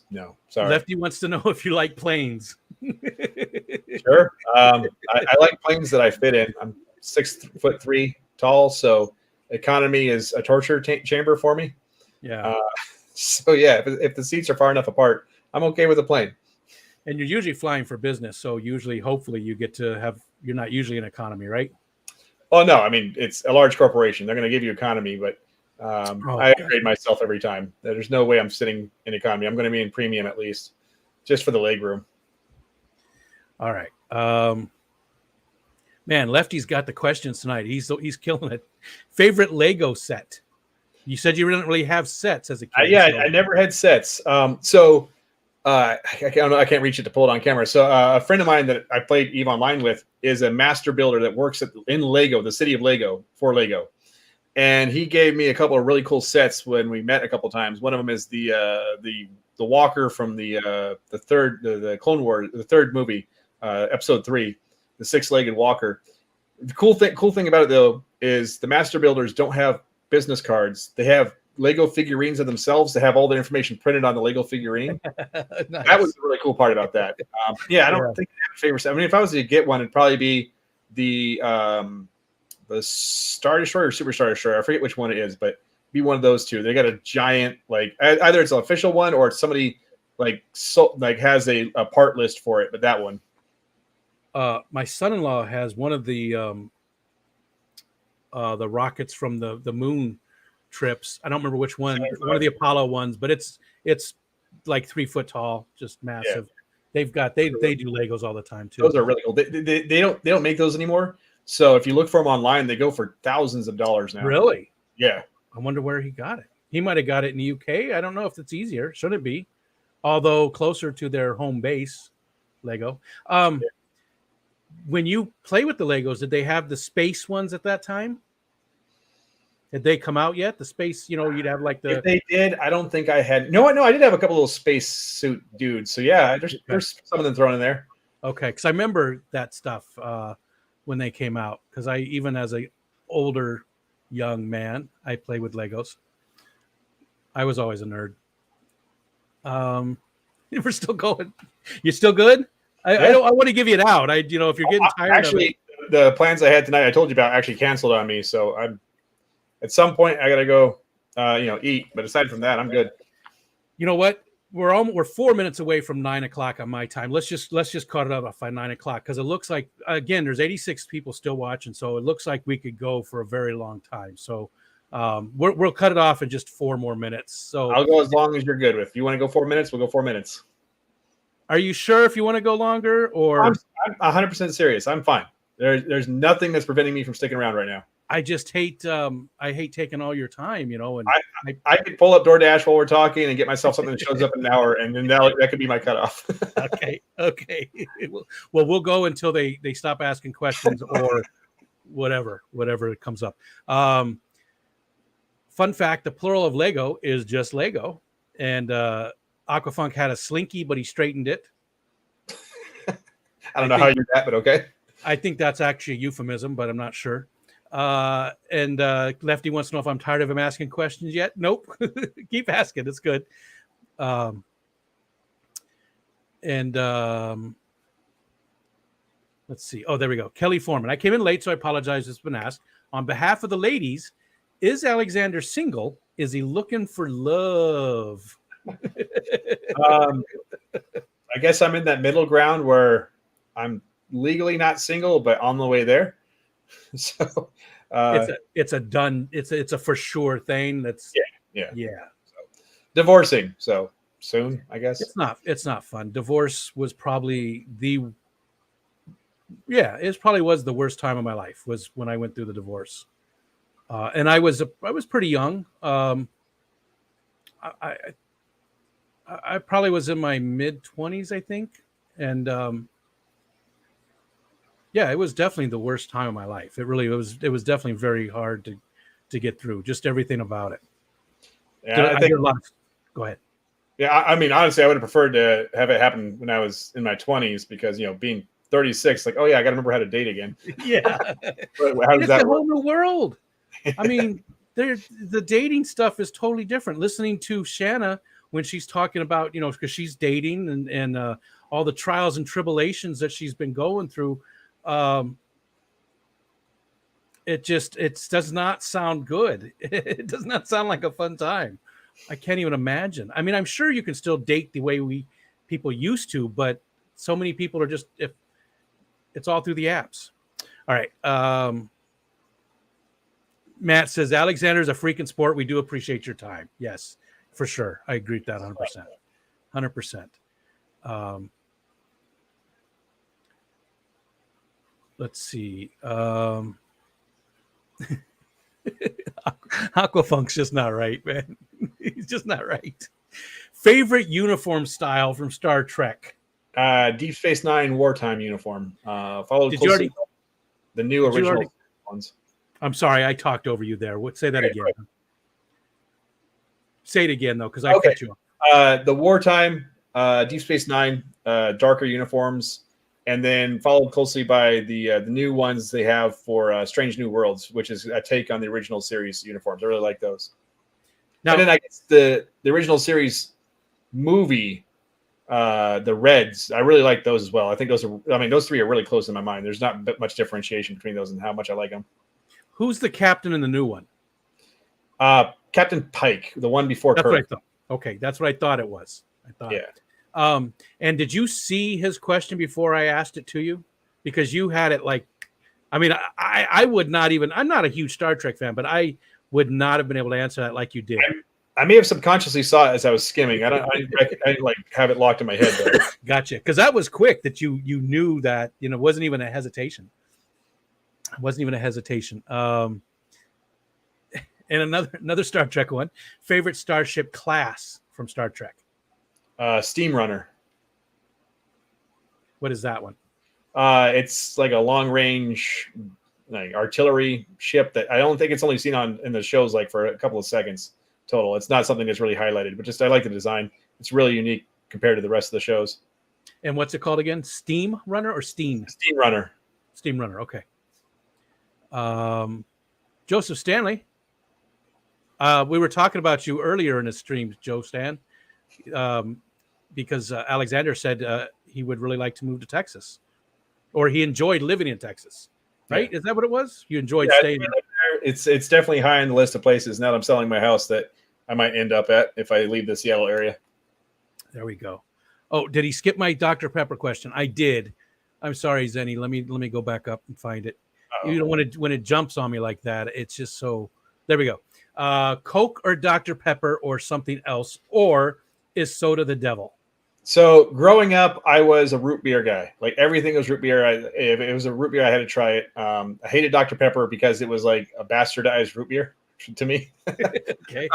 Speaker 2: No, sorry.
Speaker 1: Lefty wants to know if you like planes.
Speaker 2: Sure. I like planes that I fit in. I'm 6'3" tall, so economy is a torture chamber for me.
Speaker 1: Yeah.
Speaker 2: So yeah, if the seats are far enough apart, I'm okay with a plane.
Speaker 1: And you're usually flying for business, so usually, hopefully, you get to have. You're not usually in economy, right?
Speaker 2: Oh no, I mean it's a large corporation. They're going to give you economy, but I upgrade myself every time. There's no way I'm sitting in economy. I'm going to be in premium at least, just for the leg room.
Speaker 1: All right, man. Lefty's got the questions tonight. He's killing it. Favorite Lego set? You said you didn't really have sets as a kid.
Speaker 2: Yeah, so. I never had sets. I can't reach it to pull it on camera. So a friend of mine that I played EVE Online with is a master builder that works in Lego, the city of Lego, for Lego. And he gave me a couple of really cool sets when we met a couple of times. One of them is the walker from the Clone Wars, the third movie, episode 3, the 6-legged walker. The cool thing about it though is the master builders don't have business cards. They have Lego figurines of themselves that have all the information printed on the Lego figurine. Nice. That was the really cool part about that. I don't think I have a favorite set. I mean, if I was to get one, it'd probably be the Star Destroyer or Super Star Destroyer. I forget which one it is, but be one of those two. They got a giant, like either it's an official one or it's somebody like has a part list for it. But that one,
Speaker 1: my son-in-law has one of the rockets from the moon trips. I don't remember which one. One of the Apollo ones, but it's like 3 foot tall, just massive. Yeah. They've got they do Legos all the time too.
Speaker 2: Those are really cool. They don't make those anymore. So if you look for them online, they go for thousands of dollars now.
Speaker 1: Really?
Speaker 2: Yeah.
Speaker 1: I wonder where he got it. He might have got it in the UK. I don't know if it's easier. Should it be? Although closer to their home base, Lego. When you play with the Legos, did they have the space ones at that time? Had they come out yet? The space, you'd have like the.
Speaker 2: If they did, I don't think I had. No, I did have a couple little space suit dudes. So yeah, there's some of them thrown in there.
Speaker 1: Okay, because I remember that stuff when they came out. Because even as a older young man, I played with Legos. I was always a nerd. We're still going. You still good? I want to give you it out. If you're getting tired.
Speaker 2: Actually, the plans I had tonight, I told you about, actually canceled on me. So I'm at some point I gotta go, eat. But aside from that, I'm good.
Speaker 1: You know what? We're 4 minutes away from 9 o'clock on my time. Let's just cut it up by 9 o'clock because it looks like again there's 86 people still watching, so it looks like we could go for a very long time. So we'll cut it off in just 4 more minutes. So
Speaker 2: I'll go as long as you're good with. If you want to go 4 minutes, we'll go 4 minutes.
Speaker 1: Are you sure if you want to go longer or?
Speaker 2: I'm 100% serious. I'm fine. There's nothing that's preventing me from sticking around right now.
Speaker 1: I just hate taking all your time, and
Speaker 2: I could pull up DoorDash while we're talking and get myself something that shows up in an hour, and then that could be my cutoff.
Speaker 1: Okay. Well, we'll go until they stop asking questions or whatever comes up. Fun fact: the plural of Lego is just Lego, and Aquafunk had a slinky, but he straightened it.
Speaker 2: I don't know how you did that, but okay.
Speaker 1: I think that's actually a euphemism, but I'm not sure. And Lefty wants to know if I'm tired of him asking questions yet. Nope. Keep asking. It's good. Let's see. Oh, there we go. Kelly Foreman. I came in late, so I apologize. It's been asked. On behalf of the ladies, is Alexander single? Is he looking for love?
Speaker 2: I guess I'm in that middle ground where I'm legally not single, but on the way there. So
Speaker 1: it's a for sure thing. That's
Speaker 2: yeah.
Speaker 1: So,
Speaker 2: divorcing. So soon, I guess.
Speaker 1: It's not fun. Divorce was probably it probably was the worst time of my life was when I went through the divorce. And I was pretty young. I probably was in my mid-20s, I think. And it was definitely the worst time of my life. It was definitely very hard to get through, just everything about it.
Speaker 2: Yeah,
Speaker 1: Go ahead.
Speaker 2: Yeah, I mean, honestly, I would have preferred to have it happen when I was in my 20s because, being 36, like, oh yeah, I got to remember how to date again.
Speaker 1: Yeah.
Speaker 2: How does that
Speaker 1: work? A whole new world. I mean, the dating stuff is totally different. Listening to Shanna when she's talking about, because she's dating and all the trials and tribulations that she's been going through. It does not sound good. It does not sound like a fun time. I can't even imagine. I mean, I'm sure you can still date the way people used to, but so many people are just, if it's all through the apps. All right. Matt says, Alexander's a freaking sport. We do appreciate your time. Yes, for sure. I agree with that 100%. 100%. Let's see. Aquafunk's just not right, man. He's just not right. Favorite uniform style from Star Trek?
Speaker 2: Deep Space Nine wartime uniform. Followed closely the new original ones.
Speaker 1: I'm sorry, I talked over you there. Say that again. Right. Say it again, though, because I cut you
Speaker 2: off. The wartime Deep Space Nine darker uniforms. And then followed closely by the new ones they have for Strange New Worlds, which is a take on the original series uniforms. I really like those. Now, and then I guess the original series movie, the Reds, I really like those as well. I think those three are really close in my mind. There's not much differentiation between those and how much I like them.
Speaker 1: Who's the captain in the new one?
Speaker 2: Captain Pike, the one before
Speaker 1: That's what I
Speaker 2: Kirk.
Speaker 1: thought. Okay, that's what I thought it was. I thought.
Speaker 2: Yeah.
Speaker 1: And did you see his question before I asked it to you? Because you had it like, I mean, I would not even. I'm not a huge Star Trek fan, but I would not have been able to answer that like you did.
Speaker 2: I may have subconsciously saw it as I was skimming. I didn't like have it locked in my head though.
Speaker 1: Gotcha. Because that was quick. That you knew that, you know, it wasn't even a hesitation. It wasn't even a hesitation. And another Star Trek one. Favorite starship class from Star Trek?
Speaker 2: Steam Runner.
Speaker 1: What is that one?
Speaker 2: It's like a long range like artillery ship that I don't think it's only seen in the shows like for a couple of seconds total. It's not something that's really highlighted, but just I like the design. It's really unique compared to the rest of the shows.
Speaker 1: And what's it called again? Steam Runner or Steam?
Speaker 2: Steam Runner.
Speaker 1: Steam Runner. Okay. Joseph Stanley. We were talking about you earlier in the stream, Joe Stan, because Alexander said he would really like to move to Texas, or he enjoyed living in Texas. Right?
Speaker 2: Yeah.
Speaker 1: Is that what it was? You enjoyed staying there?
Speaker 2: It's definitely high on the list of places now that I'm selling my house that I might end up at if I leave the Seattle area.
Speaker 1: There we go. Oh, did he skip my Dr. Pepper question? I did. I'm sorry, Zenny. Let me go back up and find it. You know, when it jumps on me like that, it's just so. There we go. Coke or Dr. Pepper or something else, or is soda the devil?
Speaker 2: So growing up, I was a root beer guy. Like everything was root beer. If it was a root beer, I had to try it. I hated Dr. Pepper because it was like a bastardized root beer to me.
Speaker 1: Okay.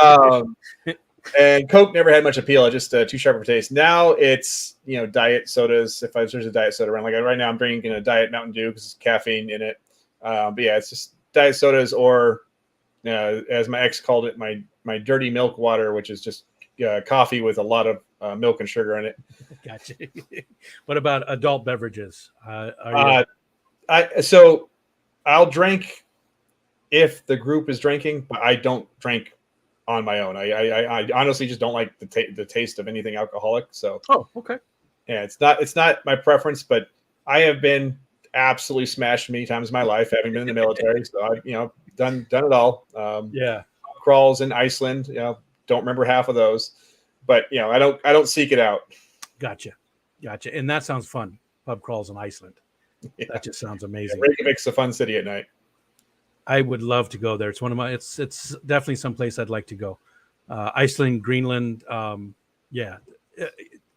Speaker 2: And Coke never had much appeal. Just too sharp of a taste. Now it's, you know, diet sodas. If there's a diet soda around, like right now I'm drinking a diet Mountain Dew because it's caffeine in it. But yeah, it's just diet sodas or, as my ex called it, my dirty milk water, which is just coffee with a lot of milk and sugar in it.
Speaker 1: Gotcha. What about adult beverages?
Speaker 2: So I'll drink if the group is drinking, but I don't drink on my own. I honestly just don't like the taste of anything alcoholic. So
Speaker 1: okay.
Speaker 2: Yeah, it's not my preference, but I have been absolutely smashed many times in my life, having been in the military. So I've done it all.
Speaker 1: Yeah.
Speaker 2: Crawls in Iceland. Don't remember half of those, but I don't seek it out.
Speaker 1: Gotcha. And that sounds fun. Pub crawls in Iceland. Yeah. That just sounds amazing.
Speaker 2: Reykjavik's a fun city at night.
Speaker 1: I would love to go there. It's one of my. It's definitely someplace I'd like to go. Iceland, Greenland,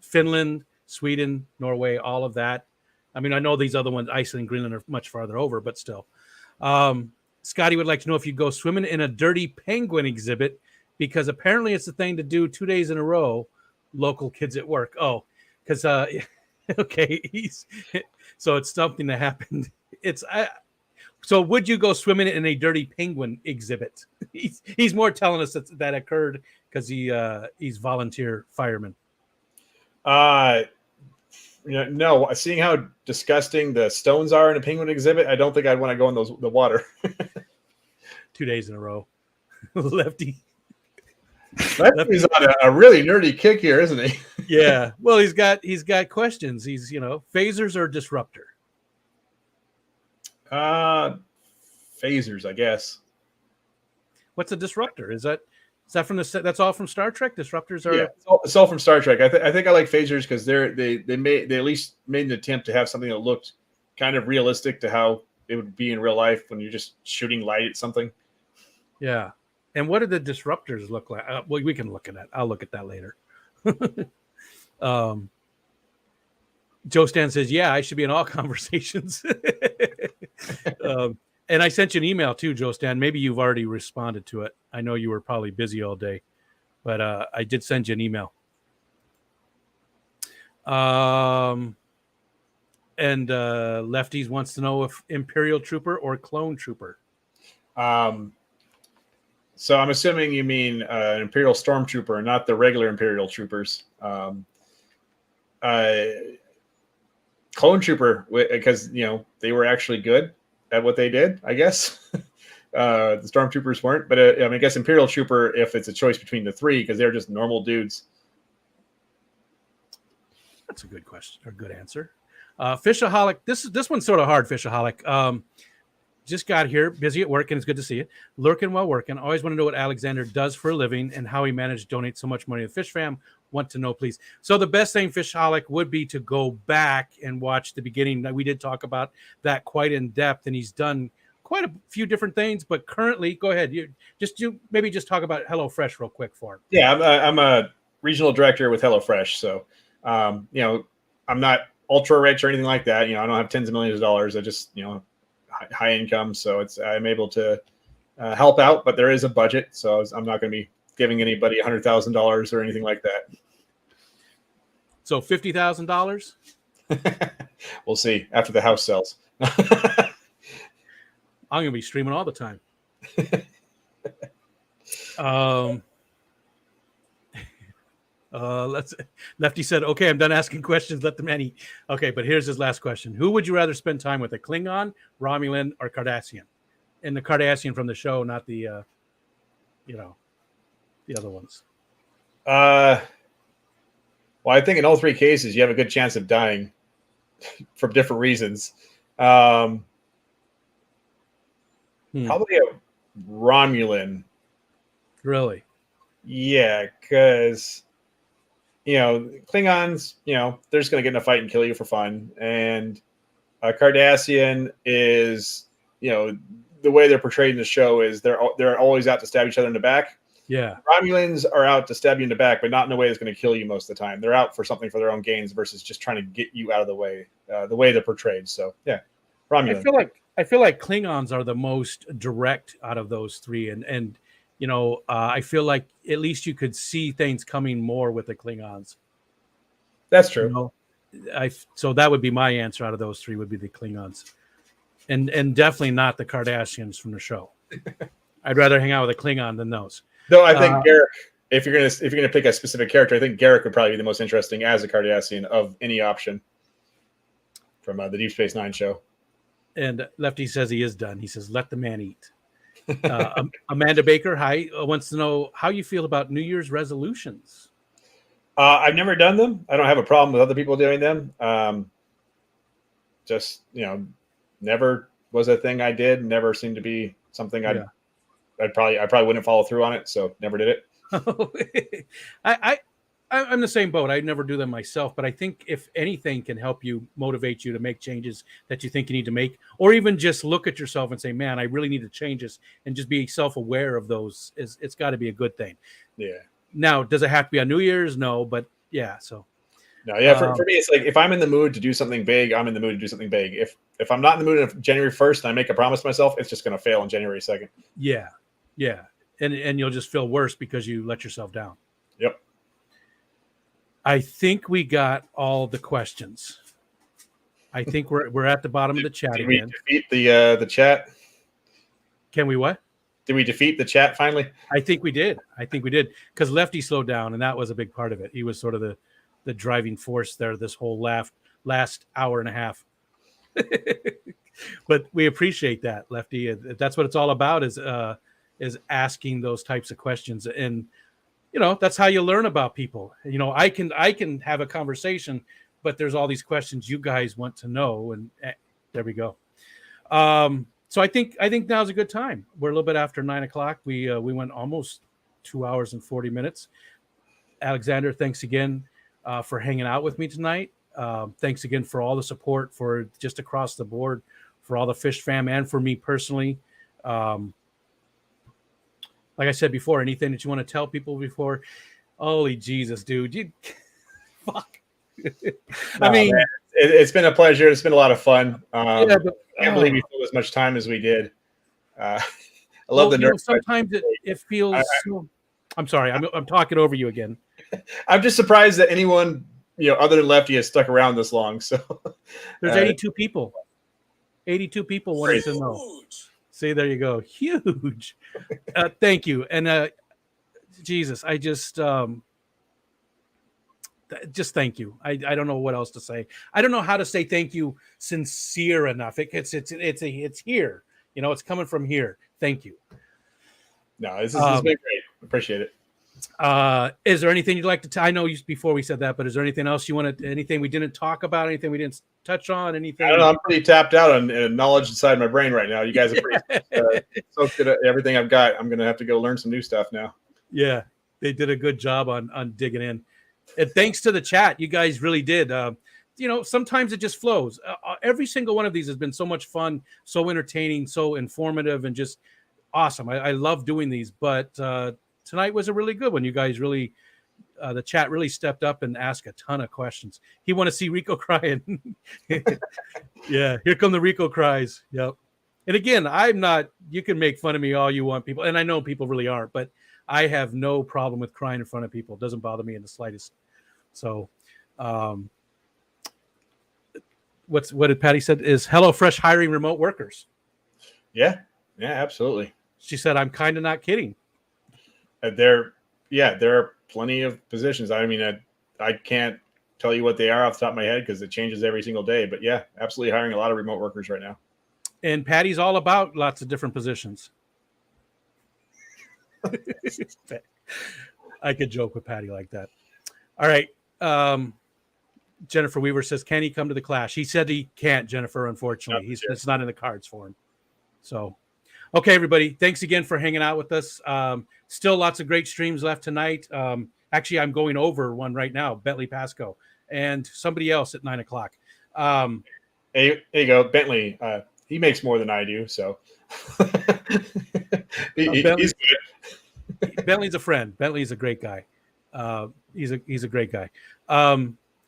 Speaker 1: Finland, Sweden, Norway, all of that. I mean, I know these other ones, Iceland, Greenland, are much farther over, but still. Scotty would like to know if you go swimming in a dirty penguin exhibit, because apparently it's the thing to do 2 days in a row. Local kids at work. Oh, because okay, so it's something that happened. So would you go swimming in a dirty penguin exhibit? He's more telling us that occurred because he's volunteer fireman.
Speaker 2: No, seeing how disgusting the stones are in a penguin exhibit, I don't think I'd want to go in the water.
Speaker 1: 2 days in a row. Lefty's
Speaker 2: on a really nerdy kick here, isn't he?
Speaker 1: Yeah. Well, he's got questions. He's phasers or disruptor.
Speaker 2: Phasers, I guess.
Speaker 1: What's a disruptor? Is that from that's all from Star Trek? Disruptors are.
Speaker 2: Yeah, it's all from Star Trek. I think I like phasers because they at least made an attempt to have something that looked kind of realistic to how it would be in real life when you're just shooting light at something.
Speaker 1: Yeah. And what do the disruptors look like? Well, we can look at that. I'll look at that later. Joe Stan says, yeah, I should be in all conversations. And I sent you an email too, Joe Stan. Maybe you've already responded to it. I know you were probably busy all day, but I did send you an email. And Lefties wants to know if Imperial Trooper or Clone Trooper.
Speaker 2: So I'm assuming you mean an Imperial Stormtrooper, not the regular Imperial Troopers. Clone Trooper, because they were actually good at what they did, I guess. The Stormtroopers weren't, but I guess Imperial Trooper, if it's a choice between the three, because they're just normal dudes.
Speaker 1: That's a good question or good answer. Fishaholic, this one's sort of hard. Fishaholic. just got here, busy at work, and it's good to see you. Lurking while working. Always want to know what Alexander does for a living and how he managed to donate so much money to Fish Fam. Want to know, please. So the best thing, Fishholic, would be to go back and watch the beginning. We did talk about that quite in depth, and he's done quite a few different things. But currently, go ahead. You maybe just talk about HelloFresh real quick for him.
Speaker 2: Yeah, I'm a regional director with HelloFresh, so you know, I'm not ultra rich or anything like that. You know, I don't have tens of millions of dollars. I just, you know, high income, so I'm able to help out, but there is a budget, so I'm not going to be giving anybody $100,000 or anything like that.
Speaker 1: So $50,000.
Speaker 2: We'll see after the house sells.
Speaker 1: I'm going to be streaming all the time. Lefty said, okay, I'm done asking questions. Let the man eat. Okay, but here's his last question. Who would you rather spend time with, a Klingon, Romulan, or Cardassian? And the Cardassian from the show, not the, you know, the other ones.
Speaker 2: Well, I think in all three cases, you have a good chance of dying for different reasons. Probably a Romulan.
Speaker 1: Really?
Speaker 2: Yeah, because, you know, Klingons, you know, they're just going to get in a fight and kill you for fun. And a Cardassian is, you know, the way they're portrayed in the show is they're always out to stab each other in the back.
Speaker 1: Yeah.
Speaker 2: Romulans are out to stab you in the back, but not in a way that's going to kill you most of the time. They're out for something for their own gains versus just trying to get you out of the way they're portrayed. So, yeah, Romulan.
Speaker 1: I feel like Klingons are the most direct out of those three. And you know, I feel like at least you could see things coming more with the Klingons.
Speaker 2: That's true.
Speaker 1: You know? So that would be my answer out of those three, would be the Klingons. And definitely not the Cardassians from the show. I'd rather hang out with a Klingon than those.
Speaker 2: Though I think Garrick, if you're gonna pick a specific character, I think Garrick would probably be the most interesting as a Cardassian of any option from the Deep Space Nine show.
Speaker 1: And Lefty says he is done. He says, "Let the man eat." Amanda Baker, hi, wants to know how you feel about New Year's resolutions.
Speaker 2: I've never done them. I don't have a problem with other people doing them. Just, you know, never was a thing I did. Never seemed to be something I probably wouldn't follow through on it. So never did it.
Speaker 1: I'm the same boat. I never do them myself, but I think if anything can help you, motivate you to make changes that you think you need to make, or even just look at yourself and say, man, I really need to change this, and just be self-aware of those, it's got to be a good thing. Yeah. Now, does it have to be on New Year's? No, but yeah. So
Speaker 2: no, yeah. For me, it's like, if I'm in the mood to do something big, I'm in the mood to do something big. If I'm not in the mood on January 1st and I make a promise to myself, it's just going to fail on January 2nd.
Speaker 1: Yeah. Yeah. And you'll just feel worse because you let yourself down.
Speaker 2: Yep.
Speaker 1: I think we got all the questions. I think we're at the bottom of the chat
Speaker 2: again.
Speaker 1: Did
Speaker 2: we defeat the chat?
Speaker 1: Can we what?
Speaker 2: Did we defeat the chat finally?
Speaker 1: I think we did. Because Lefty slowed down, and that was a big part of it. He was sort of the driving force there this whole last hour and a half. But we appreciate that, Lefty. That's what it's all about, is asking those types of questions. And you know, that's how you learn about people. You know, I can have a conversation, but there's all these questions you guys want to know, and there we go. So I think now's a good time. We're a little bit after 9:00. We went almost 2 hours and 40 minutes. Alexander, thanks again for hanging out with me tonight. Thanks again for all the support, for just across the board, for all the Fish Fam, and for me personally. Like I said before, anything that you want to tell people before? Holy Jesus, dude. Fuck. I mean,
Speaker 2: man, it's been a pleasure. It's been a lot of fun.
Speaker 1: I
Speaker 2: can't believe we filled as much time as we did. I love the nerd.
Speaker 1: Sometimes it feels. I'm sorry. I'm talking over you again.
Speaker 2: I'm just surprised that anyone, you know, other than Lefty, has stuck around this long. So
Speaker 1: there's 82 people. 82 people wanted to know. See, there you go. Huge. Thank you. And Jesus, I just thank you. I don't know what else to say. I don't know how to say thank you sincere enough. It's here. You know, it's coming from here. Thank you.
Speaker 2: No, this has been great. Appreciate it.
Speaker 1: Is there anything you'd like to tell? I know before we said that, but is there anything else you wanted? Anything we didn't talk about? Anything we didn't touch on? Anything?
Speaker 2: I don't know. I'm pretty tapped out on knowledge inside my brain right now. You guys are pretty so good at everything I've got. I'm going to have to go learn some new stuff now.
Speaker 1: Yeah, they did a good job on digging in. And thanks to the chat, you guys really did. Sometimes it just flows. Every single one of these has been so much fun, so entertaining, so informative, and just awesome. I love doing these. But tonight was a really good one. You guys really, the chat really stepped up and asked a ton of questions. He want to see Rico crying. Yeah, here come the Rico cries. Yep. And again, I'm not, you can make fun of me all you want, people. And I know people really aren't, but I have no problem with crying in front of people. It doesn't bother me in the slightest. So, what did Patty said is HelloFresh hiring remote workers.
Speaker 2: Yeah, absolutely.
Speaker 1: She said, I'm kind of not kidding.
Speaker 2: There are plenty of positions. I mean, I can't tell you what they are off the top of my head because it changes every single day. But yeah, absolutely hiring a lot of remote workers right now. And
Speaker 1: Patty's all about lots of different positions. I could joke with Patty like that. All right. Jennifer Weaver says, can he come to the clash? He said he can't, Jennifer, unfortunately. It's not in the cards for him. So, okay, everybody. Thanks again for hanging out with us. Still lots of great streams left tonight. Actually, I'm going over one right now, Bentley Pasco, and somebody else at 9 o'clock.
Speaker 2: Hey, there you go. Bentley, he makes more than I do, so he's good.
Speaker 1: Bentley's a friend. Bentley's a great guy. He's a great guy.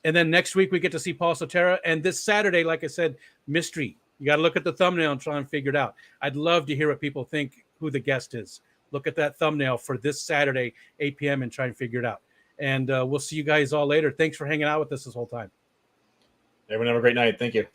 Speaker 1: And then next week we get to see Paul Sotera. And this Saturday, like I said, mystery. You got to look at the thumbnail and try and figure it out. I'd love to hear what people think who the guest is. Look at that thumbnail for this Saturday, 8 p.m. and try and figure it out. And we'll see you guys all later. Thanks for hanging out with us this whole time.
Speaker 2: Everyone have a great night. Thank you.